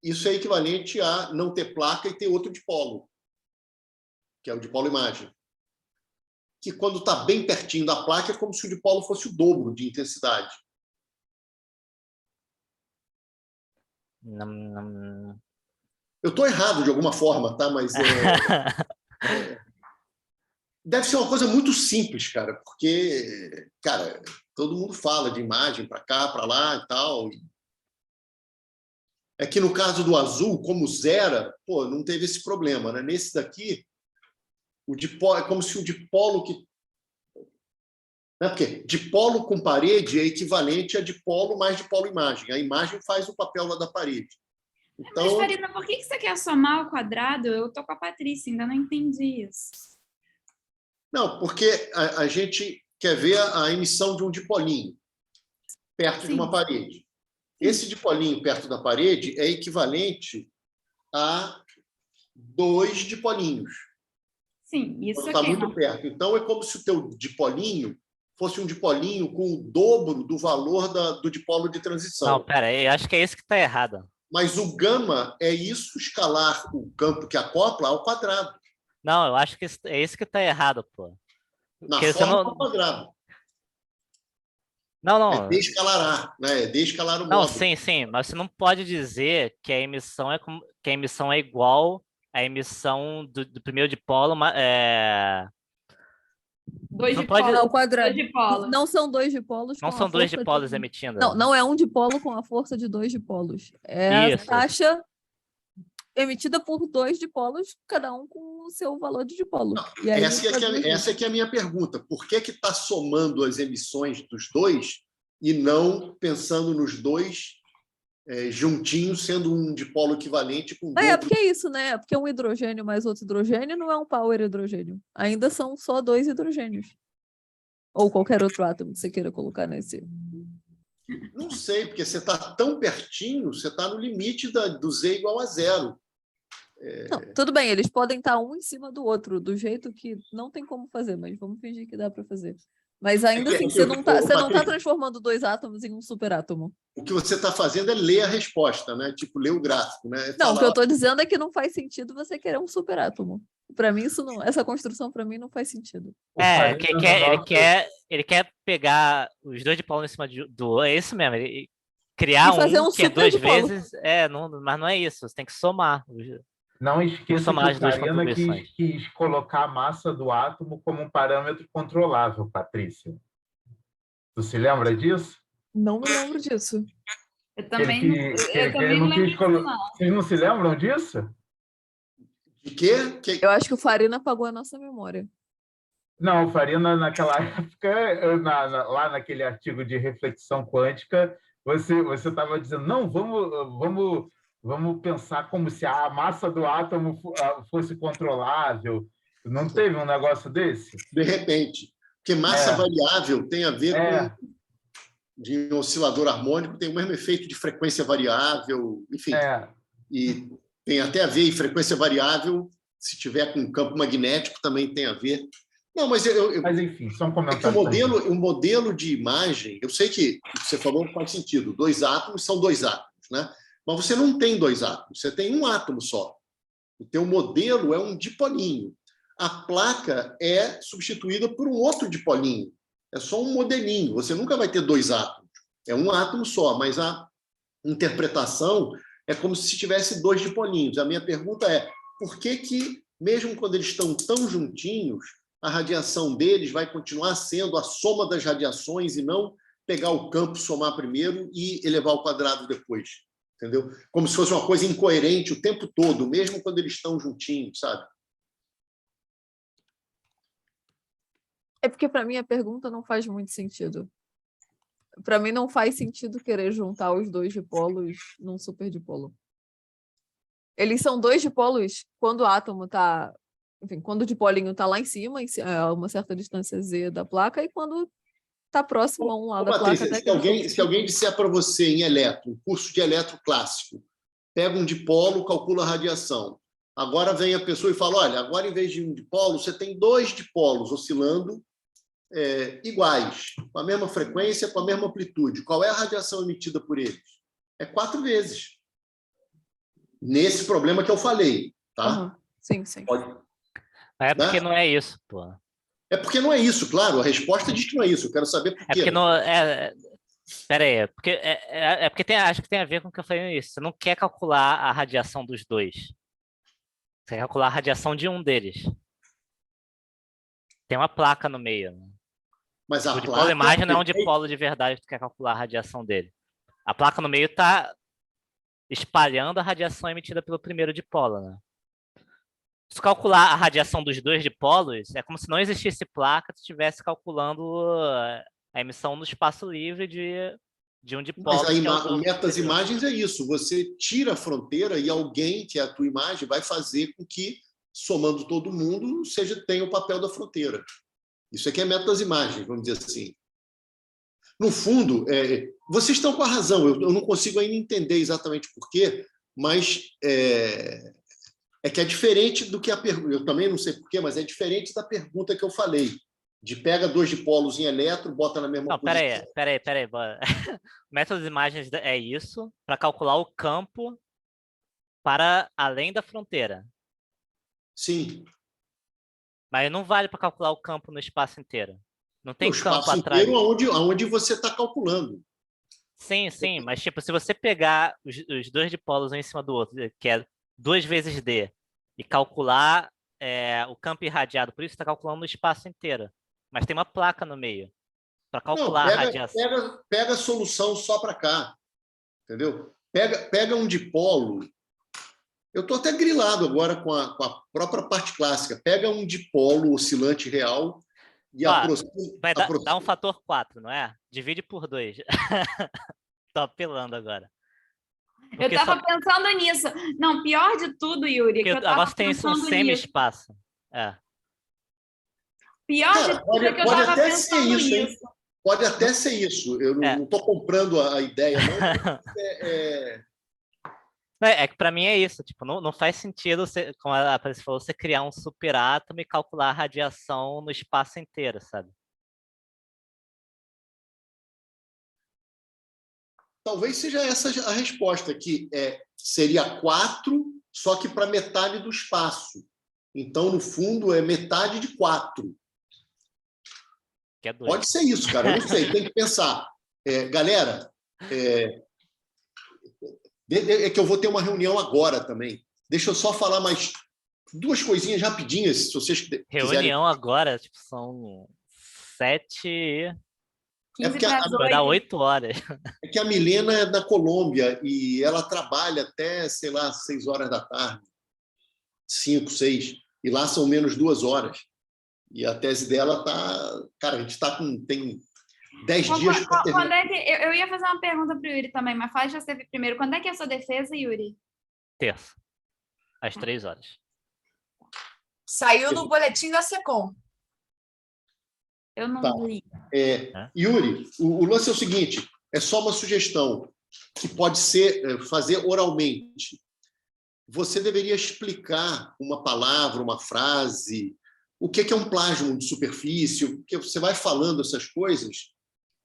[SPEAKER 2] Isso é equivalente a não ter placa e ter outro dipolo, que é o dipolo imagem. Que quando está bem pertinho da placa é como se o dipolo fosse o dobro de intensidade.
[SPEAKER 3] Não.
[SPEAKER 2] Eu estou errado de alguma forma, tá? Mas deve ser uma coisa muito simples, cara, porque, cara, todo mundo fala de imagem para cá, para lá e tal. É que no caso do azul, como zera, não teve esse problema, né? Nesse daqui, o dipolo, é como se o dipolo que Né? Porque dipolo com parede é equivalente a dipolo mais dipolo imagem. A imagem faz o papel lá da parede.
[SPEAKER 4] Mas,
[SPEAKER 2] Então,
[SPEAKER 4] Farina, por que você quer somar ao quadrado? Eu tô com a Patrícia, ainda não entendi isso.
[SPEAKER 2] não, porque a gente quer ver a emissão de um dipolinho perto de
[SPEAKER 4] Sim.
[SPEAKER 2] uma parede. Esse dipolinho perto da parede é equivalente a 2 dipolinhos.
[SPEAKER 4] Sim, isso
[SPEAKER 2] Quando está
[SPEAKER 4] aqui.
[SPEAKER 2] muito perto. Então, é como se o teu dipolinho fosse um dipolinho com o dobro do valor do dipolo de
[SPEAKER 3] Não,
[SPEAKER 2] transição.
[SPEAKER 3] pera, eu acho que é isso que tá errado.
[SPEAKER 2] Mas o gama é isso escalar o campo que acopla ao quadrado.
[SPEAKER 3] Não, eu acho que é isso que tá errado, pô.
[SPEAKER 2] Na
[SPEAKER 3] Porque você
[SPEAKER 2] forma
[SPEAKER 3] não.
[SPEAKER 2] ao quadrado.
[SPEAKER 3] Não,
[SPEAKER 2] É
[SPEAKER 3] não.
[SPEAKER 2] descalará, né? É descalar o
[SPEAKER 3] Não,
[SPEAKER 2] módulo.
[SPEAKER 3] sim, mas você não pode dizer que a emissão que a emissão é igual à emissão do primeiro dipolo,
[SPEAKER 4] Dois
[SPEAKER 3] não
[SPEAKER 4] dipolos.
[SPEAKER 3] pode-
[SPEAKER 6] Ao quadrado.
[SPEAKER 4] Dois dipolos.
[SPEAKER 6] Não são 2 dipolos
[SPEAKER 3] não
[SPEAKER 6] com
[SPEAKER 3] são
[SPEAKER 6] a
[SPEAKER 3] dois
[SPEAKER 6] força
[SPEAKER 3] dipolos
[SPEAKER 6] de...
[SPEAKER 3] emitindo.
[SPEAKER 6] Não é um dipolo com a força de 2 dipolos. É a
[SPEAKER 3] Isso.
[SPEAKER 6] taxa emitida por 2 dipolos, cada um com o seu valor de dipolo. E aí,
[SPEAKER 2] Essa é que é a minha pergunta. Por que está somando as emissões dos dois e não pensando nos dois juntinhos, sendo um dipolo equivalente com
[SPEAKER 6] É
[SPEAKER 2] dobro?
[SPEAKER 6] porque é isso, né? É porque um hidrogênio mais outro hidrogênio não é um power hidrogênio. Ainda são só 2 hidrogênios. Ou qualquer outro átomo que você queira colocar nesse.
[SPEAKER 2] Não sei, porque você está tão pertinho, você está no limite do Z igual a 0.
[SPEAKER 6] Não, tudo bem, eles podem estar um em cima do outro, do jeito que não tem como fazer, mas vamos fingir que dá para fazer. Mas ainda assim, você não tá transformando 2 átomos em um superátomo.
[SPEAKER 2] O que você está fazendo é ler a resposta, né? Tipo, ler o gráfico, né?
[SPEAKER 6] Não, o que eu estou dizendo é que não faz sentido você querer um superátomo. Para mim, essa construção para mim não faz sentido.
[SPEAKER 3] Ele quer pegar os dois dipolos em cima do. É isso mesmo. Ele criar
[SPEAKER 6] E fazer um
[SPEAKER 3] que é
[SPEAKER 6] super
[SPEAKER 3] 2
[SPEAKER 6] dipolo.
[SPEAKER 3] vezes. Mas não é isso. Você tem que somar.
[SPEAKER 5] Não esqueça
[SPEAKER 3] somar
[SPEAKER 5] que
[SPEAKER 3] as
[SPEAKER 5] o
[SPEAKER 3] duas
[SPEAKER 5] Farina
[SPEAKER 3] contribuições.
[SPEAKER 5] quis colocar a massa do átomo como um parâmetro controlável, Patrícia. Tu se lembra disso?
[SPEAKER 6] Não me lembro disso.
[SPEAKER 4] Eu também não lembro disso, não.
[SPEAKER 5] Vocês não se lembram disso?
[SPEAKER 2] De quê?
[SPEAKER 6] Eu acho que o Farina apagou a nossa memória.
[SPEAKER 5] Não, o Farina, naquela época, lá naquele artigo de reflexão quântica, você estava dizendo, não, vamos pensar como se a massa do átomo fosse controlável. Não teve um negócio desse?
[SPEAKER 2] De repente. Porque massa variável tem a ver com... de um oscilador harmônico, tem o mesmo efeito de frequência variável, enfim. E tem até a ver, e frequência variável, se tiver com campo magnético, também tem a ver. Não, mas
[SPEAKER 5] Mas, enfim, são
[SPEAKER 2] é
[SPEAKER 5] comentários.
[SPEAKER 2] que o modelo de imagem, eu sei que o que você falou faz sentido, 2 átomos são 2 átomos, né? Mas você não tem 2 átomos, você tem um átomo só. O teu modelo é um dipolinho. A placa é substituída por um outro dipolinho. É só um modelinho. Você nunca vai ter 2 átomos. É um átomo só, mas a interpretação é como se tivesse 2 dipolinhos. A minha pergunta é, por que mesmo quando eles estão tão juntinhos, a radiação deles vai continuar sendo a soma das radiações e não pegar o campo, somar primeiro e elevar ao quadrado depois? Entendeu? Como se fosse uma coisa incoerente o tempo todo, mesmo quando eles estão juntinhos, sabe?
[SPEAKER 6] É porque, para mim, a pergunta não faz muito sentido. Para mim, não faz sentido querer juntar os 2 dipolos num superdipolo. Eles são 2 dipolos quando o átomo está... Enfim, quando o dipolinho está lá em cima, a uma certa distância Z da placa, e quando está próximo a um lado da placa.
[SPEAKER 2] Patrícia, se alguém disser para você em eletro, um curso de eletro clássico, pega um dipolo, calcula a radiação. Agora vem a pessoa e fala, olha, agora em vez de um dipolo, você tem 2 dipolos oscilando iguais, com a mesma frequência, com a mesma amplitude. Qual é a radiação emitida por eles? É 4 vezes. Nesse problema que eu falei, tá?
[SPEAKER 6] Uhum. Sim.
[SPEAKER 3] É porque não é isso, pô.
[SPEAKER 2] É porque não é isso, claro. A resposta diz que não é isso. Eu quero saber por quê.
[SPEAKER 3] É porque não... Pera aí, porque acho que tem a ver com o que eu falei no início. Você não quer calcular a radiação dos dois. Você quer calcular a radiação de um deles. Tem uma placa no meio. Né?
[SPEAKER 2] Mas a
[SPEAKER 3] o dipolo imagem não é um dipolo de verdade que tu quer calcular a radiação dele. A placa no meio está espalhando a radiação emitida pelo primeiro dipolo, né? Se calcular a radiação dos dois dipolos, é como se não existisse placa, tu estivesse calculando a emissão no espaço livre de um
[SPEAKER 2] Mas
[SPEAKER 3] dipolo. Que é
[SPEAKER 2] o metas-imagens é isso. Você tira a fronteira e alguém, que é a tua imagem, vai fazer com que, somando todo mundo, tenha o papel da fronteira. Isso aqui é metas-imagens, vamos dizer assim. No fundo, vocês estão com a razão. Eu não consigo ainda entender exatamente por quê, mas é que é diferente do que a pergunta. Eu também não sei por quê, mas é diferente da pergunta que eu falei. De pega 2 dipolos em elétron, bota na mesma
[SPEAKER 3] Não,
[SPEAKER 2] posição.
[SPEAKER 3] peraí. Bora. O método de imagens é isso, para calcular o campo para além da fronteira.
[SPEAKER 2] Sim.
[SPEAKER 3] Mas não vale para calcular o campo no espaço inteiro. Não tem
[SPEAKER 2] No
[SPEAKER 3] campo
[SPEAKER 2] espaço
[SPEAKER 3] atrás.
[SPEAKER 2] inteiro onde você está calculando.
[SPEAKER 3] Sim, mas tipo, se você pegar os dois dipolos um em cima do outro, que é 2 vezes D, e calcular o campo irradiado, por isso está calculando o espaço inteiro. Mas tem uma placa no meio. Para calcular a radiação.
[SPEAKER 2] Pega a solução só para cá. Entendeu? Pega um dipolo. Eu estou até grilado agora com a própria parte clássica. Pega um dipolo oscilante real e aproxima.
[SPEAKER 3] Vai dar um fator 4, não é? Divide por 2. Tô apelando agora.
[SPEAKER 4] Eu estava pensando nisso. Não, pior de tudo, Yuri, que eu estava
[SPEAKER 3] agora tem isso um
[SPEAKER 4] pensando nisso.
[SPEAKER 3] semi-espaço.
[SPEAKER 4] Pior de tudo é que eu estava pensando nisso.
[SPEAKER 2] Pode até ser isso. Eu não estou comprando a ideia, não.
[SPEAKER 3] É que para mim é isso. Tipo, não faz sentido, como a Patrícia falou, você criar um superátomo e calcular a radiação no espaço inteiro, sabe?
[SPEAKER 2] Talvez seja essa a resposta, que seria 4, só que para metade do espaço. Então, no fundo, é metade de 4.
[SPEAKER 3] Que é 2.
[SPEAKER 2] Pode ser isso, cara. Eu não sei, tem que pensar. Galera, é que eu vou ter uma reunião agora também. Deixa eu só falar mais 2 coisinhas rapidinhas, se vocês quiserem.
[SPEAKER 3] Reunião agora, tipo, são 7...
[SPEAKER 4] 15 para 2.
[SPEAKER 3] Vai dar 8 horas.
[SPEAKER 2] É que a Milena é da Colômbia e ela trabalha até, sei lá, 6 horas da tarde. 5, 6. E lá são menos 2 horas. E a tese dela tá... Cara, a gente tem 10 dias para terminar.
[SPEAKER 4] Eu ia fazer uma pergunta para o Yuri também, mas faz você primeiro. Quando é que é a sua defesa, Yuri?
[SPEAKER 3] Terça. Às 3 horas.
[SPEAKER 1] Saiu no boletim da SECOM.
[SPEAKER 4] Eu não li.
[SPEAKER 2] Yuri, o lance é o seguinte, é só uma sugestão que pode ser fazer oralmente. Você deveria explicar uma palavra, uma frase, o que é um plasma de superfície, porque você vai falando essas coisas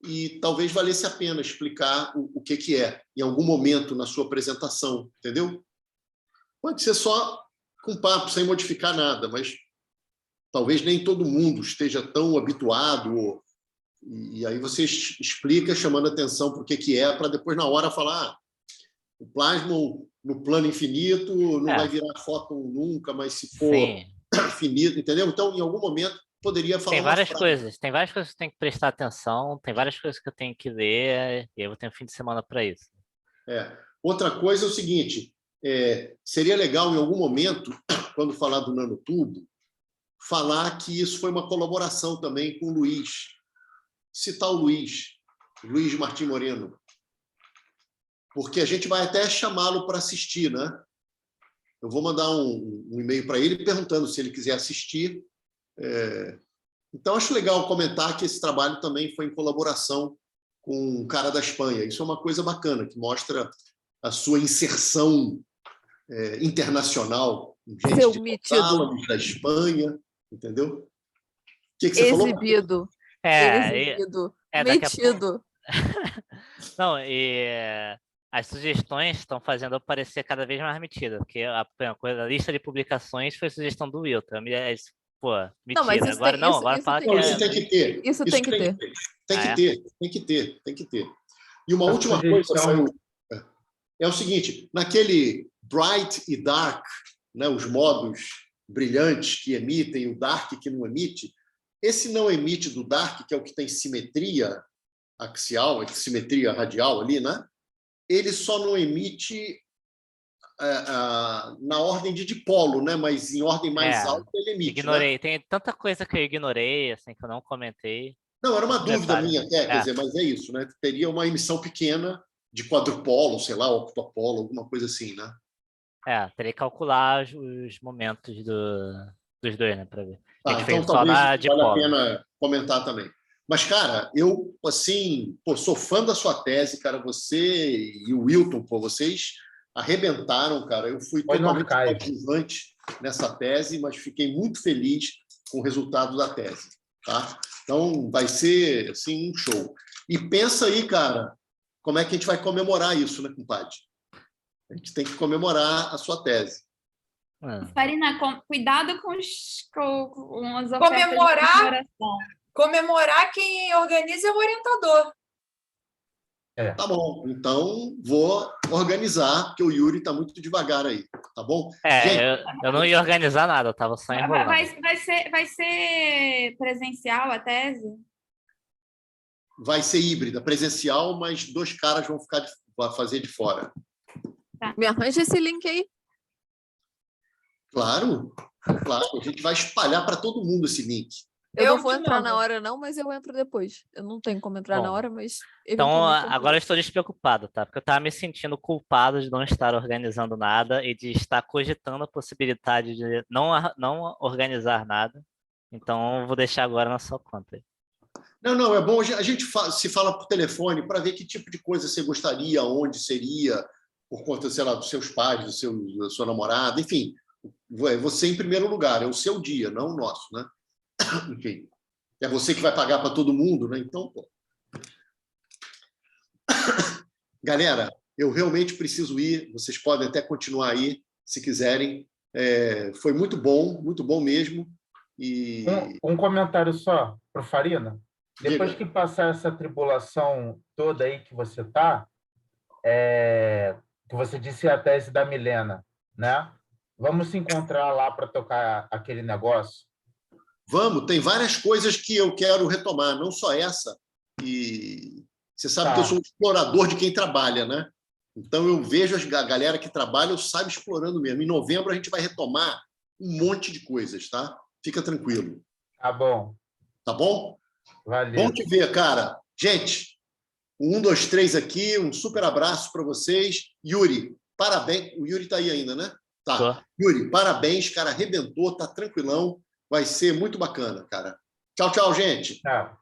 [SPEAKER 2] e talvez valesse a pena explicar o que é em algum momento na sua apresentação, entendeu? Pode ser só com papo, sem modificar nada, mas talvez nem todo mundo esteja tão habituado, e aí você explica chamando atenção para o que é, para depois na hora falar o plasma no plano infinito não vai virar fóton nunca, mas se for finito, entendeu? Então, em algum momento, poderia falar
[SPEAKER 3] tem várias coisas que eu tenho que prestar atenção, tem várias coisas que eu tenho que ler, e eu vou ter um fim de semana para isso.
[SPEAKER 2] Outra coisa é o seguinte, seria legal, em algum momento, quando falar do nanotubo, falar que isso foi uma colaboração também com o Luiz. Citar o Luiz Martim Moreno. Porque a gente vai até chamá-lo para assistir, né? Eu vou mandar um e-mail para ele perguntando se ele quiser assistir. Então, acho legal comentar que esse trabalho também foi em colaboração com um cara da Espanha. Isso é uma coisa bacana, que mostra a sua inserção internacional.
[SPEAKER 6] Seu
[SPEAKER 2] Gente
[SPEAKER 6] metido.
[SPEAKER 2] da Espanha, entendeu? O que você falou?
[SPEAKER 6] Exibido. Metido.
[SPEAKER 3] Não, e as sugestões estão fazendo eu parecer cada vez mais metida, porque a lista de publicações foi sugestão do Wilton. Pô, mentira.
[SPEAKER 6] Não, mas
[SPEAKER 3] agora
[SPEAKER 6] tem,
[SPEAKER 3] agora
[SPEAKER 6] isso
[SPEAKER 3] fala
[SPEAKER 6] tem,
[SPEAKER 3] que
[SPEAKER 2] isso tem que ter.
[SPEAKER 6] Isso tem que ter.
[SPEAKER 2] Tem que ter. E uma última coisa, é o seguinte, naquele bright e dark, né, os modos brilhantes que emitem, o dark que não emite, esse não emite do dark, que é o que tem simetria axial, simetria radial ali, né? Ele só não emite na ordem de dipolo, né? Mas em ordem mais
[SPEAKER 3] É,
[SPEAKER 2] alta ele emite. Né?
[SPEAKER 3] Ignorei. Tem tanta coisa que eu ignorei, assim, que eu não comentei.
[SPEAKER 2] Não, era uma
[SPEAKER 3] Tanto
[SPEAKER 2] dúvida
[SPEAKER 3] detalhe.
[SPEAKER 2] minha até, quer dizer, mas é isso, né? Teria uma emissão pequena de quadrupolo, sei lá, octopolo, alguma coisa assim, né?
[SPEAKER 3] Teria que calcular os momentos dos dois, né, para ver. A
[SPEAKER 2] Tá,
[SPEAKER 3] gente
[SPEAKER 2] então
[SPEAKER 3] fez só
[SPEAKER 2] talvez
[SPEAKER 3] na
[SPEAKER 2] valha a
[SPEAKER 3] dipolo.
[SPEAKER 2] pena comentar também. Mas, cara, eu, assim, pô, sou fã da sua tese, cara. Você e o Wilton, pô, vocês arrebentaram, cara. Eu fui
[SPEAKER 5] Foi no
[SPEAKER 2] totalmente
[SPEAKER 5] archive.
[SPEAKER 2] coadjuvante nessa tese, mas fiquei muito feliz com o resultado da tese, tá? Então, vai ser, assim, um show. E pensa aí, cara, como é que a gente vai comemorar isso, né, compadre? A gente tem que comemorar a sua tese.
[SPEAKER 4] Farina, cuidado com as ofertas
[SPEAKER 1] Comemorar?
[SPEAKER 4] de comemoração.
[SPEAKER 1] Comemorar quem organiza é o orientador.
[SPEAKER 2] Tá bom, então vou organizar, porque o Yuri está muito devagar aí, tá bom? Gente,
[SPEAKER 3] Eu não ia organizar nada, eu tava só enrolando.
[SPEAKER 4] Vai ser presencial a tese?
[SPEAKER 2] vai ser híbrida, presencial, mas 2 caras vão fazer de fora.
[SPEAKER 6] Me arranja esse link aí.
[SPEAKER 2] Claro, claro, a gente vai espalhar para todo mundo esse link.
[SPEAKER 6] Eu
[SPEAKER 1] Eu
[SPEAKER 6] não vou
[SPEAKER 1] te
[SPEAKER 6] entrar
[SPEAKER 1] mando.
[SPEAKER 6] na hora, não, mas eu entro depois. Eu não tenho como entrar na
[SPEAKER 3] Bom,
[SPEAKER 6] hora, mas.
[SPEAKER 3] Então,
[SPEAKER 6] eventualmente eu
[SPEAKER 3] agora eu
[SPEAKER 6] entro.
[SPEAKER 3] estou despreocupado, tá? Porque eu estava me sentindo culpado de não estar organizando nada e de estar cogitando a possibilidade de não organizar nada. Então, eu vou deixar agora na sua conta aí.
[SPEAKER 2] Não, é bom, a gente se fala por telefone para ver que tipo de coisa você gostaria, onde seria, por conta, sei lá, dos seus pais, da sua namorada, enfim. Você em primeiro lugar, é o seu dia, não o nosso, né? Enfim, é você que vai pagar para todo mundo, né? Então, pô. Galera, eu realmente preciso ir. Vocês podem até continuar aí, se quiserem. Foi muito bom mesmo. E
[SPEAKER 5] Um comentário só para o Farina. Depois
[SPEAKER 2] diga.
[SPEAKER 5] que passar essa tribulação toda aí que você está, que você disse a tese da Milena, né? Vamos se encontrar lá para tocar aquele negócio?
[SPEAKER 2] Vamos, tem várias coisas que eu quero retomar, não só essa. E você sabe que eu sou um explorador de quem trabalha, né? Então eu vejo a galera que trabalha, eu saio explorando mesmo. Em novembro a gente vai retomar um monte de coisas, tá? Fica tranquilo.
[SPEAKER 5] Tá bom.
[SPEAKER 2] Tá bom?
[SPEAKER 5] Valeu.
[SPEAKER 2] Bom te ver, cara. Gente, 1, 2, 3 aqui, um super abraço para vocês. Yuri, parabéns. O Yuri está aí ainda, né? Tá.
[SPEAKER 3] Tô.
[SPEAKER 2] Yuri, parabéns, cara, arrebentou, tá tranquilão. Vai ser muito bacana, cara. Tchau, tchau, gente.
[SPEAKER 5] Tchau.